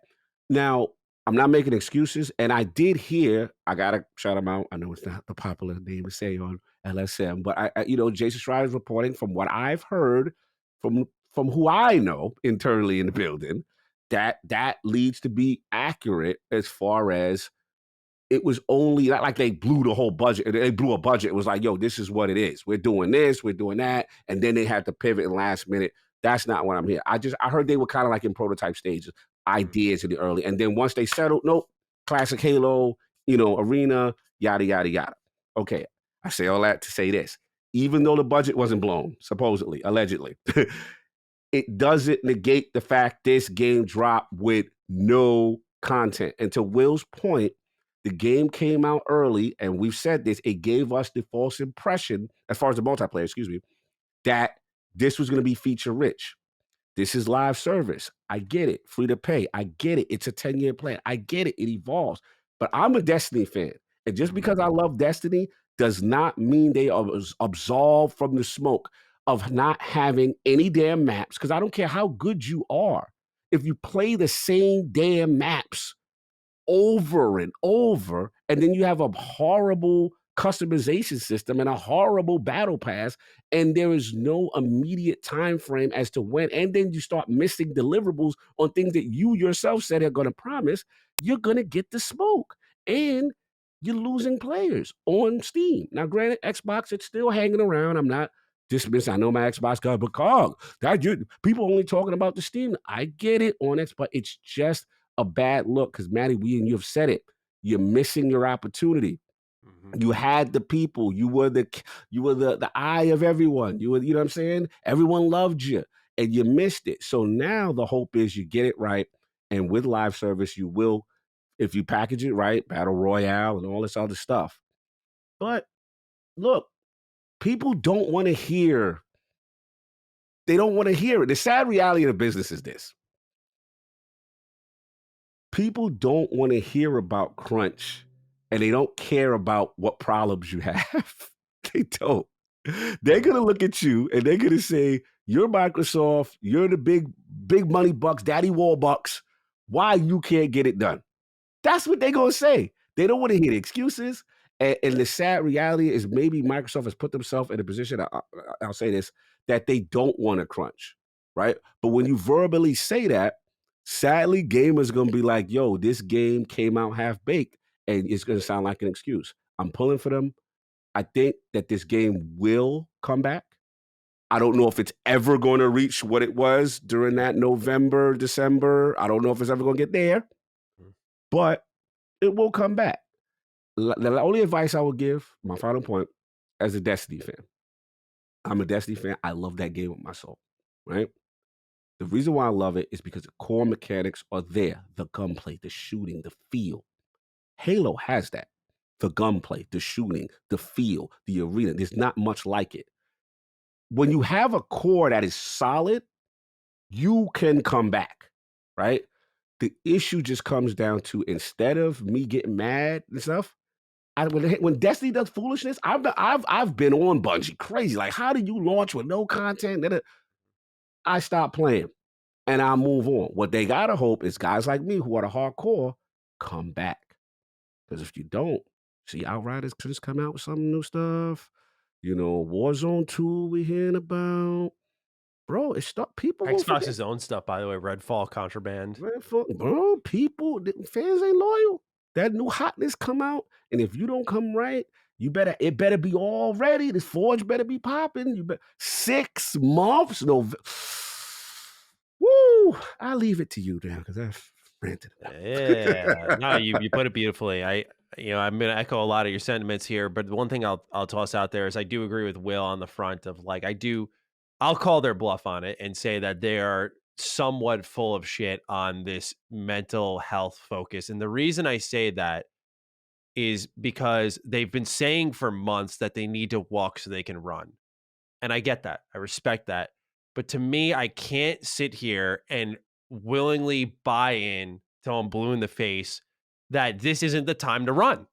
Now, I'm not making excuses, and I did hear, I gotta shout him out. I know it's not the popular name to say on LSM, but I Jason Schreier's reporting from what I've heard from who I know internally in the building, that leads to be accurate as far as it was only not like they blew the whole budget. They blew a budget. It was like, this is what it is. We're doing this, we're doing that. And then they had to pivot in last minute. That's not what I'm here. I heard they were kind of like in prototype stages, ideas in the early. And then once they settled, nope, classic Halo, arena, yada, yada, yada. Okay. I say all that to say this. Even though the budget wasn't blown, supposedly, allegedly, it doesn't negate the fact this game dropped with no content. And to Will's point, The game came out early, and we've said this, it gave us the false impression, as far as the multiplayer, that this was going to be feature rich. This is live service. I get it. Free to pay. I get it. It's a 10-year plan. I get it. It evolves. But I'm a Destiny fan. And just because I love Destiny does not mean they are absolved from the smoke of not having any damn maps. Because I don't care how good you are. If you play the same damn maps over and over, and then you have a horrible customization system and a horrible battle pass, and there is no immediate time frame as to when, and then you start missing deliverables on things that you yourself said are going to promise, you're going to get the smoke, and you're losing players on Steam. Now, granted, Xbox, it's still hanging around. I'm not dismissing. I know my Xbox guy, but people only talking about the Steam. I get it on Xbox. It's just a bad look because, Matty, we and you have said it. You're missing your opportunity. You had the people. You were the eye of everyone. You know what I'm saying? Everyone loved you, and you missed it. So now the hope is you get it right, and with live service, you will, if you package it right, Battle Royale and all this other stuff. But look, people don't want to hear. They don't want to hear it. The sad reality of the business is this. People don't want to hear about crunch, and they don't care about what problems you have. They don't. They're going to look at you, and they're going to say, you're Microsoft, you're the big money bucks, daddy Warbucks. Why you can't get it done? That's what they're going to say. They don't want to hear the excuses. And the sad reality is maybe Microsoft has put themselves in a position, I'll say this, that they don't want to crunch, right? But when you verbally say that, sadly, gamers are going to be like, yo, this game came out half-baked, and it's going to sound like an excuse. I'm pulling for them. I think that this game will come back. I don't know if it's ever going to reach what it was during that November, December. I don't know if it's ever going to get there, but it will come back. The only advice I would give, my final point, as a Destiny fan, I'm a Destiny fan. I love that game with my soul, right? The reason why I love it is because the core mechanics are there. The gunplay, the shooting, the feel. Halo has that. The gunplay, the shooting, the feel, the arena. There's not much like it. When you have a core that is solid, you can come back, right? The issue just comes down to, instead of me getting mad and stuff, when Destiny does foolishness, I've been on Bungie crazy. Like, how do you launch with no content? I stop playing and I move on. What they gotta hope is guys like me who are the hardcore come back. Because if you don't, see, Outriders just come out with some new stuff. You know, Warzone 2 we hearing about. Bro, it's stuff people. Xbox's own stuff, by the way, Redfall, Contraband. Bro, fans ain't loyal. That new hotness come out, and if you don't come right, it better be all ready. This Forge better be popping. 6 months. No, woo! I'll leave it to you now because I've ranted. Yeah, no, you put it beautifully. I'm going to echo a lot of your sentiments here, but the one thing I'll toss out there is I do agree with Will on the front of, like, I'll call their bluff on it and say that they are somewhat full of shit on this mental health focus. And the reason I say that is because they've been saying for months that they need to walk so they can run. And I get that. I respect that. But to me, I can't sit here and willingly buy in till I'm blue in the face that this isn't the time to run.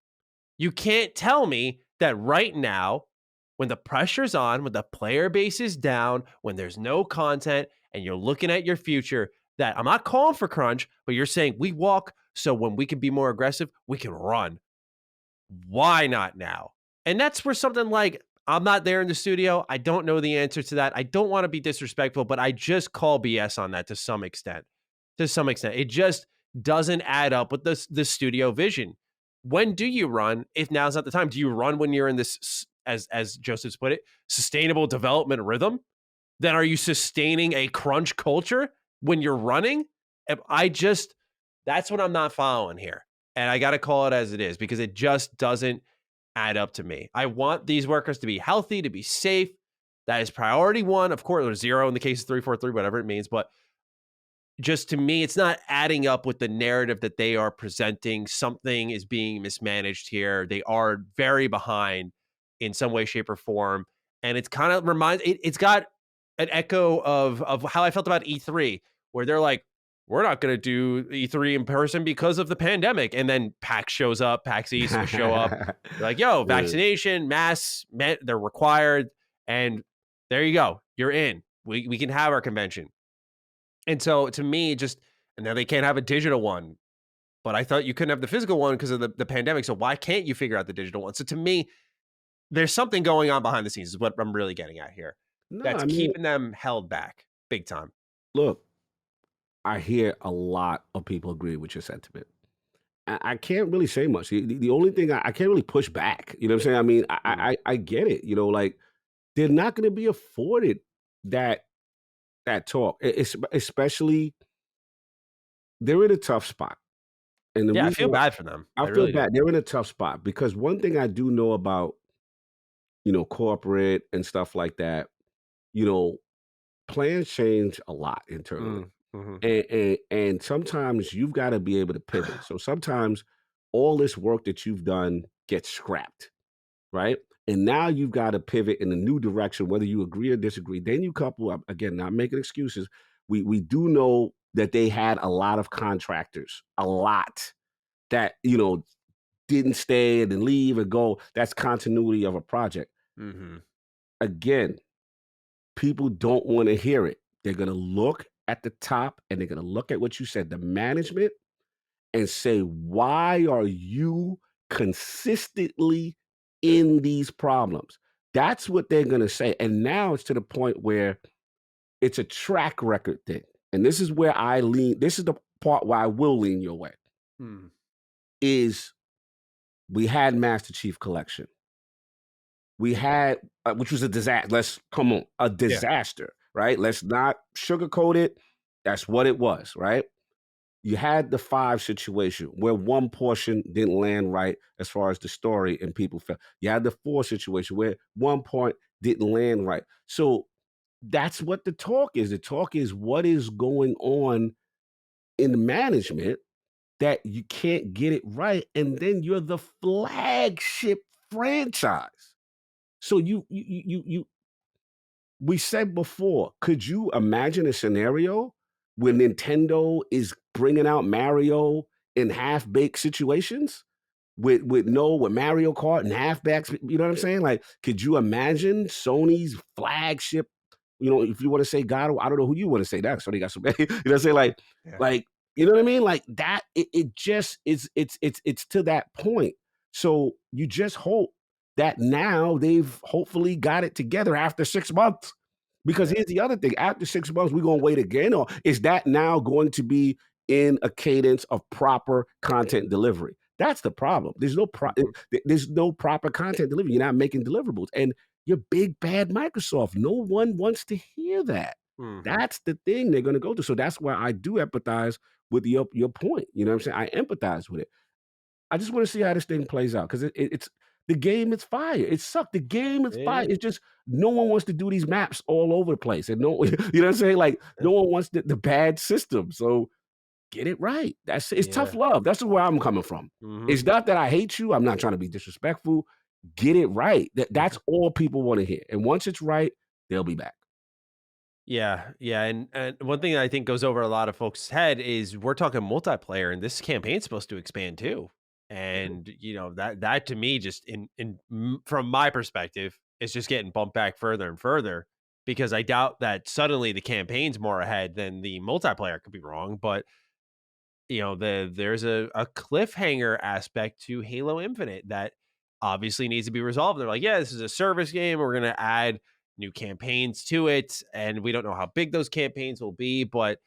You can't tell me that right now, when the pressure's on, when the player base is down, when there's no content, and you're looking at your future, that I'm not calling for crunch, but you're saying we walk so when we can be more aggressive, we can run. Why not now? And that's where something like, I'm not there in the studio. I don't know the answer to that. I don't want to be disrespectful, but I just call BS on that to some extent. It just doesn't add up with the studio vision. When do you run if now's not the time? Do you run when you're in this, as Joseph's put it, sustainable development rhythm? Then are you sustaining a crunch culture when you're running? That's what I'm not following here. And I got to call it as it is because it just doesn't add up to me. I want these workers to be healthy, to be safe. That is priority 1. Of course, or 0 in the case of 343, whatever it means. But just to me, it's not adding up with the narrative that they are presenting. Something is being mismanaged here. They are very behind in some way, shape, or form. And it's kind of it's got an echo of how I felt about E3, where they're like, we're not going to do E3 in person because of the pandemic. And then PAX shows up, PAX East show up. They're like, yo, vaccination, masks, they're required. And there you go. You're in. We can have our convention. And so to me, and now they can't have a digital one, but I thought you couldn't have the physical one because of the pandemic. So why can't you figure out the digital one? So to me, there's something going on behind the scenes is what I'm really getting at here. That's keeping them held back big time. Look, I hear a lot of people agree with your sentiment. I can't really say much. The only thing I can't really push back. You know what I'm saying? I mean, I get it. You know, like they're not going to be afforded that talk, especially they're in a tough spot. And I feel bad for them. I feel bad. They're in a tough spot because one thing I do know about, corporate and stuff like that, plans change a lot internally. And sometimes you've got to be able to pivot. So sometimes all this work that you've done gets scrapped, right? And now you've got to pivot in a new direction, whether you agree or disagree. Then you couple up, again, not making excuses. We do know that they had a lot of contractors, a lot that, didn't stay and then leave and go. That's continuity of a project. Again, people don't want to hear it. They're going to look at the top and they're going to look at what you said, the management, and say, why are you consistently in these problems? That's what they're going to say. And now it's to the point where it's a track record thing. And this is where I lean. This is the part where I will lean your way. Is we had Master Chief Collection. We had, which was a disaster. A disaster, right? Let's not sugarcoat it. That's what it was, right? You had the 5 situation where one portion didn't land right as far as the story and people felt. You had the 4 situation where one point didn't land right. So that's what the talk is. The talk is what is going on in the management that you can't get it right. And then you're the flagship franchise. So we said before, could you imagine a scenario where Nintendo is bringing out Mario in half-baked situations with Mario Kart and half-backs? You know what I'm saying? Like, could you imagine Sony's flagship? If you want to say God, I don't know who you want to say that. Sony got so many. You know what I'm saying? Like, you know what I mean? Like that. It just it's to that point. So you just hope that now they've hopefully got it together after 6 months. Because here's the other thing. After 6 months, we're going to wait again? Or is that now going to be in a cadence of proper content delivery? That's the problem. There's no proper content delivery. You're not making deliverables. And you're big, bad Microsoft. No one wants to hear that. That's the thing they're going to go to. So that's why I do empathize with your point. You know what I'm saying? I empathize with it. I just want to see how this thing plays out because it's the game is fire. It sucked. The game is fire. It's just no one wants to do these maps all over the place. And you know what I'm saying? Like no one wants the bad system. So get it right. It's tough love. That's where I'm coming from. It's not that I hate you. I'm not trying to be disrespectful. Get it right. That's all people want to hear. And once it's right, they'll be back. Yeah. And one thing that I think goes over a lot of folks' head is we're talking multiplayer, and this campaign's supposed to expand too. And that to me, just from my perspective, is just getting bumped back further and further because I doubt that suddenly the campaign's more ahead than the multiplayer. Could be wrong, but there's a cliffhanger aspect to Halo Infinite that obviously needs to be resolved. They're like, yeah, this is a service game. We're going to add new campaigns to it. And we don't know how big those campaigns will be, but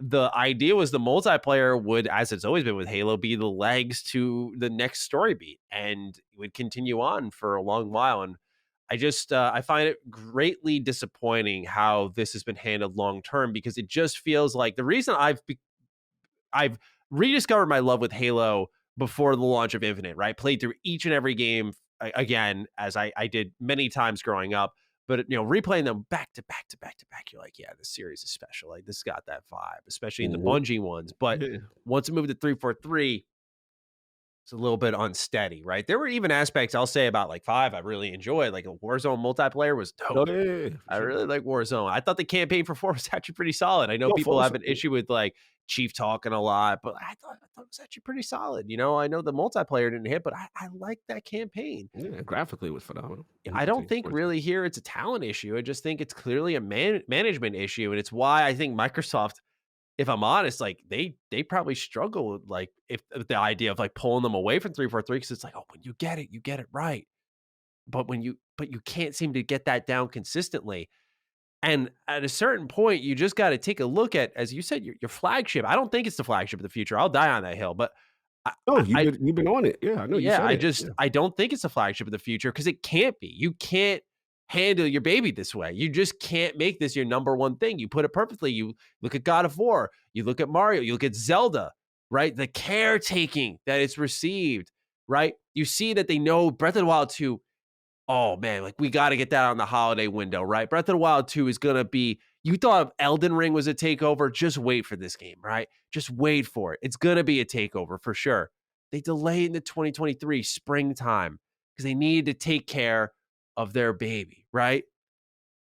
the idea was the multiplayer would, as it's always been with Halo, be the legs to the next story beat and would continue on for a long while. And I just, I find it greatly disappointing how this has been handled long-term because it just feels like the reason I've rediscovered my love with Halo before the launch of Infinite, right? Played through each and every game again, as I did many times growing up. But replaying them back to back to back to back, you're like, yeah, this series is special. Like this got that vibe, especially in the Bungie ones. But once it moved to 343, it's a little bit unsteady, right? There were even aspects I'll say about like 5 I really enjoyed. Like a Warzone multiplayer was dope. Oh, yeah, I really like Warzone. I thought the campaign for 4 was actually pretty solid. I know people have an issue with like Chief talking a lot, but I thought it was actually pretty solid. I know the multiplayer didn't hit, but I liked that campaign. Yeah, graphically it was phenomenal. I don't think really here it's a talent issue. I just think it's clearly a management issue, and it's why I think Microsoft, if I'm honest, like they probably struggle with like if the idea of like pulling them away from 343, because it's like, oh, when you get it right. But you can't seem to get that down consistently. And at a certain point, you just got to take a look at, as you said, your flagship. I don't think it's the flagship of the future. I'll die on that hill, but you've been on it. Yeah, I know. Yeah, I don't think it's the flagship of the future because it can't be. You can't handle your baby this way. You just can't make this your number one thing. You put it perfectly. You look at God of War, you look at Mario, you look at Zelda, right? The caretaking that it's received, right? You see that they know Breath of the Wild 2. Oh man, like we got to get that on the holiday window, right? Breath of the Wild 2 is going to be, you thought Elden Ring was a takeover. Just wait for this game, right? Just wait for it. It's going to be a takeover for sure. They delayed into 2023 springtime because they needed to take care of their baby, right?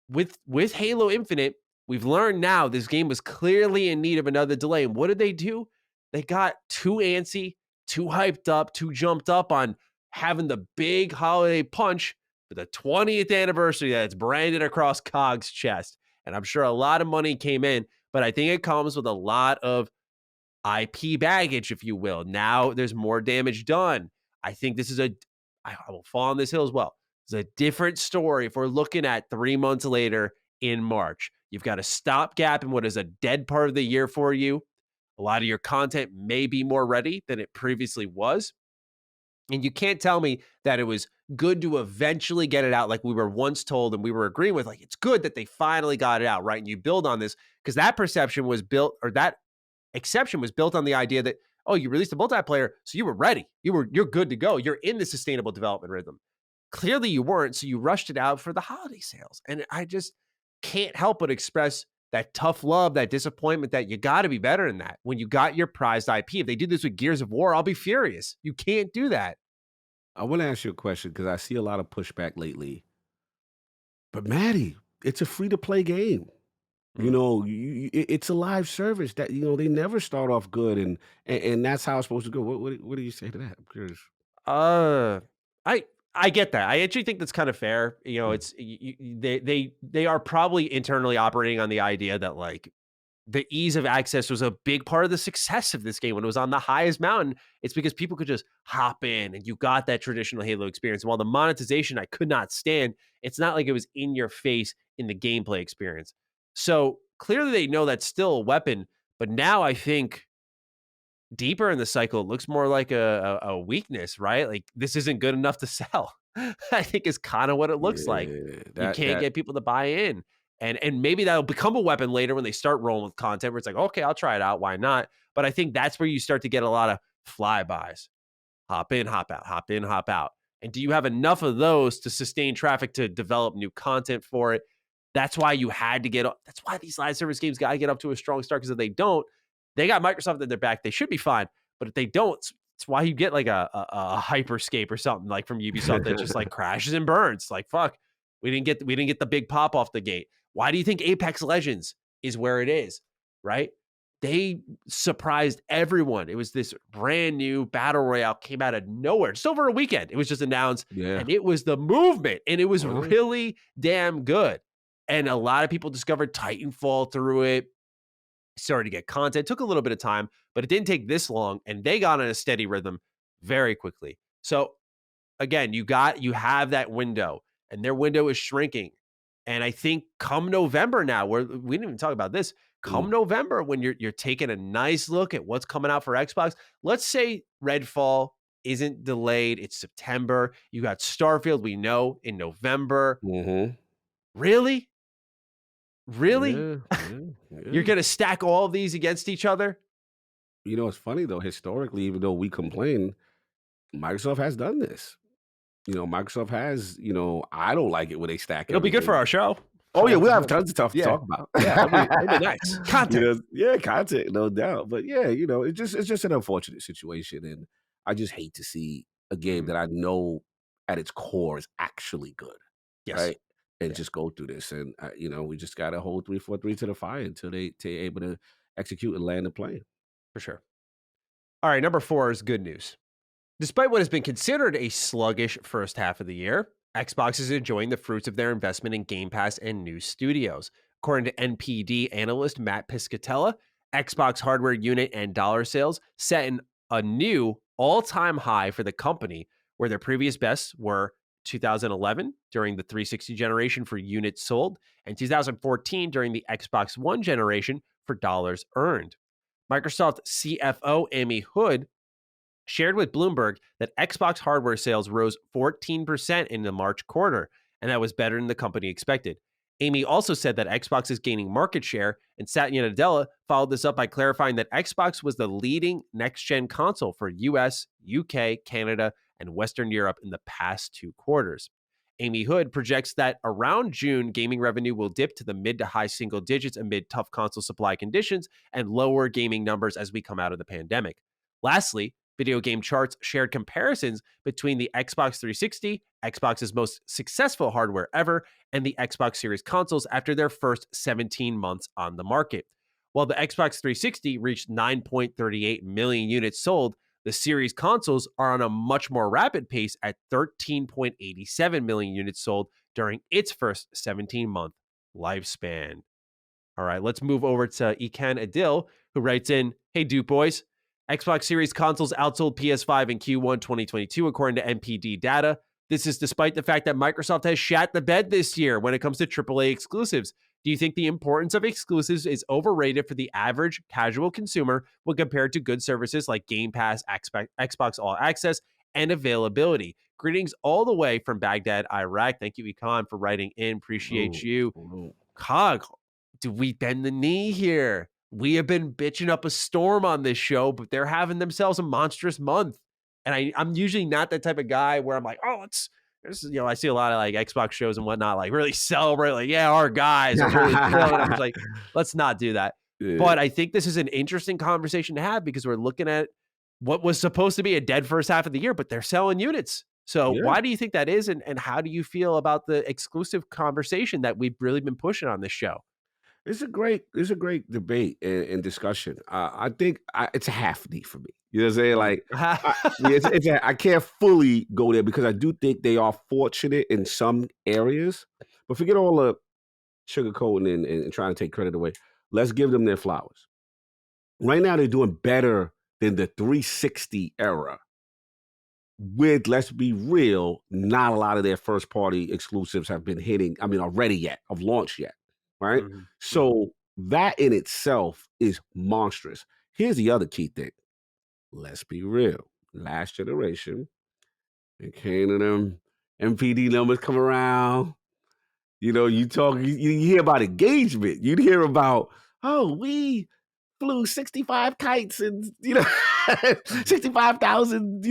With Halo Infinite, we've learned now this game was clearly in need of another delay. And what did they do? They got too antsy, too hyped up, too jumped up on having the big holiday punch for the 20th anniversary that's branded across COG's chest. And I'm sure a lot of money came in, but I think it comes with a lot of IP baggage, if you will. Now there's more damage done. I think this is I will fall on this hill as well. It's a different story if we're looking at 3 months later in March. You've got a stopgap in what is a dead part of the year for you. A lot of your content may be more ready than it previously was. And you can't tell me that it was good to eventually get it out like we were once told and we were agreeing with, like, it's good that they finally got it out, right? And you build on this because that perception was built, or that exception was built on the idea that, oh, you released a multiplayer, so you were ready. You're good to go. You're in the sustainable development rhythm. Clearly you weren't, so you rushed it out for the holiday sales. And I just can't help but express that tough love, that disappointment that you got to be better than that. When you got your prized IP, if they did this with Gears of War, I'll be furious. You can't do that. I want to ask you a question because I see a lot of pushback lately. But Matty, it's a free-to-play game. It's a live service that they never start off good, and that's how it's supposed to go. What do you say to that? I'm curious. I get that. I actually think that's kind of fair. It's they are probably internally operating on the idea that like the ease of access was a big part of the success of this game when it was on the highest mountain. It's because people could just hop in and you got that traditional Halo experience. And while the monetization I could not stand, it's not like it was in your face in the gameplay experience. So clearly they know that's still a weapon, but now I think deeper in the cycle, it looks more like a weakness, right? Like this isn't good enough to sell. I think is kind of what it looks like. You can't get people to buy in. And maybe that'll become a weapon later when they start rolling with content where it's like, okay, I'll try it out. Why not? But I think that's where you start to get a lot of flybys. Hop in, hop out, hop in, hop out. And do you have enough of those to sustain traffic to develop new content for it? That's why you had to that's why these live service games got to get up to a strong start, because if they don't, they got Microsoft at their back. They should be fine. But if they don't, it's why you get like a Hyperscape or something like from Ubisoft that just like crashes and burns. Like, fuck, we didn't get the big pop off the gate. Why do you think Apex Legends is where it is, right? They surprised everyone. It was this brand new battle royale, came out of nowhere. Just over a weekend, it was just announced, and it was the movement, and it was really damn good. And a lot of people discovered Titanfall through it, started to get content. It took a little bit of time, but it didn't take this long, and they got in a steady rhythm very quickly. So again, you have that window, and their window is shrinking. And I think come November now, we didn't even talk about this. Come November, when you're taking a nice look at what's coming out for Xbox, let's say Redfall isn't delayed. It's September. You got Starfield, we know, in November. Really? Really? Yeah. You're going to stack all of these against each other? It's funny, though. Historically, even though we complain, Microsoft has done this. Microsoft has, I don't like it when they stack It'll be good for everything. our show. Oh yeah, we'll have tons of stuff to Yeah. talk about. Yeah, it'll be nice. Content. Yeah, content, no doubt. But yeah, it's just an unfortunate situation, and I just hate to see a game Mhm. that I know at its core is actually good, Yes. right? And Yeah, just go through this, and we just got to hold 343 to the fire until they're able to execute and land the plane. for sure. All right, number 4 is good news. Despite what has been considered a sluggish first half of the year, Xbox is enjoying the fruits of their investment in Game Pass and new studios. According to NPD analyst Matt Piscatella, Xbox hardware unit and dollar sales set a new all-time high for the company, where their previous bests were 2011 during the 360 generation for units sold and 2014 during the Xbox One generation for dollars earned. Microsoft CFO Amy Hood shared with Bloomberg that Xbox hardware sales rose 14% in the March quarter, and that was better than the company expected. Amy also said that Xbox is gaining market share, and Satya Nadella followed this up by clarifying that Xbox was the leading next-gen console for US, UK, Canada, and Western Europe in the past 2 quarters. Amy Hood projects that around June, gaming revenue will dip to the mid to high single digits amid tough console supply conditions and lower gaming numbers as we come out of the pandemic. Lastly, video game charts shared comparisons between the Xbox 360, Xbox's most successful hardware ever, and the Xbox Series consoles after their first 17 months on the market. While the Xbox 360 reached 9.38 million units sold, the Series consoles are on a much more rapid pace at 13.87 million units sold during its first 17-month lifespan. All right, let's move over to Ekan Adil, who writes in, "Hey, Duke Boys. Xbox Series consoles outsold PS5 in Q1 2022, according to NPD data. This is despite the fact that Microsoft has shat the bed this year when it comes to AAA exclusives. Do you think the importance of exclusives is overrated for the average casual consumer when compared to good services like Game Pass, Xbox All Access, and availability? Greetings all the way from Baghdad, Iraq." Thank you, Ekan, for writing in. Appreciate you. Cog, do we bend the knee here? We have been bitching up a storm on this show, but they're having themselves a monstrous month. And I'm usually not that type of guy where I'm like, oh, I see a lot of like Xbox shows and whatnot, like really celebrate, like, yeah, our guys are really killing. I'm just like, let's not do that. Yeah. But I think this is an interesting conversation to have because we're looking at what was supposed to be a dead first half of the year, but they're selling units. So Yeah. why do you think that is? And how do you feel about the exclusive conversation that we've really been pushing on this show? It's a great debate and discussion. I think it's a half D for me. You know what I'm saying? Like, I can't fully go there because I do think they are fortunate in some areas, but forget all the sugarcoating and trying to take credit away. Let's give them their flowers. Right now, they're doing better than the 360 era. With, let's be real, not a lot of their first party exclusives have been hitting, already yet, of launch yet, right? Mhm, mhm. So that in itself is monstrous. Here's the other key thing. Let's be real. Last generation, it came to them MPD numbers come around. You hear about engagement. You'd hear about, oh, we flew 65 kites and 65,000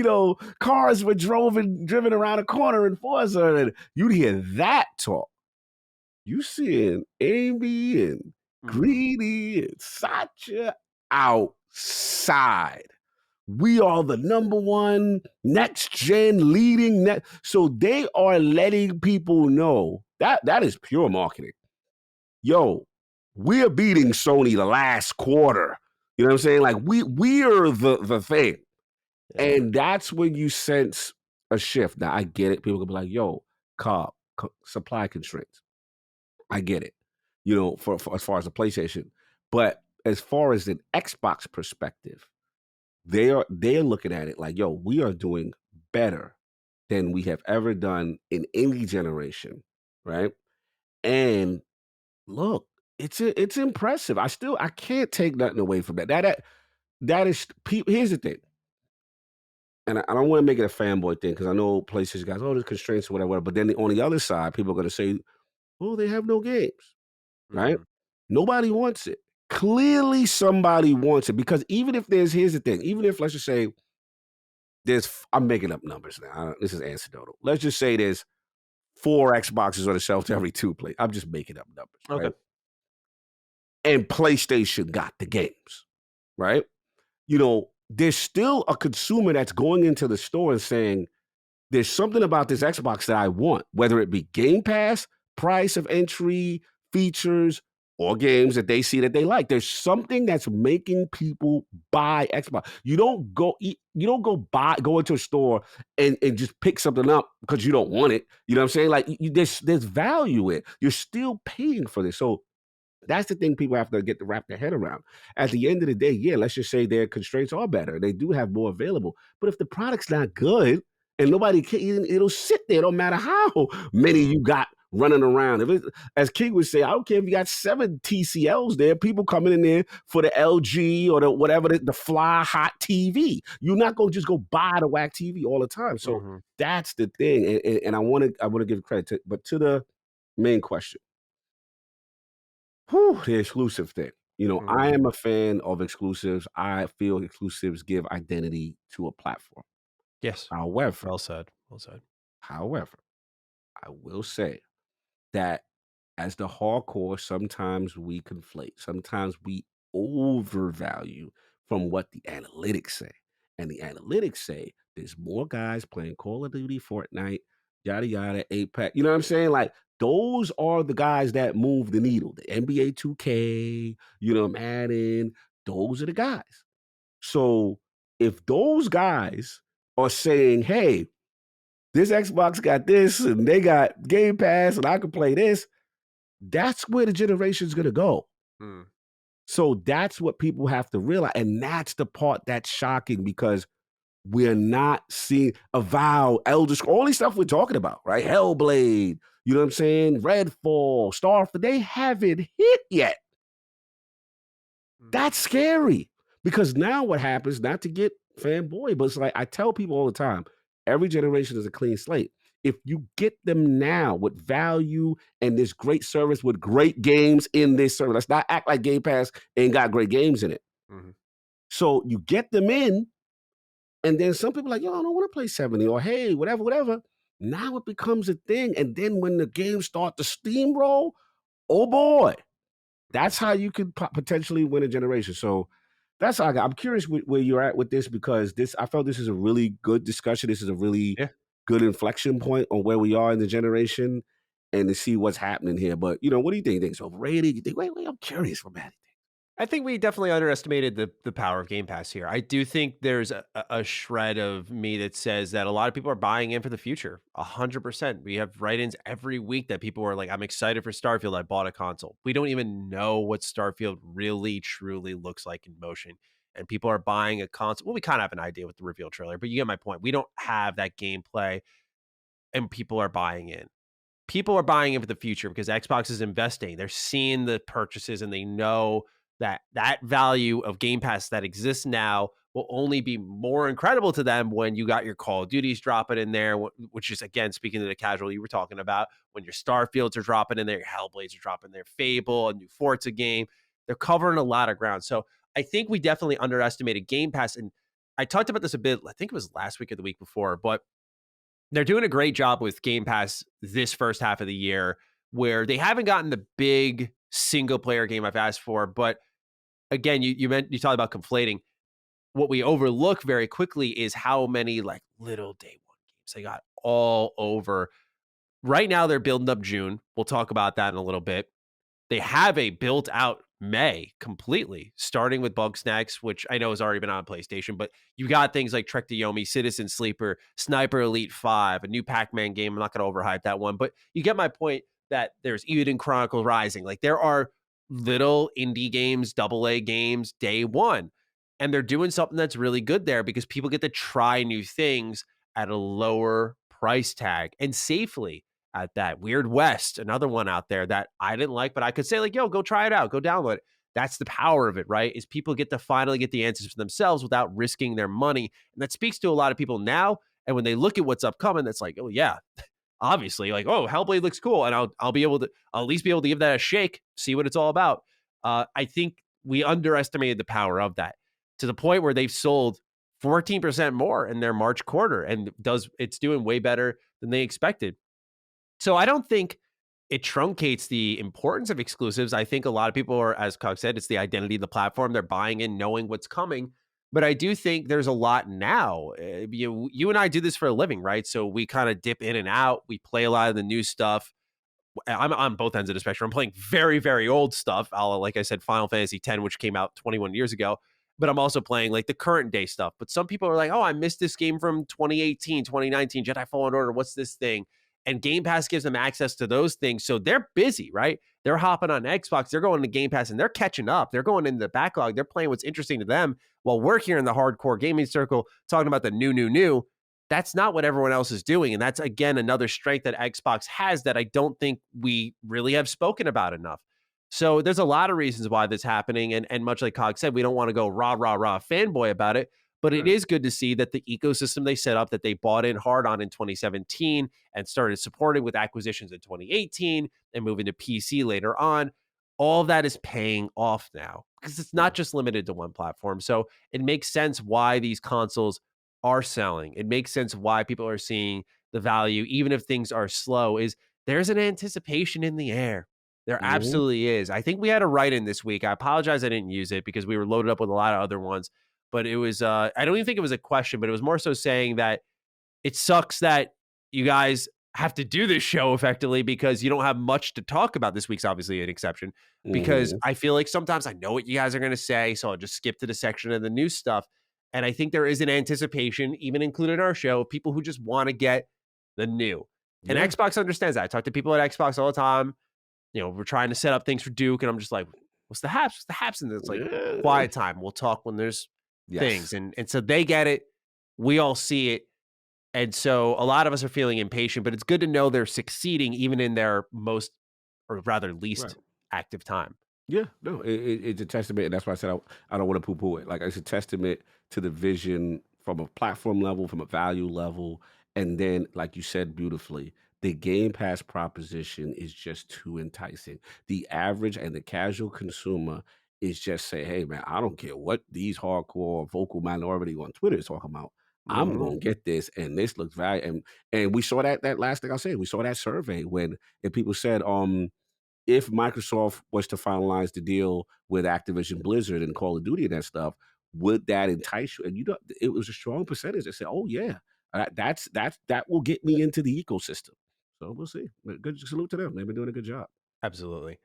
cars were driven around a corner in Forza, and you'd hear that talk. You seeing Amy and Greedy and Satya outside. We are the number one next gen leading net. So they are letting people know that is pure marketing. Yo, we're beating Sony the last quarter. You know what I'm saying? Like we're the thing. Yeah. And that's when you sense a shift. Now I get it. People can be like, yo, supply constraints. I get it. For as far as the PlayStation. But as far as an Xbox perspective, they're looking at it like, yo, we are doing better than we have ever done in any generation, right? And look, it's impressive. I can't take nothing away from that. That is here's the thing. And I don't want to make it a fanboy thing because I know PlayStation guys, oh, there's constraints or whatever. But then on the other side, people are going to say, oh, they have no games, right? Mhm. Nobody wants it. Clearly, somebody wants it because even if here's the thing, even if let's just say I'm making up numbers now. This is anecdotal. Let's just say there's 4 Xboxes on the shelf to every 2 play. I'm just making up numbers, Okay. right? And PlayStation got the games, right? There's still a consumer that's going into the store and saying, there's something about this Xbox that I want, whether it be Game Pass, price of entry, features, or games that they see that they like. There's something that's making people buy Xbox. You don't go into a store and just pick something up because you don't want it. You know what I'm saying? Like there's value in it. You're still paying for this. So that's the thing people have to get to wrap their head around. At the end of the day, yeah, let's just say their constraints are better. They do have more available. But if the product's not good and nobody can, it'll sit there. It don't matter how many you got running around. As King would say, I don't care if you got 7 TCLs there, people coming in there for the LG or the whatever, the fly hot TV. You're not going to just go buy the whack TV all the time. So that's the thing. And I want to give credit but to the main question. The exclusive thing. I am a fan of exclusives. I feel exclusives give identity to a platform. Yes. However, well said. However, I will say that as the hardcore, sometimes we conflate. Sometimes we overvalue from what the analytics say. And the analytics say there's more guys playing Call of Duty, Fortnite, yada, yada, Apex. You know what I'm saying? Like, those are the guys that move the needle. The NBA 2K, Madden, those are the guys. So if those guys are saying, hey, this Xbox got this and they got Game Pass and I can play this, that's where the generation's going to go. So that's what people have to realize. And that's the part that's shocking because we're not seeing Avowed, Elder Scrolls, all these stuff we're talking about, right? Hellblade, you know what I'm saying? Redfall, Starfield, they haven't hit yet. That's scary because now what happens, not to get fanboy, but it's like I tell people all the time, every generation is a clean slate. If you get them now with value and this great service with great games in this service, let's not act like Game Pass ain't got great games in it. So you get them in, and then some people are like, yo, I don't want to play 70 or hey, whatever. Now it becomes a thing. And then when the games start to steamroll, oh boy, that's how you could potentially win a generation. So that's how I'm curious where you're at with this because I felt this is a really good discussion. This is a really good inflection point on where we are in the generation and to see what's happening here. But, what do you think? You think it's overrated? You think, wait, I'm curious what Matty. I think we definitely underestimated the power of Game Pass here. I do think there's a shred of me that says that a lot of people are buying in for the future. 100%. We have write-ins every week that people are like, I'm excited for Starfield. I bought a console. We don't even know what Starfield really, truly looks like in motion. And people are buying a console. Well, we kind of have an idea with the reveal trailer, but you get my point. We don't have that gameplay and people are buying in. People are buying in for the future because Xbox is investing. They're seeing the purchases and they know that value of Game Pass that exists now will only be more incredible to them when you got your Call of Duties dropping in there, which is, again, speaking to the casual you were talking about, when your Starfields are dropping in there, your Hellblades are dropping there, Fable, a new Forza game. They're covering a lot of ground. So I think we definitely underestimated Game Pass. And I talked about this a bit, I think it was last week or the week before, but they're doing a great job with Game Pass this first half of the year where they haven't gotten the big single player game I've asked for, but again, you talked about conflating. What we overlook very quickly is how many like little day one games they got all over. Right now, they're building up June. We'll talk about that in a little bit. They have a built out May completely, starting with Bugsnax, which I know has already been on PlayStation, but you got things like Trek to Yomi, Citizen Sleeper, Sniper Elite 5, a new Pac-Man game. I'm not going to overhype that one, but you get my point that there's Eden Chronicles Rising. Like there are little indie games, AA games, day one. And they're doing something that's really good there because people get to try new things at a lower price tag and safely at that. Weird West, another one out there that I didn't like, but I could say like, yo, go try it out, go download it. That's the power of it, right? Is people get to finally get the answers for themselves without risking their money. And that speaks to a lot of people now. And when they look at what's upcoming, that's like, oh yeah, obviously, like, oh, Hellblade looks cool. And I'll be able to, I'll at least be able to give that a shake, see what it's all about. I think we underestimated the power of that to the point where they've sold 14% more in their March quarter, and it's doing way better than they expected. So I don't think it truncates the importance of exclusives. I think a lot of people are, as Cog said, it's the identity of the platform. They're buying in, knowing what's coming. But I do think there's a lot now. You and I do this for a living, right? So we kind of dip in and out. We play a lot of the new stuff. I'm on both ends of the spectrum. I'm playing very, very old stuff. Like I said, Final Fantasy X, which came out 21 years ago. But I'm also playing like the current day stuff. But some people are like, oh, I missed this game from 2018, 2019, Jedi Fallen Order. What's this thing? And Game Pass gives them access to those things. So they're busy, right? They're hopping on Xbox. They're going to Game Pass and they're catching up. They're going into the backlog. They're playing what's interesting to them while we're here in the hardcore gaming circle talking about the new. That's not what everyone else is doing. And that's, again, another strength that Xbox has that I don't think we really have spoken about enough. So there's a lot of reasons why this is happening. And much like Cog said, we don't want to go rah fanboy about it. But it is good to see that the ecosystem they set up, that they bought in hard on in 2017 and started supporting with acquisitions in 2018 and moving to PC later on, all of that is paying off now because it's not just limited to one platform. So it makes sense why these consoles are selling. It makes sense why people are seeing the value, even if things are slow, is there's an anticipation in the air. There absolutely is. I think we had a write-in this week. I apologize I didn't use it because we were loaded up with a lot of other ones. But it was, I don't even think it was a question, but it was more so saying that it sucks that you guys have to do this show effectively because you don't have much to talk about. This week's obviously an exception because I feel like sometimes I know what you guys are going to say. So I'll just skip to the section of the new stuff. And I think there is an anticipation, even included in our show, of people who just want to get the new. And Xbox understands that. I talk to people at Xbox all the time. You know, we're trying to set up things for Duke. And I'm just like, what's the haps? What's the haps? And it's like, quiet time. We'll talk when there's things. And so they get it. We all see it. And so a lot of us are feeling impatient, but it's good to know they're succeeding even in their most, or rather least active time. Yeah, no, it's a testament. And that's why I said I don't want to poo-poo it. Like, it's a testament to the vision from a platform level, from a value level. And then, like you said beautifully, the Game Pass proposition is just too enticing. The average and the casual consumer is just say, hey, man, I don't care what these hardcore vocal minority on Twitter is talking about. I'm gonna get this, and this looks valuable. And we saw that last thing I said. We saw that survey when people said, if Microsoft was to finalize the deal with Activision Blizzard and Call of Duty and that stuff, would that entice you? And it was a strong percentage that said, "Oh yeah, that will get me into the ecosystem." So we'll see. Good salute to them. They've been doing a good job. Absolutely.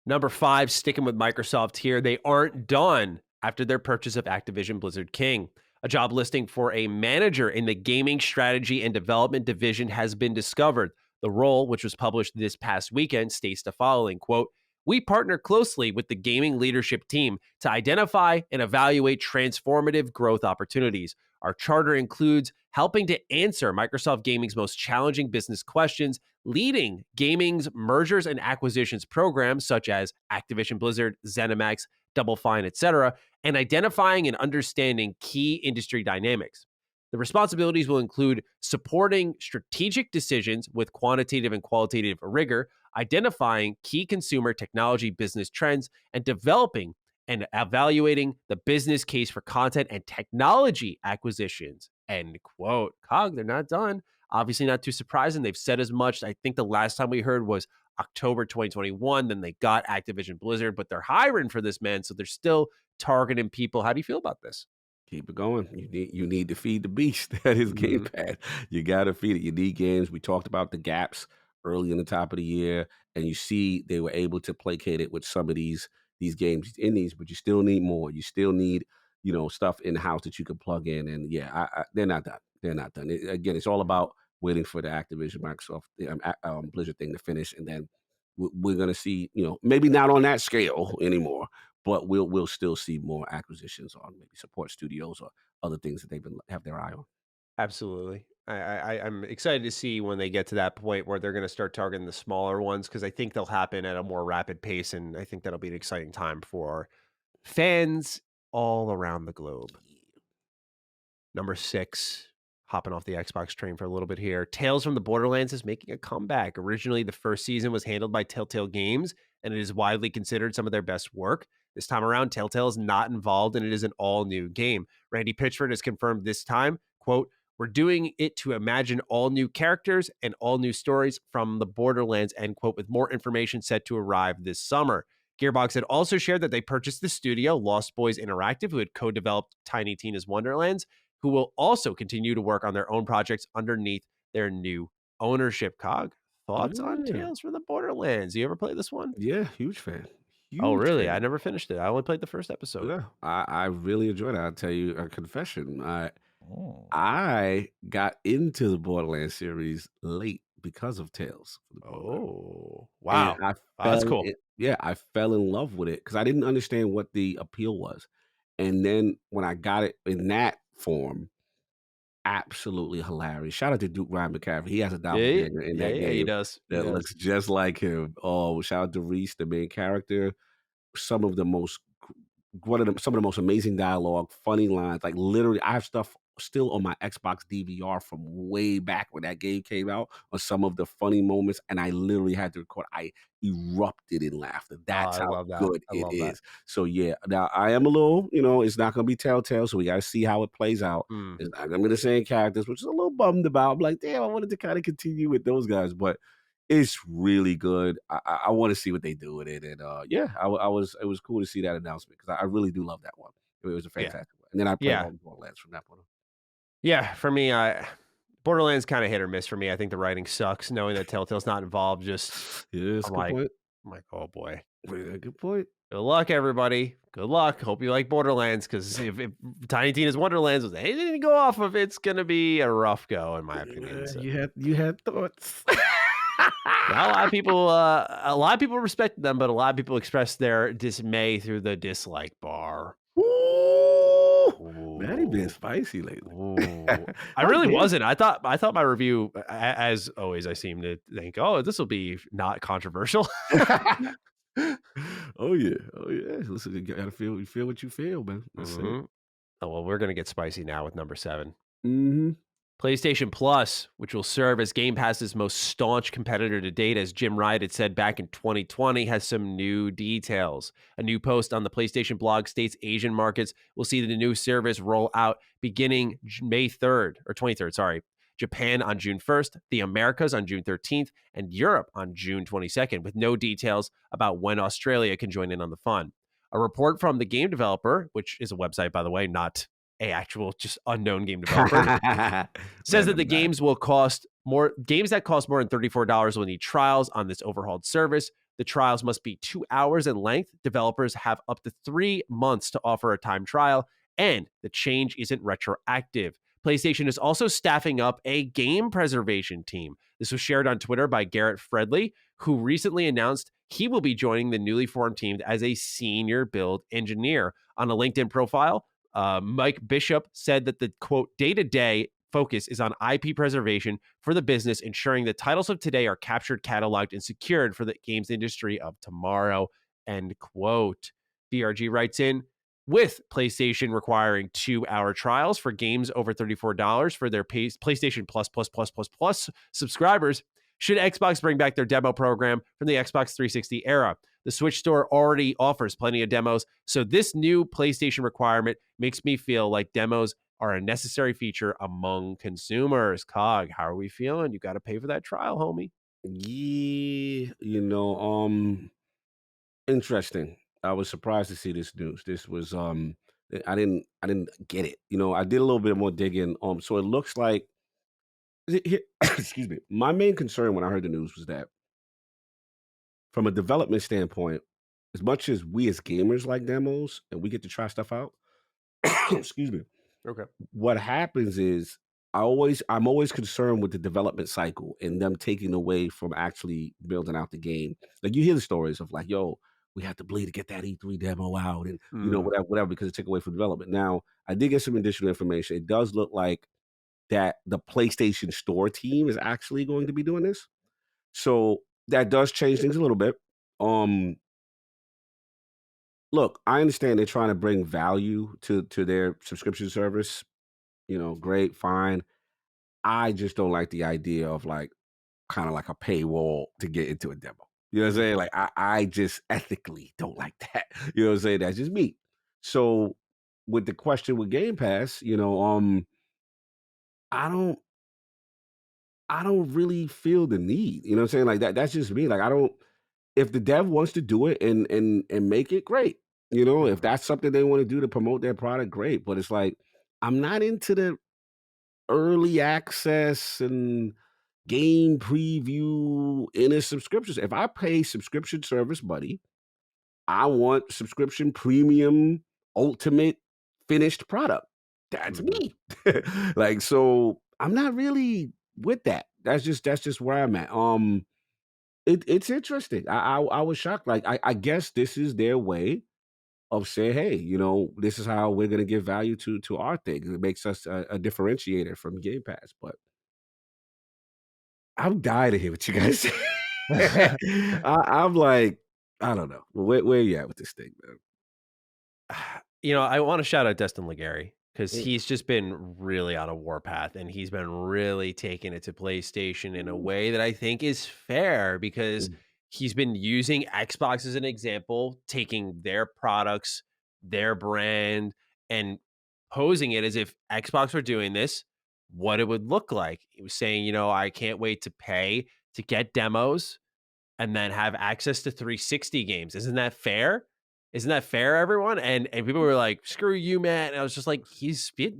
Number 5, sticking with Microsoft here, they aren't done after their purchase of Activision Blizzard King. A job listing for a manager in the gaming strategy and development division has been discovered. The role, which was published this past weekend, states the following, quote, "We partner closely with the gaming leadership team to identify and evaluate transformative growth opportunities. Our charter includes helping to answer Microsoft Gaming's most challenging business questions, leading gaming's mergers and acquisitions programs such as Activision Blizzard, Zenimax, Double Fine, etc., and identifying and understanding key industry dynamics. The responsibilities will include supporting strategic decisions with quantitative and qualitative rigor, identifying key consumer technology business trends, and developing and evaluating the business case for content and technology acquisitions." End quote. Cog, they're not done. Obviously not too surprising. They've said as much. I think the last time we heard was October 2021. Then they got Activision Blizzard, but they're hiring for this, man. So they're still targeting people. How do you feel about this? Keep it going. You need to feed the beast. That is Game Pass. You got to feed it. You need games. We talked about the gaps early in the top of the year, and you see they were able to placate it with some of these games in these, but you still need more. You still need stuff in house that you can plug in. And they're not done. They're not done. Again, it's all about waiting for the Activision Microsoft Blizzard thing to finish, and then we're going to see maybe not on that scale anymore. But we'll still see more acquisitions on maybe support studios or other things that they've have their eye on. Absolutely. I'm excited to see when they get to that point where they're going to start targeting the smaller ones because I think they'll happen at a more rapid pace, and I think that'll be an exciting time for fans all around the globe. Number 6, hopping off the Xbox train for a little bit here. Tales from the Borderlands is making a comeback. Originally, the first season was handled by Telltale Games, and it is widely considered some of their best work. This time around, Telltale is not involved, and it is an all-new game. Randy Pitchford has confirmed this time, quote, "We're doing it to imagine all new characters and all new stories from the Borderlands," end quote, with more information set to arrive this summer. Gearbox had also shared that they purchased the studio, Lost Boys Interactive, who had co-developed Tiny Tina's Wonderlands, who will also continue to work on their own projects underneath their new ownership. Cog, thoughts on Yeah. Tales from the Borderlands? You ever play this one? Yeah, huge fan. Oh, Huge really? I fan. never finished it. I only played the first episode. Yeah, I really enjoyed it. I'll tell you a confession. Oh. I got into the Borderlands series late because of Tales from the Borderlands. Oh, And wow. I That's fell cool. I fell in love with it because I didn't understand what the appeal was. And then when I got it in that form, absolutely hilarious. Shout out to Duke Ryan McCaffrey. He has a Yeah, doppelganger in yeah, that yeah, he game does. He that does. looks just like him. Oh, shout out to Reese, the main character. Some of the most some of the most amazing dialogue, funny lines. Like literally, I have stuff still on my Xbox DVR from way back when that game came out on some of the funny moments, and I literally had to record. I erupted in laughter. Oh, That's I how love that. good I it love that. is. So yeah, now I am a little, it's not gonna be Telltale, so we gotta see how it plays out. It's not gonna be the same characters, which is a little bummed about. I'm like, damn, I wanted to kind of continue with those guys, but it's really good. I want to see what they do with it, and yeah, I was. It was cool to see that announcement because I really do love that one. It was a Yeah. fantastic one, and then I played Yeah. all the Borderlands from that point on. Yeah. For me, Borderlands kind of hit or miss for me. I think the writing sucks. Knowing that Telltale's not involved, Yes, I'm good like, point. oh boy. Yeah, good point. Good luck, everybody. Good luck. Hope you like Borderlands, because if Tiny Tina's Wonderlands was anything to go off of, it's gonna be a rough go, in my opinion. So. You had thoughts. Now, a lot of people respect them, but a lot of people express their dismay through the dislike bar. Ooh, Matty been Ooh. spicy lately. Ooh. I How really dare wasn't. I thought my review, as always, I seem to think, oh, this will be not controversial. Oh yeah, oh yeah. Listen, you gotta you feel what you feel, man. That's it. Oh, well, we're gonna get spicy now with number 7. Mm-hmm. PlayStation Plus, which will serve as Game Pass's most staunch competitor to date, as Jim Riot had said back in 2020, has some new details. A new post on the PlayStation blog states Asian markets will see the new service roll out beginning May 3rd, or 23rd, sorry. Japan on June 1st, the Americas on June 13th, and Europe on June 22nd, with no details about when Australia can join in on the fun. A report from the game developer, which is a website, by the way, not a actual just unknown game developer, says that the games that cost more than $34 will need trials on this overhauled service. The trials must be 2 hours in length. Developers have up to 3 months to offer a time trial, and the change isn't retroactive. PlayStation is also staffing up a game preservation team. This was shared on Twitter by Garrett Fredley, who recently announced he will be joining the newly formed team as a senior build engineer. On a LinkedIn profile, Mike Bishop said that the, quote, day-to-day focus is on IP preservation for the business, ensuring the titles of today are captured, cataloged, and secured for the games industry of tomorrow, end quote. BRG writes in, with PlayStation requiring 2-hour trials for games over $34 for their PlayStation Plus subscribers, should Xbox bring back their demo program from the Xbox 360 era? The Switch store already offers plenty of demos, so this new PlayStation requirement makes me feel like demos are a necessary feature among consumers. Cog, how are we feeling? You got to pay for that trial, homie. Yeah, interesting. I was surprised to see this news. This was I didn't get it. I did a little bit more digging. So it looks like excuse me. My main concern when I heard the news was that from a development standpoint, as much as we as gamers like demos and we get to try stuff out, excuse me. Okay. What happens is I'm always concerned with the development cycle and them taking away from actually building out the game. Like you hear the stories of like, yo, we have to bleed to get that E3 demo out and whatever because it took away from development. Now, I did get some additional information. It does look like that the PlayStation Store team is actually going to be doing this. So that does change things a little bit. Look, I understand they're trying to bring value to their subscription service. Great, fine. I just don't like the idea of like kind of like a paywall to get into a demo. You know what I'm saying? Like I just ethically don't like that. You know what I'm saying? That's just me. So with the question with Game Pass, I don't I don't really feel the need. You know what I'm saying? Like that's just me. Like I don't if the dev wants to do it and make it great. You know, if Mhm. that's something they want to do to promote their product, great. But it's like I'm not into the early access and game preview in a subscription. If I pay subscription service, buddy, I want subscription premium ultimate finished product. That's Mhm. me. Like so I'm not really with that. That's just where I'm at. It's interesting. I was shocked. Like I guess this is their way of saying, hey, this is how we're gonna give value to our thing. It makes us a differentiator from Game Pass. But I'm dying to hear what you guys say. I'm like, I don't know. Where you at with this thing, man? I want to shout out Destin Legary because Mm, he's just been really on a warpath and he's been really taking it to PlayStation in a mm, way that I think is fair because mm. he's been using Xbox as an example, taking their products, their brand, and posing it as if Xbox were doing this, what it would look like. He was saying, I can't wait to pay to get demos and then have access to 360 games. Isn't that fair? Isn't that fair, everyone? And people were like, "Screw you, man." And I was just like, he's spitting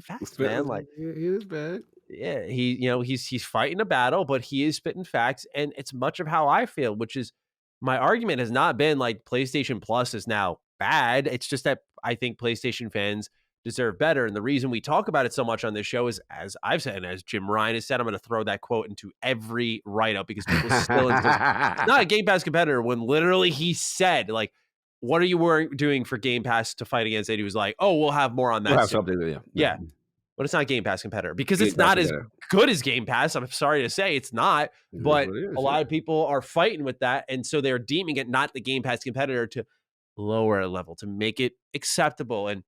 facts, man. Like, It is bad. yeah, he's fighting a battle, but he is spitting facts, and it's much of how I feel, which is my argument has not been like PlayStation Plus is now bad. It's just that I think PlayStation fans deserve better. And the reason we talk about it so much on this show is, as I've said, and as Jim Ryan has said, I'm going to throw that quote into every write up because people still insist it's not a Game Pass competitor when literally he said, like, what are you doing for Game Pass to fight against it? He was like, oh, we'll have more on We'll that have soon. something, yeah. Yeah. Yeah, but it's not Game Pass competitor because Game it's Pass not as together. good as Game Pass. I'm sorry to say it's not, It is but what it a is, yeah. lot of people are fighting with that. And so they're deeming it not the Game Pass competitor to lower a level, to make it acceptable. And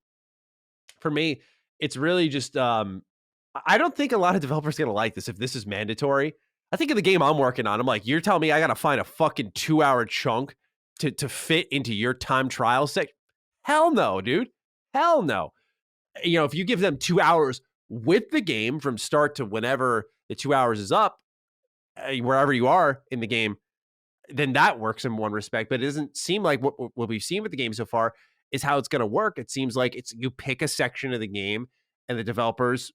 for me, it's really just I don't think a lot of developers are gonna like this if this is mandatory. I think in the game I'm working on, I'm like, you're telling me I gotta find a fucking 2-hour chunk to fit into your time trial set? Hell no, dude. Hell no. If you give them 2 hours with the game from start to whenever the 2 hours is up, wherever you are in the game, then that works in one respect. But it doesn't seem like what we've seen with the game so far is how it's going to work. It seems like it's you pick a section of the game and the developers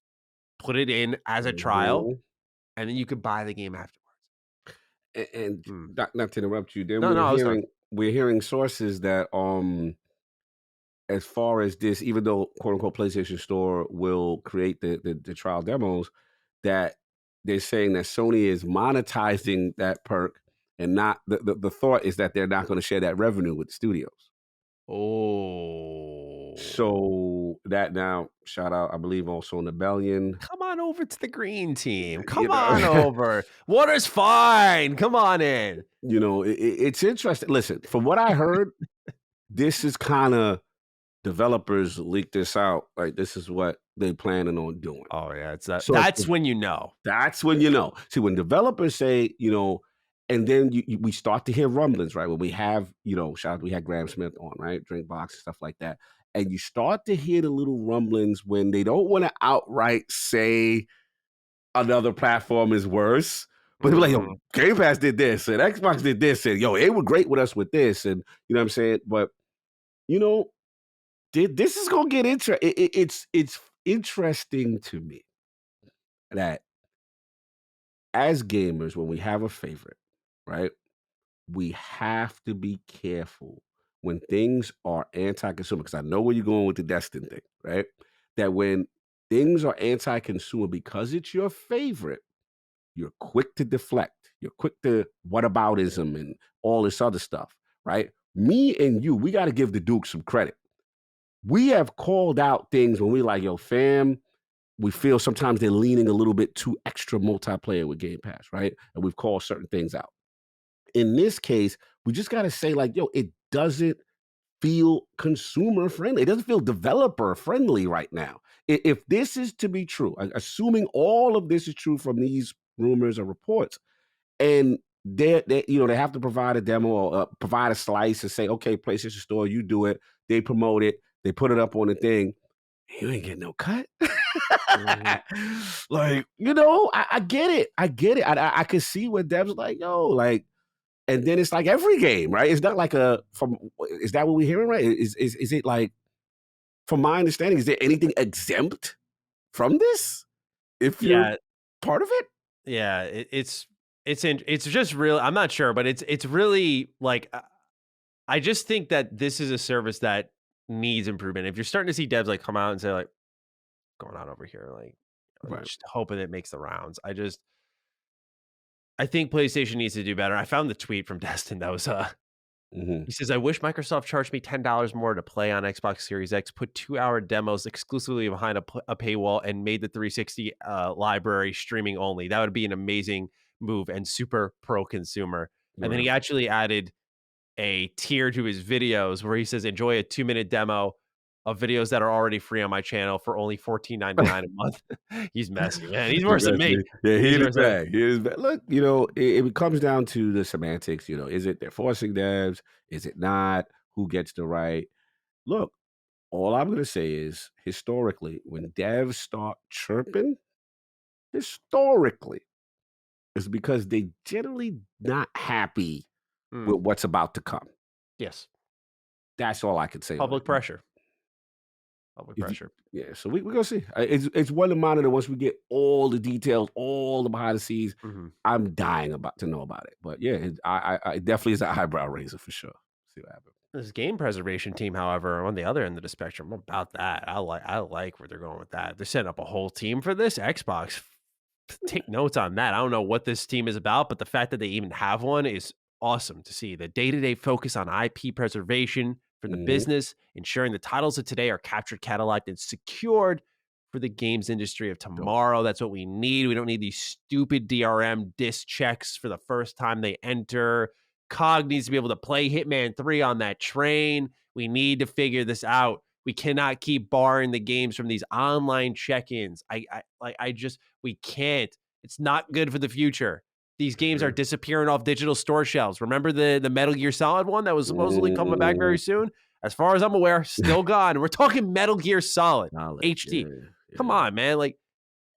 put it in as a trial, Mhm. and then you could buy the game afterwards. And Hmm. not to interrupt you, then No, no, I was done. we're hearing sources that as far as this, even though quote unquote PlayStation Store will create the trial demos, that they're saying that Sony is monetizing that perk and not the thought is that they're not going to share that revenue with the studios. Oh, So that now shout out, I believe also Rebellion. come on over to the green team. You Come on know, over. Water's fine. Come on in. it's interesting. Listen, from what I heard, this is kind of developers leaked this out. Like this is what they planning on doing. Oh yeah, it's that. So That's when you know. that's when you know. See, when developers say, and then we start to hear rumblings, right? When we have, shout out, we had Graham Smith on, right? Drinkbox and stuff like that. And you start to hear the little rumblings when they don't want to outright say another platform is worse. But they're like, yo, Mhm. Game Pass did this and Xbox did this, and yo, they were great with us with this, and you know what I'm saying? But you know, this is gonna get interesting. It's interesting to me that as gamers, when we have a favorite, right, we have to be careful when things are anti-consumer. Because I know where you're going with the Destin thing, right? That when things are anti-consumer because it's your favorite, you're quick to deflect. You're quick to whataboutism and all this other stuff, right? Me and you, we got to give the Duke some credit. We have called out things when we like, yo, fam, we feel sometimes they're leaning a little bit too extra multiplayer with Game Pass, right? And we've called certain things out. In this case, we just got to say, like, yo, it doesn't feel consumer friendly. It doesn't feel developer friendly right now. if this is to be true, assuming all of this is true from these rumors or reports, and they have to provide a demo or provide a slice and say, okay, PlayStation Store, you do it. They promote it. They put it up on the thing. You ain't getting no cut. Like, I get it. I get it. I can see where devs like, yo, like, and then it's like every game, right? It's not like is that what we're hearing, right? Is it like, from my understanding, is there anything exempt from this if you're part of it? Yeah, it's just real. I'm not sure, but it's really like, I just think that this is a service that needs improvement. If you're starting to see devs like come out and say like, going on over here, like, I'm just hoping it makes the rounds. I think PlayStation needs to do better. I found the tweet from Destin that was he says, I wish Microsoft charged me $10 more to play on Xbox Series X, put 2-hour demos exclusively behind a paywall, and made the 360 library streaming only. That would be an amazing move and super pro-consumer. And then he actually added a tier to his videos where he says, enjoy a 2-minute demo of videos that are already free on my channel for only $14.99 a month. He's messy, man. He's worse than me. Yeah, he is bad. Look, it comes down to the semantics. Is it they're forcing devs? Is it not? Who gets the right? Look, all I'm going to say is, historically, when devs start chirping, historically, it's because they generally not happy with what's about to come. Yes. That's all I can say. Public pressure. Yeah, so we're gonna see. It's one to monitor once we get all the details, all the behind the scenes. I'm dying to know about it. But yeah, I definitely is an eyebrow raiser for sure. See what happens. This game preservation team, however, on the other end of the spectrum, about that. I like where they're going with that. They're setting up a whole team for this. Xbox, take notes on that. I don't know what this team is about, but the fact that they even have one is awesome to see. The day-to-day focus on IP preservation for the business, ensuring the titles of today are captured, cataloged, and secured for the games industry of tomorrow. That's what we need. We don't need these stupid DRM disc checks for the first time they enter. COG needs to be able to play Hitman 3 on that train. We need to figure this out. We cannot keep barring the games from these online check-ins. We can't. It's not good for the future. These games are disappearing off digital store shelves. Remember the Metal Gear Solid one that was supposedly coming back very soon? As far as I'm aware, still gone. We're talking Metal Gear Solid HD. Yeah. Come on, man. Like,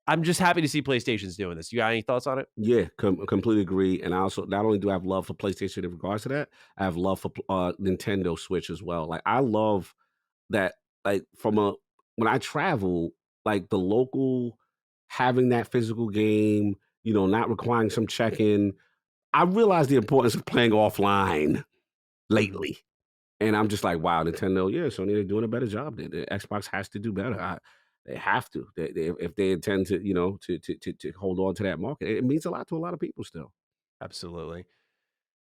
I'm just happy to see PlayStation's doing this. You got any thoughts on it? Yeah, completely agree. And I also, not only do I have love for PlayStation in regards to that, I have love for Nintendo Switch as well. Like, I love that, like, when I travel, like, the local, having that physical game, not requiring some check-in. I realize the importance of playing offline lately. And I'm just like, wow, Nintendo, Sony, they're doing a better job. The Xbox has to do better. They have to. If they intend to, to hold on to that market. It means a lot to a lot of people still. Absolutely.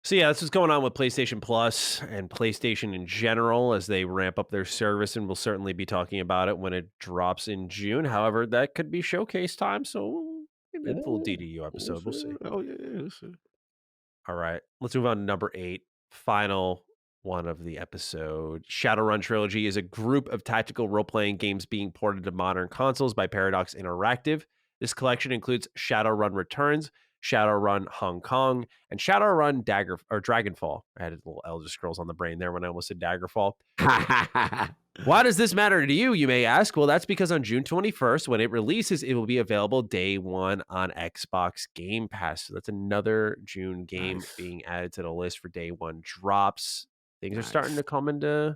So yeah, that's what's going on with PlayStation Plus and PlayStation in general as they ramp up their service, and we'll certainly be talking about it when it drops in June. However, that could be showcase time, so maybe a full DDU episode. We'll see. Oh yeah, we'll see. All right, let's move on to number 8, final one of the episode. Shadowrun Trilogy is a group of tactical role-playing games being ported to modern consoles by Paradox Interactive. This collection includes Shadowrun Returns, Shadowrun Hong Kong, and Shadowrun Dragonfall. I had a little Elder Scrolls on the brain there when I almost said Daggerfall. Why does this matter to you, you may ask? Well, that's because on June 21st, when it releases, it will be available day one on Xbox Game Pass. So that's another June game being added to the list for day one drops. Things are starting to come into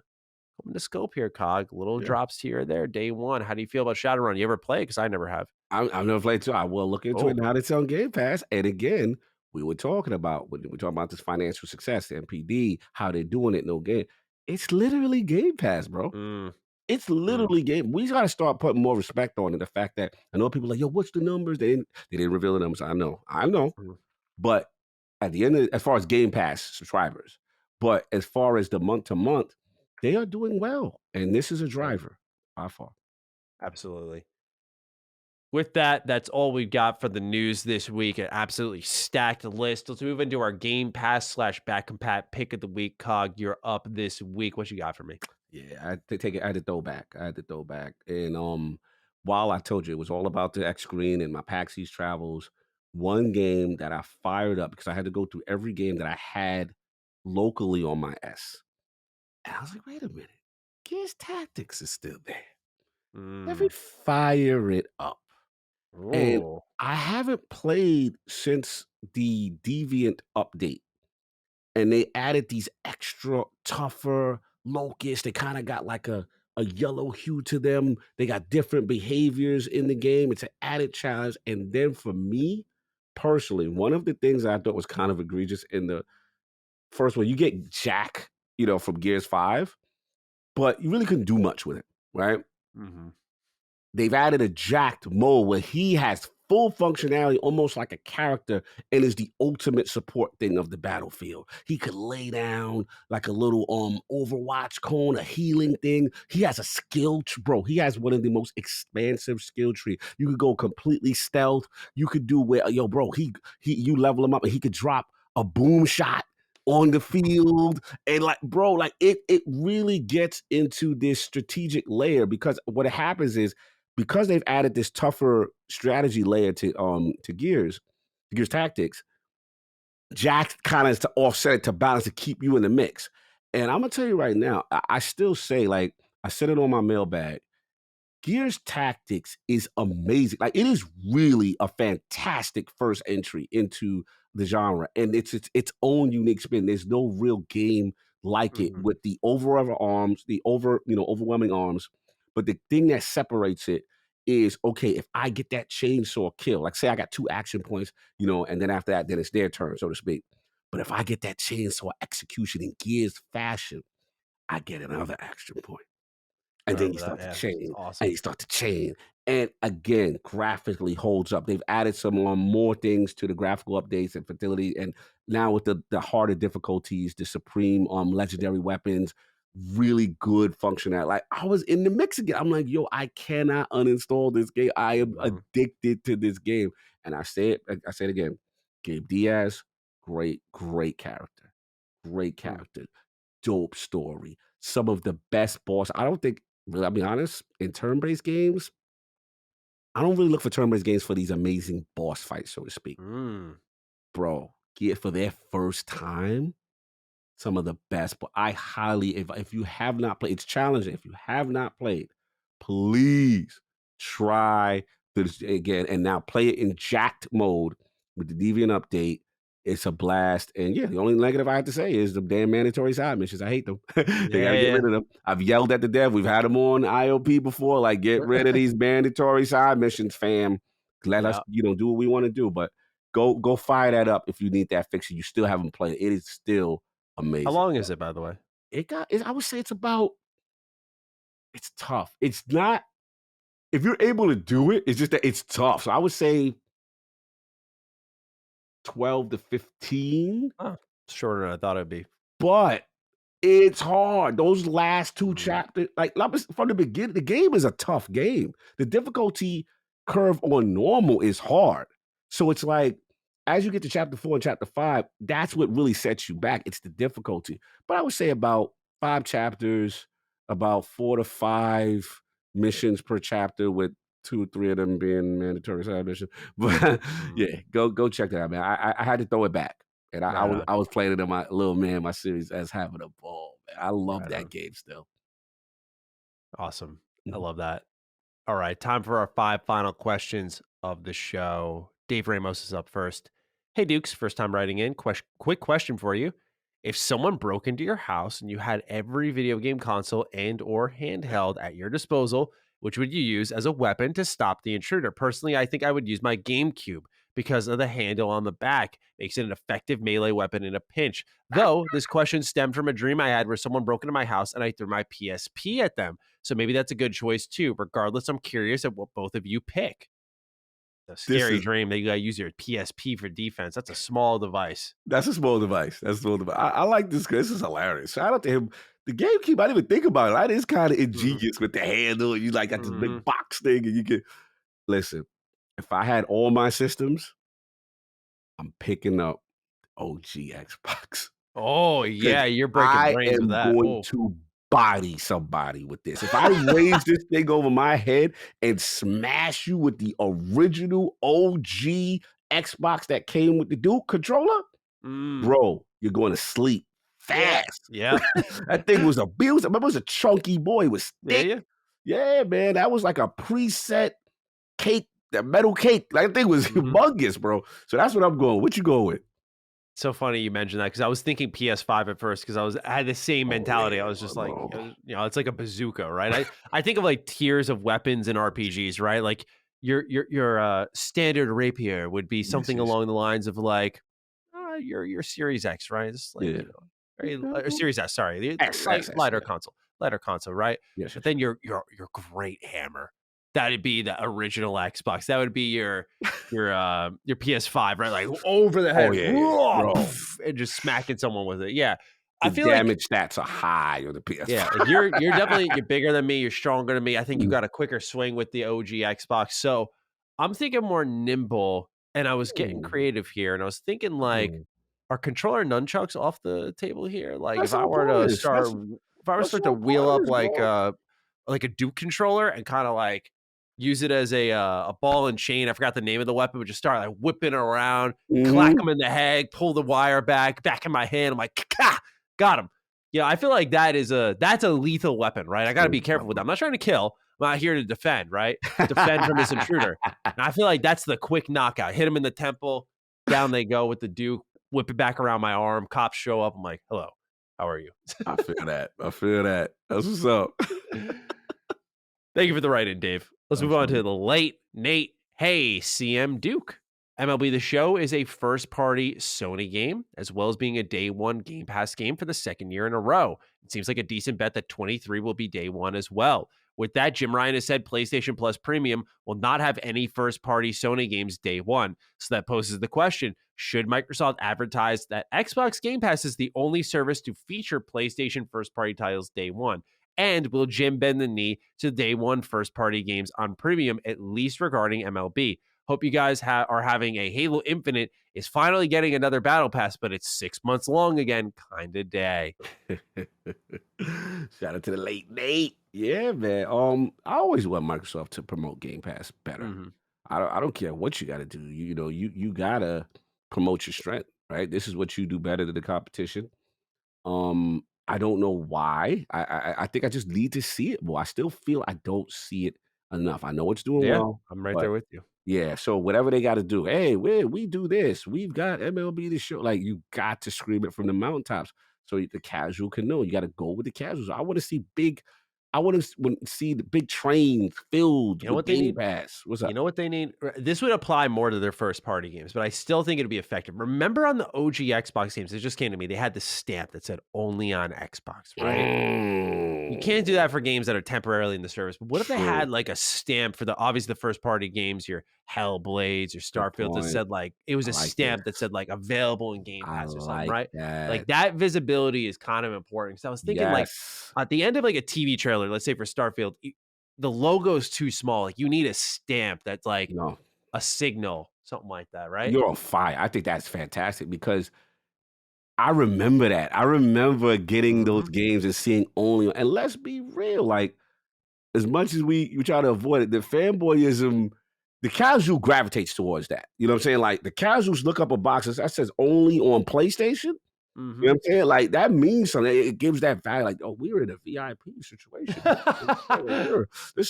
scope here, COG. Little drops here or there, day one. How do you feel about Shadowrun? You ever play it? Because I never have. I've never played too. I will look into it now that it's on Game Pass. And again, we were talking about this financial success, the MPD, how they're doing it, no game. It's literally Game Pass, bro. It's literally game. We got to start putting more respect on it. The fact that I know people are like, yo, what's the numbers? They didn't reveal the numbers. I know. But at the end of as far as Game Pass subscribers, but as far as the month to month, they are doing well. And this is a driver by far. Absolutely. With that, that's all we've got for the news this week. An absolutely stacked list. Let's move into our Game Pass / Back Compat pick of the week. COG, you're up this week. What you got for me? Yeah, I had to throw back. And while I told you it was all about the X screen and my PAX East travels, one game that I fired up because I had to go through every game that I had locally on my S. And I was like, wait a minute, Gears Tactics is still there. Let me Mm. fire it up. And Oh. I haven't played since the Deviant update. And they added these extra tougher locusts. They kind of got like a yellow hue to them. They got different behaviors in the game. It's an added challenge. And then for me personally, one of the things I thought was kind of egregious in the first one, you get Jack, from Gears 5, but you really couldn't do much with it, right? Mhm. They've added a jacked mode where he has full functionality, almost like a character, and is the ultimate support thing of the battlefield. He could lay down like a little Overwatch cone, a healing thing. He has a skill bro. He has one of the most expansive skill tree. You could go completely stealth. You could do where bro, he you level him up and he could drop a boom shot on the field. And like, bro, like it really gets into this strategic layer because what happens is because they've added this tougher strategy layer to Gears Tactics, Jack kind of is to offset it to balance to keep you in the mix. And I'm gonna tell you right now, I still say, like, I said it on my mailbag, Gears Tactics is amazing. Like, it is really a fantastic first entry into the genre, and it's its own unique spin. There's no real game like it Mhm. with the overwhelming arms. But the thing that separates it is, okay, if I get that chainsaw kill, like say I got 2 action points, and then after that, then it's their turn, so to speak. But if I get that chainsaw execution in Gears fashion, I get another action point. I And then you remember that, start to yeah. It's chain, and awesome. you start to chain. And again, graphically holds up. They've added some more things to the graphical updates and fertility. And now with the harder difficulties, the supreme legendary weapons, really good functionality. Like I was in the mix again. I'm like, yo, I cannot uninstall this game. I am Mhm. addicted to this game. And I say it again. Gabe Diaz, great character. Great Mm. character. Dope story. Some of the best boss. I don't think really, I'll be honest, in turn-based games, I don't really look for turn-based games for these amazing boss fights, so to speak. Mm. Bro, get for their first time, some of the best. But I highly, if you have not played, it's challenging. If you have not played, please try this again. And now play it in jacked mode with the Deviant update. It's a blast. And yeah, the only negative I have to say is the damn mandatory side missions. I hate them. They Yeah, gotta get yeah. rid of them. I've yelled at the dev. We've had them on IOP before. Like, get rid of these mandatory side missions, fam. Let us, Yeah. do what we want to do. But go fire that up if you need that fix. You still haven't played it. It is still How amazing. long is it, by the way? I would say it's tough. It's not, if you're able to do it, it's just that it's tough. So I would say 12 to 15, Oh, it's shorter than I thought it'd be. but it's hard. Those last 2 Mhm. chapters, like from the beginning, the game is a tough game. The difficulty curve on normal is hard. So it's like, as you get to chapter 4 and chapter 5, that's what really sets you back. It's the difficulty. But I would say about 5 chapters, about 4 to 5 missions per chapter, with 2 or 3 of them being mandatory side missions. But Mhm. yeah, go check that out, man. I had to throw it back. And I Right was on. I was playing it in my little man, my series as having a ball, man. I love Right that on. game still. Awesome. I Mhm. love that. All right, time for our 5 final questions of the show. Dave Ramos is up first. Hey, Dukes, first time writing in. Quick question for you. If someone broke into your house and you had every video game console and or handheld at your disposal, which would you use as a weapon to stop the intruder? Personally, I think I would use my GameCube because of the handle on the back. Makes it an effective melee weapon in a pinch. Though this question stemmed from a dream I had where someone broke into my house and I threw my PSP at them. So maybe that's a good choice too. Regardless, I'm curious at what both of you pick. A This scary is dream that you gotta use your PSP for defense. That's a small device. That's a small device. That's a small device. I like this. This is hilarious. Shout out to him. The GameCube, I didn't even think about it. That is kind of Mhm. ingenious with the handle. You like got this Mhm. big box thing, and you can listen. If I had all my systems, I'm picking up OG Xbox Oh because yeah, you're breaking I brains with am that. going Oh, to body somebody with this. If I raise this thing over my head and smash you with the original OG Xbox that came with the Duke controller, bro, you're going to sleep fast. Yeah. That thing was a I remember it was a chunky boy. It was thick. Yeah, man. That was like a preset cake, that metal cake. That thing was humongous, bro. So that's what I'm going. What you going with? So funny you mentioned that because I was thinking PS5 at first because I had the same mentality. Yeah, I was just like, it's like a bazooka, right? I think of like tiers of weapons in RPGs, right? Like your standard rapier would be something along the lines of like your Series X, right? It's like or Series S, sorry, the lighter console, right? Yes, but then your great hammer, that'd be the original Xbox. That would be your PS5, right? Like over the head, and just smacking someone with it. Yeah, I feel damage stats are high on the PS5. Yeah, like you're bigger than me. You're stronger than me. I think you got a quicker swing with the OG Xbox. So I'm thinking more nimble, and I was getting creative here, and I was thinking like, are controller nunchucks off the table here? Like if I were to start to wheel up like a Duke controller and kind of like use it as a ball and chain. I forgot the name of the weapon, but just start like whipping around, clack them in the head, pull the wire back in my hand. I'm like, got him. Yeah, I feel like that's a lethal weapon, right? I got to be careful with that. I'm not trying to kill. I'm not here to defend, right? Defend from this intruder. And I feel like that's the quick knockout. Hit him in the temple. Down they go with the Duke. Whip it back around my arm. Cops show up. I'm like, hello, how are you? I feel that. That's what's up. Thank you for the write-in, Dave. Let's move on to the late Nate. Hey, CM Duke. MLB The Show is a first-party Sony game, as well as being a day one Game Pass game for the second year in a row. It seems like a decent bet that 23 will be day one as well. With that, Jim Ryan has said PlayStation Plus Premium will not have any first-party Sony games day one. So that poses the question, should Microsoft advertise that Xbox Game Pass is the only service to feature PlayStation first-party titles day one? And will Jim bend the knee to day one first-party games on Premium, at least regarding MLB? Hope you guys are having a Halo Infinite is finally getting another battle pass, but it's 6 months long again, kind of day. Shout out to the late Nate. Yeah, man. I always want Microsoft to promote Game Pass better. I don't care what you got to do. You gotta promote your strength, right? This is what you do better than the competition. I don't know why. I think I just need to see it more. I still feel I don't see it enough. I know it's doing well. I'm right there with you. Yeah, so whatever they got to do, hey, we do this. We've got MLB The Show. Like, you got to scream it from the mountaintops so the casual can know. You got to go with the casuals. I want to see the big trains filled with Game Pass. What's up? You know what they need? This would apply more to their first-party games, but I still think it'd be effective. Remember on the OG Xbox games, it just came to me, they had the stamp that said only on Xbox, right? You can't do that for games that are temporarily in the service. But what if they had like a stamp for obviously the first-party games, your Hellblades or Starfield, that said like, it was a stamp that said like available in Game Pass or something, right? Like that visibility is kind of important. So I was thinking like at the end of like a TV trailer, let's say for Starfield, the logo is too small. Like you need a stamp that's like a signal, something like that, right? You're on fire. I think that's fantastic because I remember that. I remember getting those games and seeing only, and let's be real, like as much as we try to avoid it, the fanboyism, the casual gravitates towards that. You know what I'm saying? Like the casuals look up a box that says only on PlayStation. You know what I'm saying? Like that means something. It gives that value. Like, oh, we're in a VIP situation.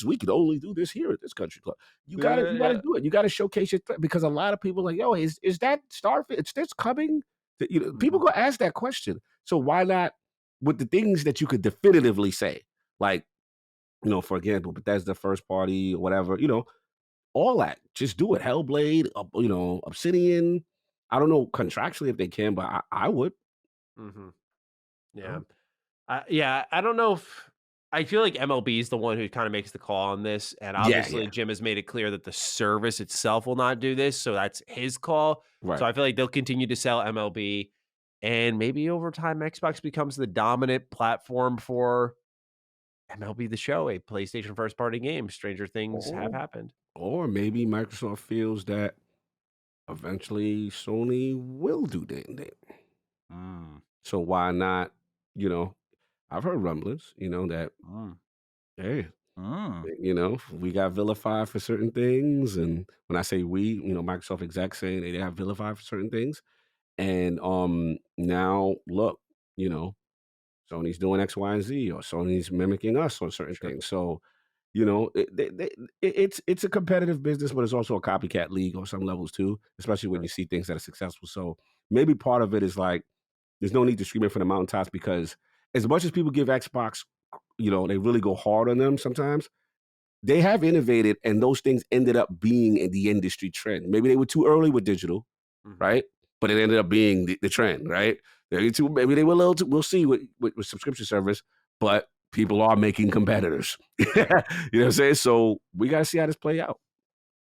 We could only do this here at this country club. You gotta do it. You gotta showcase your threat because a lot of people are like, yo, is that Starfield? Is this coming? People go ask that question. So why not with the things that you could definitively say, like, for example, Bethesda first party or whatever, all that. Just do it. Hellblade, Obsidian. I don't know contractually if they can, but I would. Yeah. I don't know if I feel like MLB is the one who kind of makes the call on this. And obviously Jim has made it clear that the service itself will not do this. So that's his call. Right. So I feel like they'll continue to sell MLB. And maybe over time, Xbox becomes the dominant platform for MLB The Show, a PlayStation first-party game. Stranger things have happened. Or maybe Microsoft feels that eventually Sony will do that. So why not, I've heard rumblings, that, hey, we got vilified for certain things. And when I say we, Microsoft execs saying they got vilified for certain things. And now look, you know, Sony's doing X, Y, and Z, or Sony's mimicking us on certain Sure. things. So, it's a competitive business, but it's also a copycat league on some levels too, especially when Sure. you see things that are successful. So maybe part of it is like there's no need to scream it from the mountaintops because as much as people give Xbox, they really go hard on them sometimes. They have innovated, and those things ended up being in the industry trend. Maybe they were too early with digital, Mhm. right? But it ended up being the trend, right? Maybe they were a little too, we'll see with subscription service, but people are making competitors. You know what I'm saying? So we got to see how this play out.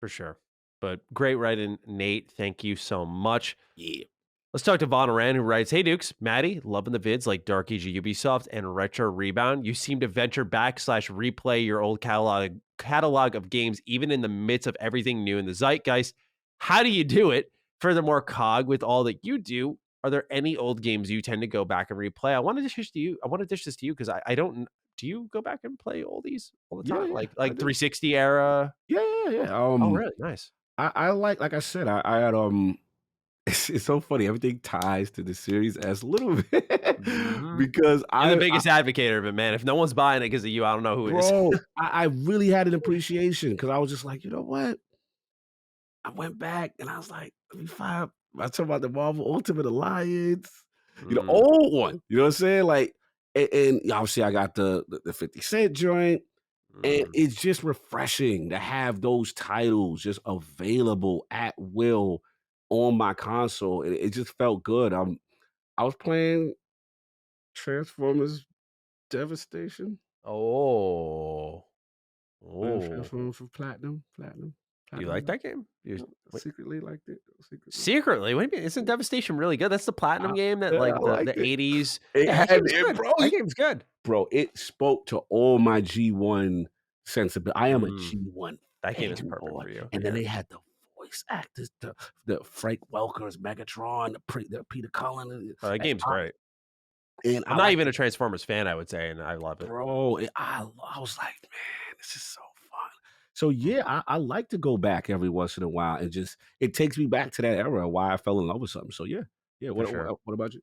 For sure. But great writing, Nate. Thank you so much. Yeah. Let's talk to Von Aran, who writes, "Hey Dukes, Matty, loving the vids like Dark Age of Ubisoft and Retro Rebound. You seem to venture back / replay your old catalog of games, even in the midst of everything new in the zeitgeist. How do you do it? Furthermore, Cog, with all that you do, are there any old games you tend to go back and replay? I want to dish this to you. I want to dish this to you because I don't. Do you go back and play oldies all the Yeah, time, yeah, I like do. 360 era? Yeah, yeah, yeah. Oh, really? Nice. I like I said, I had it's so funny. Everything ties to the Series S a little bit Mhm. because You're the biggest advocate of it, man. If no one's buying it because of you, I don't know who is. bro, I really had an appreciation because I was just like, you know what? I went back and I was like, let me find. I talk about the Marvel Ultimate Alliance, Mm, old one. You know what I'm saying? Like, and obviously I got the 50 Cent joint, and mm. it's just refreshing to have those titles just available at will on my console. And it just felt good. I was playing Transformers Devastation. Oh. Playing Oh. Transformers for You Platinum. like that game? You Yep, wait, secretly liked it. Secretly. secretly? What do you mean? Isn't Devastation really good? That's the I, Platinum game that, yeah, like, I the liked it. 80s. It Yeah, that had game's it, good. bro. That game's good. Bro, it spoke to all my G1 sensibility. I am a Mm, G1 that game is perfect fanboy. for you. And then Yeah. they had the voice actors, the Frank Welker's Megatron, the Peter Cullen Oh, that as game's Op. great. And I'm I not like even the a Transformers fan, I would say, and I love it. bro. I was like, man, this is so fun. So Mm, yeah, I like to go back every once in a while and just it takes me back to that era why I fell in love with something. So yeah, yeah. for What sure. what, what about you?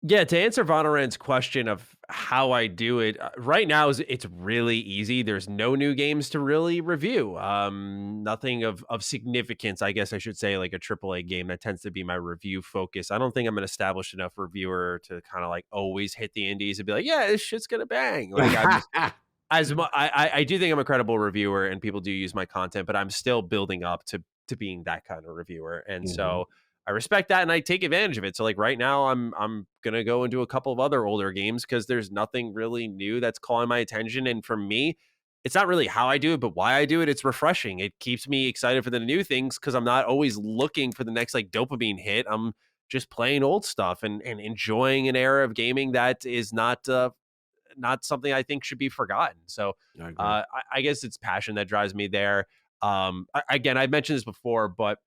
Yeah, to answer Vonoran's question of how I do it, right now it's really easy. There's no new games to really review. Nothing of significance, I guess I should say, like a AAA game that tends to be my review focus. I don't think I'm an established enough reviewer to kind of like always hit the indies and be like, yeah, this shit's gonna bang. Like I'm as mu- I do think I'm a credible reviewer and people do use my content, but I'm still building up to being that kind of reviewer. And Mhm. so I respect that and I take advantage of it. So like right now I'm gonna go and do a couple of other older games because there's nothing really new that's calling my attention. And for me, it's not really how I do it, but why I do it. It's refreshing. It keeps me excited for the new things because I'm not always looking for the next like dopamine hit. I'm just playing old stuff and enjoying an era of gaming that is not something I think should be forgotten. So I agree. I guess it's passion that drives me there. Again, I've mentioned this before, but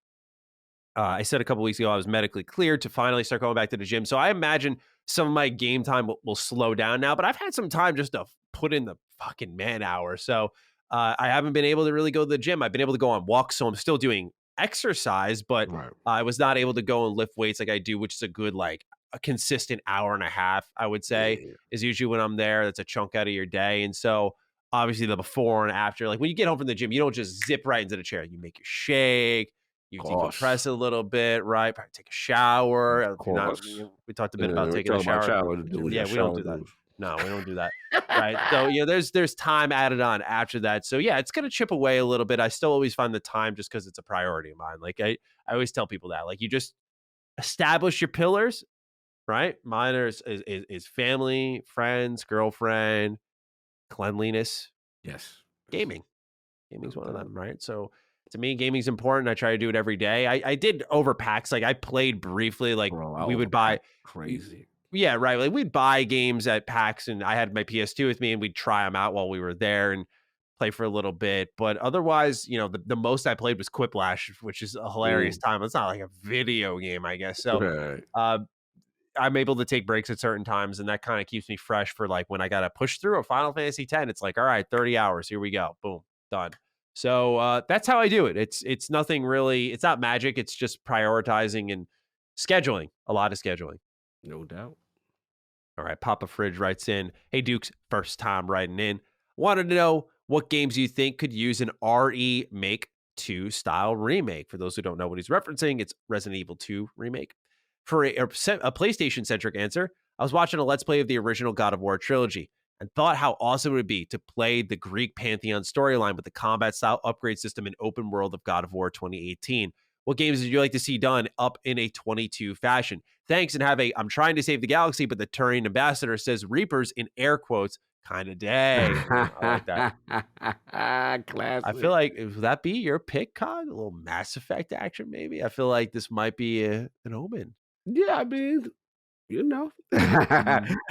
I said a couple weeks ago I was medically cleared to finally start going back to the gym. So I imagine some of my game time will slow down now, but I've had some time just to put in the fucking man hour. So I haven't been able to really go to the gym. I've been able to go on walks, so I'm still doing exercise, but Right. I was not able to go and lift weights like I do, which is a good like a consistent hour and a half. I would say Yeah. is usually when I'm there. That's a chunk out of your day, and so obviously the before and after. Like when you get home from the gym, you don't just zip right into the chair. You make your shake, you Course. decompress a little bit, right? Probably take a shower. Of If you're not, course. we talked a bit about We're taking a talking about shower. shower dudes. Yeah, Yeah, we don't shower do that. dudes. No, we don't do that. Right. So, there's time added on after that. So yeah, it's gonna chip away a little bit. I still always find the time just because it's a priority of mine. Like I always tell people that. Like you just establish your pillars, right? Mine is family, friends, girlfriend, cleanliness, Yes. Yes. gaming. No Gaming's one of doubt. them, right? So to me, gaming's important. I try to do it every day. I did over PAX. Like I played briefly. Like Bro, I we would overpack buy, crazy. yeah, right. Like we'd buy games at PAX, and I had my PS2 with me, and we'd try them out while we were there and play for a little bit. But otherwise, the most I played was Quiplash, which is a hilarious Mm. time. It's not like a video game, I guess. So Right. uh, I'm able to take breaks at certain times, and that kind of keeps me fresh for like when I got to push through a Final Fantasy X. It's like, all right, 30 hours. Here we go. Boom, done. So that's how I do it. It's nothing really. It's not magic. It's just prioritizing and scheduling. A lot of scheduling. No doubt. All right, Papa Fridge writes in, hey, Dukes, first time writing in. Wanted to know what games you think could use an remake 2 style remake. For those who don't know what he's referencing, it's Resident Evil 2 remake. For a PlayStation-centric answer, I was watching a Let's Play of the original God of War trilogy and thought how awesome it would be to play the Greek Pantheon storyline with the combat style upgrade system and open world of God of War 2018. What games would you like to see done up in a 22 fashion? Thanks, and I'm trying to save the galaxy, but the Turian ambassador says Reapers in air quotes kind of day. I like that. Classic. I feel like, would that be your pick, Cog? A little Mass Effect action, maybe? I feel like this might be an omen. Yeah, I mean, you know.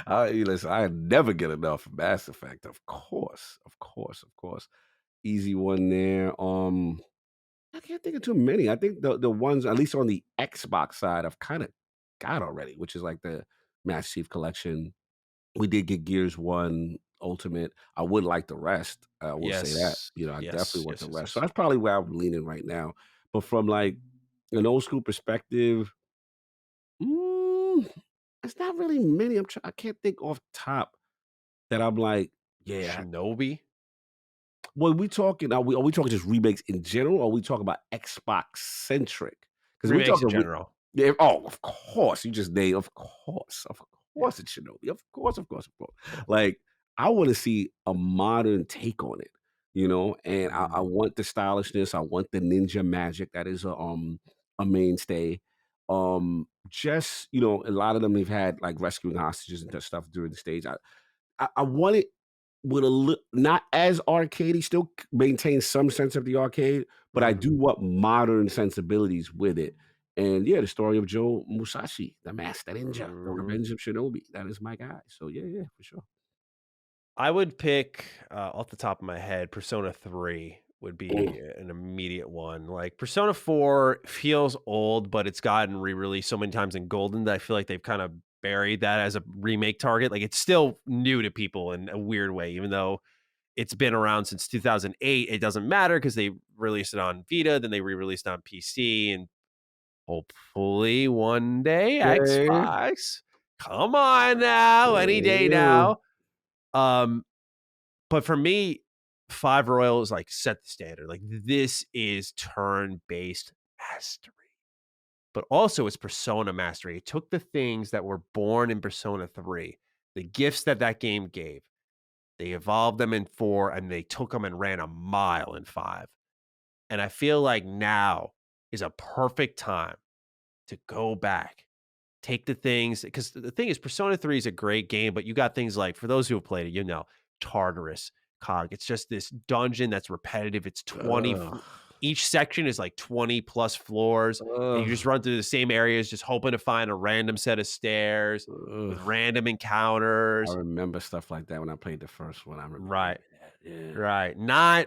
Listen, I never get enough of Mass Effect. Of course. Easy one there. I can't think of too many. I think the ones, at least on the Xbox side, I've kind of got already, which is like the Master Chief Collection. We did get Gears 1 Ultimate. I would like the rest. I will say that. I definitely want the rest. So that's probably where I'm leaning right now. But from like an old school perspective, it's not really many. I can't think off top that I'm like, yeah. Shinobi? Well, are we talking just remakes in general, or are we talking about Xbox centric? Because we're Remakes talking in general. yeah. Oh, of course. You just named. Of course. It's Shinobi. Of course. Like, I want to see a modern take on it. And I want the stylishness. I want the ninja magic that is a mainstay. Just a lot of them have had like rescuing hostages and stuff during the stage. I want it with not as arcadey, still maintain some sense of the arcade, but I do want modern sensibilities with it. And yeah, the story of Joe Musashi, the master ninja, the Revenge of Shinobi. That is my guy. So yeah, for sure. I would pick off the top of my head, Persona 3 would be an immediate one. Like Persona 4 feels old, but it's gotten re-released so many times in Golden that I feel like they've kind of buried that as a remake target. Like it's still new to people in a weird way, even though it's been around since 2008. It doesn't matter because they released it on Vita, then they re-released it on PC, and hopefully one day Xbox. Come on now, any day now. But for me, 5 Royal is like set the standard. Like this is turn-based mastery. But also it's Persona mastery. It took the things that were born in Persona 3, the gifts that game gave. They evolved them in 4, and they took them and ran a mile in 5. And I feel like now is a perfect time to go back, take the things, because the thing is, Persona 3 is a great game, but you got things like, for those who have played it, Tartarus, Cog. It's just this dungeon that's repetitive. It's 20. Each section is like 20 plus floors. And you just run through the same areas, just hoping to find a random set of stairs with random encounters. I remember stuff like that when I played the first one. I remember. Right. Yeah. Right. Not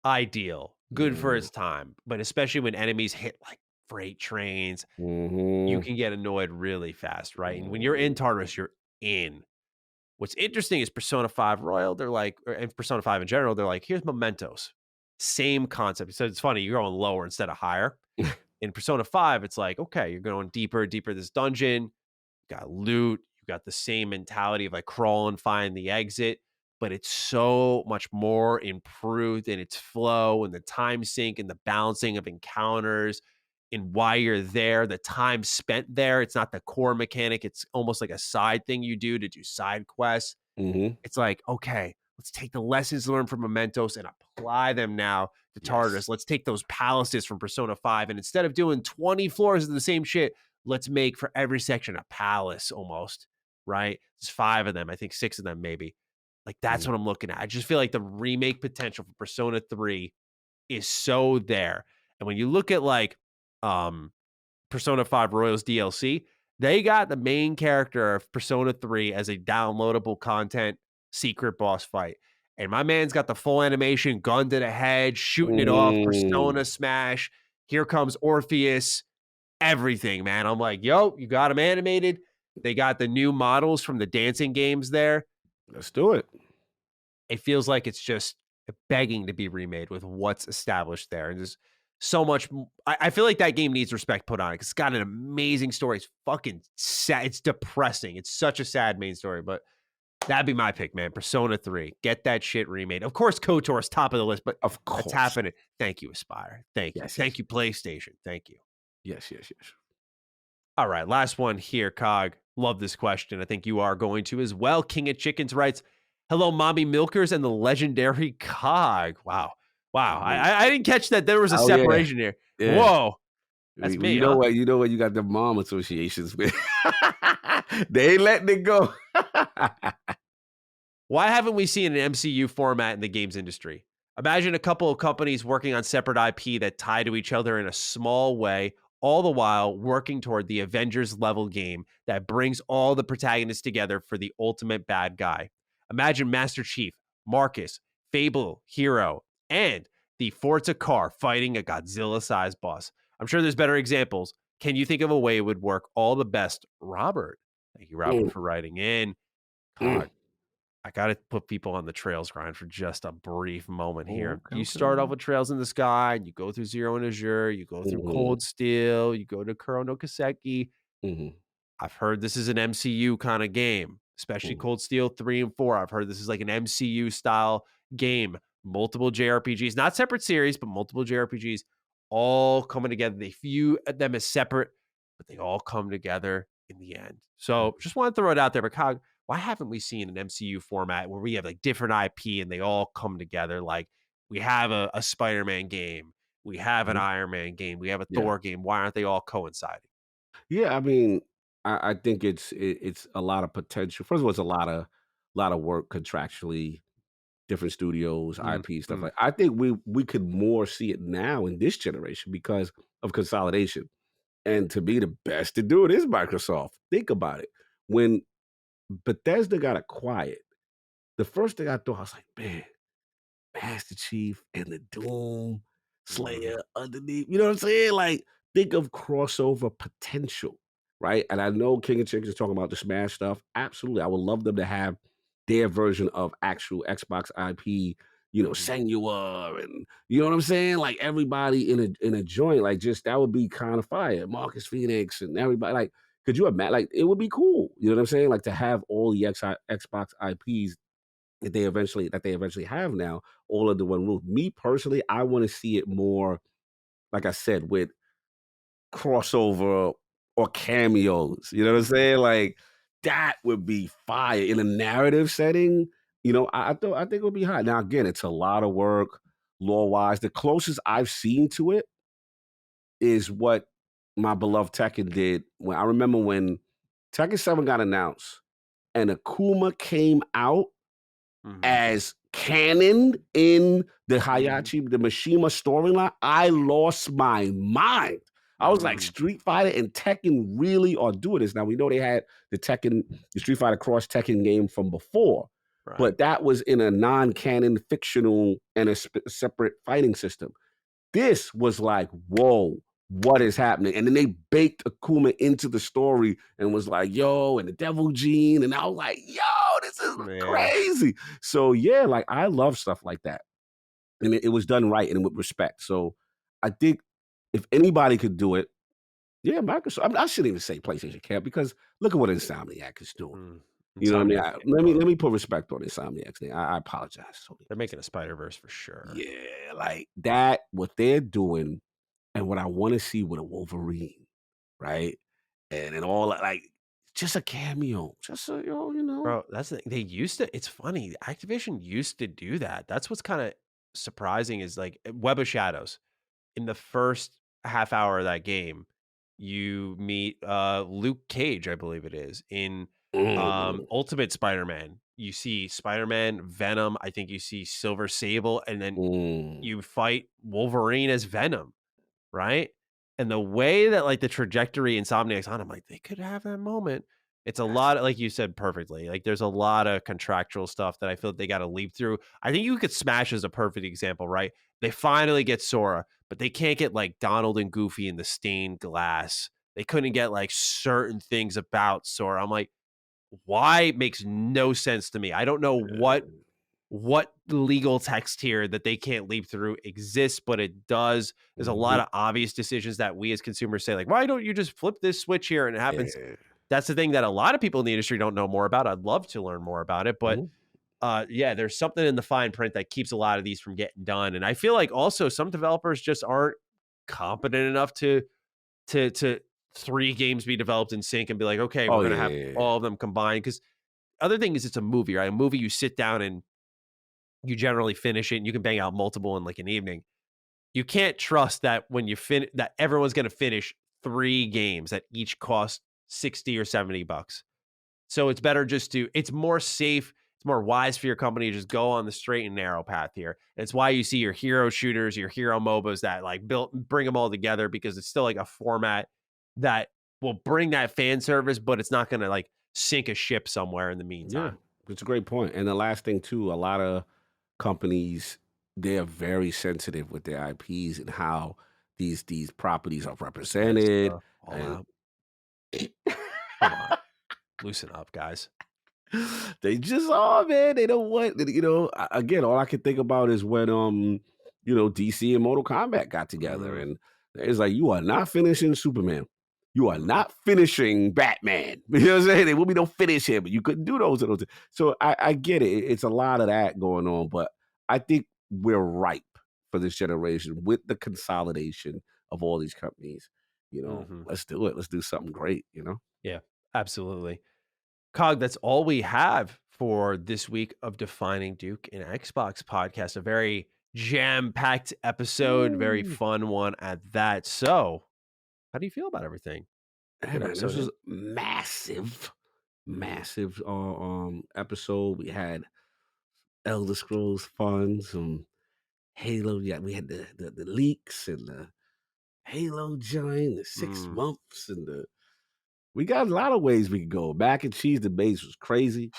ideal. Good for its time. But especially when enemies hit like freight trains, you can get annoyed really fast, right? And when you're in Tartarus, you're in. What's interesting is Persona 5 Royal, they're like, and Persona 5 in general, they're like, here's mementos. Same concept. So it's funny, you're going lower instead of higher. In Persona 5, it's like, okay, you're going deeper this dungeon. You got loot. You got the same mentality of like crawl and find the exit, but it's so much more improved in its flow and the time sync and the balancing of encounters and why you're there, the time spent there. It's not the core mechanic. It's almost like a side thing you do to do side quests. It's like, okay, let's take the lessons learned from Mementos and apply them now to Tartarus. Let's take those palaces from Persona 5, and instead of doing 20 floors of the same shit, let's make for every section a palace almost, right? There's 5 of them. I think 6 of them maybe. Like, that's what I'm looking at. I just feel like the remake potential for Persona 3 is so there. And when you look at like Persona 5 Royals DLC, they got the main character of Persona 3 as a downloadable content secret boss fight. And my man's got the full animation, gun to the head, shooting it off, Persona smash. Here comes Orpheus, everything, man. I'm like, yo, you got him animated. They got the new models from the dancing games there. Let's do it. It feels like it's just begging to be remade with what's established there. And there's so much. I feel like that game needs respect put on it because it's got an amazing story. It's fucking sad. It's depressing. It's such a sad main story, but that'd be my pick, man. Persona 3. Get that shit remade. Of course, KOTOR's top of the list, but of course, that's happening. Thank you, Aspire. Thank you. Yes, Thank you, PlayStation. Thank you. Yes. All right, last one here, Cog. Love this question. I think you are going to as well. King of Chickens writes, hello, Mommy Milkers and the legendary Cog. Wow. I didn't catch that there was a separation here. Yeah. Whoa. That's me, you know what? You know what? You got the mom associations with. They ain't letting it go. Why haven't we seen an MCU format in the games industry? Imagine a couple of companies working on separate IP that tie to each other in a small way, all the while working toward the Avengers level game that brings all the protagonists together for the ultimate bad guy. Imagine Master Chief, Marcus, Fable, Hero, and the Forza car fighting a Godzilla-sized boss. I'm sure there's better examples. Can you think of a way it would work all the best, Robert? Thank you, Robert, for writing in. God, I got to put people on the Trails grind for just a brief moment here. Okay, you start off with Trails in the Sky, and you go through Zero and Azure, you go through Cold Steel, you go to Kuro no Kiseki. I've heard this is an MCU kind of game, especially Cold Steel 3 and 4. I've heard this is like an MCU style game. Multiple JRPGs, not separate series, but multiple JRPGs all coming together. They view them as separate, but they all come together in the end. So just want to throw it out there. But Cog, why haven't we seen an MCU format where we have like different IP and they all come together? Like we have a Spider-Man game, we have an Iron Man game, we have a Thor game. Why aren't they all coinciding? Yeah, I mean, I think it's a lot of potential. First of all, it's a lot of work contractually, different studios, IP stuff like. I think we could more see it now in this generation because of consolidation. And to be the best to do it is Microsoft. Think about it. When Bethesda got acquired, the first thing I thought, I was like, man, Master Chief and the Doom Slayer underneath. You know what I'm saying? Like, think of crossover potential, right? And I know King of Chickens is talking about the Smash stuff. Absolutely. I would love them to have their version of actual Xbox IP, Senua and you know what I'm saying? Like everybody in a joint, like just that would be kind of fire. Marcus Phoenix and everybody, like, could you imagine? Like, it would be cool. You know what I'm saying? Like to have all the Xbox IPs that they eventually have now, all under one roof. Me personally, I want to see it more, like I said, with crossover or cameos. You know what I'm saying? Like that would be fire in a narrative setting. I think it would be hot. Now again, it's a lot of work, lore wise. The closest I've seen to it is what my beloved Tekken did. When I remember when Tekken 7 got announced and Akuma came out as canon in the Hayachi, the Mishima storyline, I lost my mind. I was like, Street Fighter and Tekken really are doing this. Now, we know they had the Street Fighter Cross Tekken game from before, but that was in a non-canon, fictional, and a separate fighting system. This was like, whoa, what is happening? And then they baked Akuma into the story and was like, yo, and the devil gene. And I was like, yo, this is crazy. So yeah, like I love stuff like that. And it was done right and with respect. So I think if anybody could do it, yeah, Microsoft. I shouldn't even say PlayStation can't because look at what Insomniac is doing. You know what I mean? Let me put respect on Insomniac's name. I apologize. They're making a Spider-Verse for sure. Yeah, like that, what they're doing and what I want to see with a Wolverine, right? And all like just a cameo, just a, Bro, that's the thing. They used to. It's funny. Activision used to do that. That's what's kind of surprising is like Web of Shadows. In the first half hour of that game, you meet Luke Cage, I believe it is, in Ultimate Spider-Man. You see Spider-Man, Venom. I think you see Silver Sable, and then you fight Wolverine as Venom, right? And the way that like the trajectory Insomniac's on, I'm like, they could have that moment. It's a lot, like you said perfectly. Like there's a lot of contractual stuff that I feel like they got to leap through. I think you could Smash as a perfect example, right? They finally get Sora, but they can't get like Donald and Goofy in the stained glass they couldn't get like certain things about Sora. I'm like, why? Makes no sense to me. I don't know what legal text here that they can't leap through exists, but it does. There's a lot of obvious decisions that we as consumers say, like, why don't you just flip this switch here and it happens? Yeah. That's the thing that a lot of people in the industry don't know more about. I'd love to learn more about it, but there's something in the fine print that keeps a lot of these from getting done. And I feel like also some developers just aren't competent enough to 3 games be developed in sync and be like, okay, we're gonna have all of them combined. Because other thing is, it's a movie, right? A movie, you sit down and you generally finish it, and you can bang out multiple in like an evening. You can't trust that when you finish, that everyone's gonna finish 3 games that each cost $60 or $70. So it's better just to. It's more safe. It's more wise for your company to just go on the straight and narrow path here. And it's why you see your hero shooters, your hero MOBAs that like bring them all together, because it's still like a format that will bring that fan service, but it's not going to like sink a ship somewhere in the meantime. Yeah, it's a great point. And the last thing too, a lot of companies, they're very sensitive with their IPs and how these properties are represented. Come on, loosen up, guys. They just are, man. They don't want, again, all I can think about is when DC and Mortal Kombat got together, and it's like, you are not finishing Superman. You are not finishing Batman. You know what I'm saying? There will be no finish here, but you couldn't do those. So I get it. It's a lot of that going on, but I think we're ripe for this generation with the consolidation of all these companies. Let's do it. Let's do something great, Yeah, absolutely. Cog, that's all we have for this week of Defining Duke and Xbox podcast. A very jam-packed episode, very fun one at that. So, how do you feel about everything? Man, this was massive episode. We had Elder Scrolls fun, some Halo. Yeah, we had the leaks and the Halo joint, the 6 months, and we got a lot of ways we could go. Mac and cheese debates was crazy.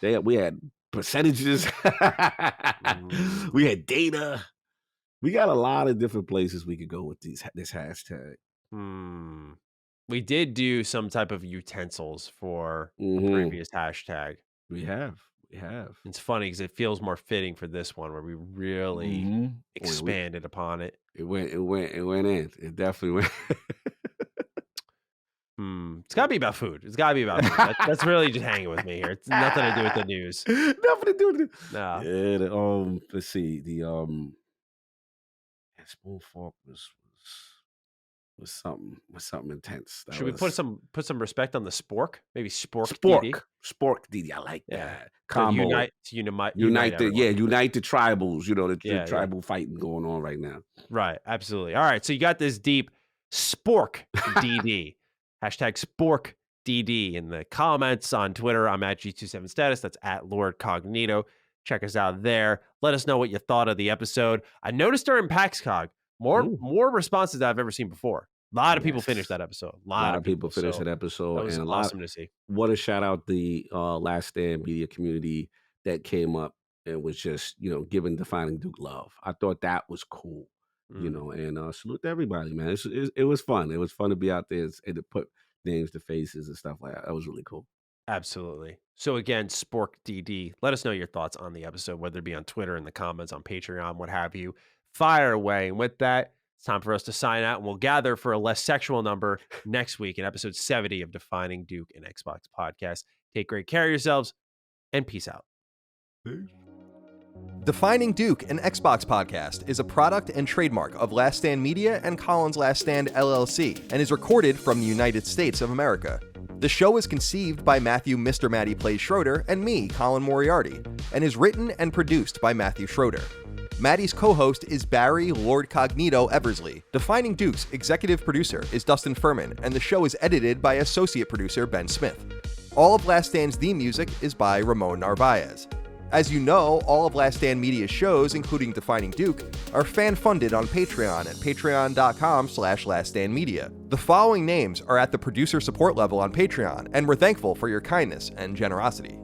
We had percentages. We had data. We got a lot of different places we could go with this hashtag. We did do some type of utensils for the previous hashtag. We have. It's funny because it feels more fitting for this one, where we really expanded upon it. It went in. It definitely went. It's got to be about food. That's really just hanging with me here. It's nothing to do with the news. Nothing to do with it. No. Yeah, let's see. The spoon fork was something intense. Should we put some respect on the spork? Maybe spork DD. I like that. Combo. Unite the tribals. The tribal fighting going on right now. Right, absolutely. All right, so you got this deep spork DD. Hashtag spork DD in the comments on Twitter. I'm at G27status. That's at Lord Cognito. Check us out there. Let us know what you thought of the episode. I noticed during PAX Cog, more responses than I've ever seen before. A lot of people finished that episode. A lot of people finished that episode. That was awesome to see. What a shout out the Last Stand media community that came up and was just, giving Defining Duke love. I thought that was cool. And salute to everybody, man. It was fun. It was fun to be out there and to put names to faces and stuff like that. That was really cool. Absolutely. So again, Spork DD, let us know your thoughts on the episode, whether it be on Twitter, in the comments, on Patreon, what have you. Fire away. And with that, it's time for us to sign out, and we'll gather for a less sexual number next week in episode 70 of Defining Duke and Xbox podcast. Take great care of yourselves, and peace out. Defining Duke, an Xbox podcast, is a product and trademark of Last Stand Media and Collins Last Stand LLC, and is recorded from the United States of America. The show is conceived by Matthew Mr. Matty Plays Schroeder and me, Colin Moriarty, and is written and produced by Matthew Schroeder. Matty's co-host is Barry Lord Cognito Eversley. Defining Duke's executive producer is Dustin Furman, and the show is edited by associate producer Ben Smith. All of Last Stand's theme music is by Ramon Narvaez. As you know, all of Last Stand Media's shows, including Defining Duke, are fan-funded on Patreon at patreon.com/laststandmedia. The following names are at the producer support level on Patreon, and we're thankful for your kindness and generosity.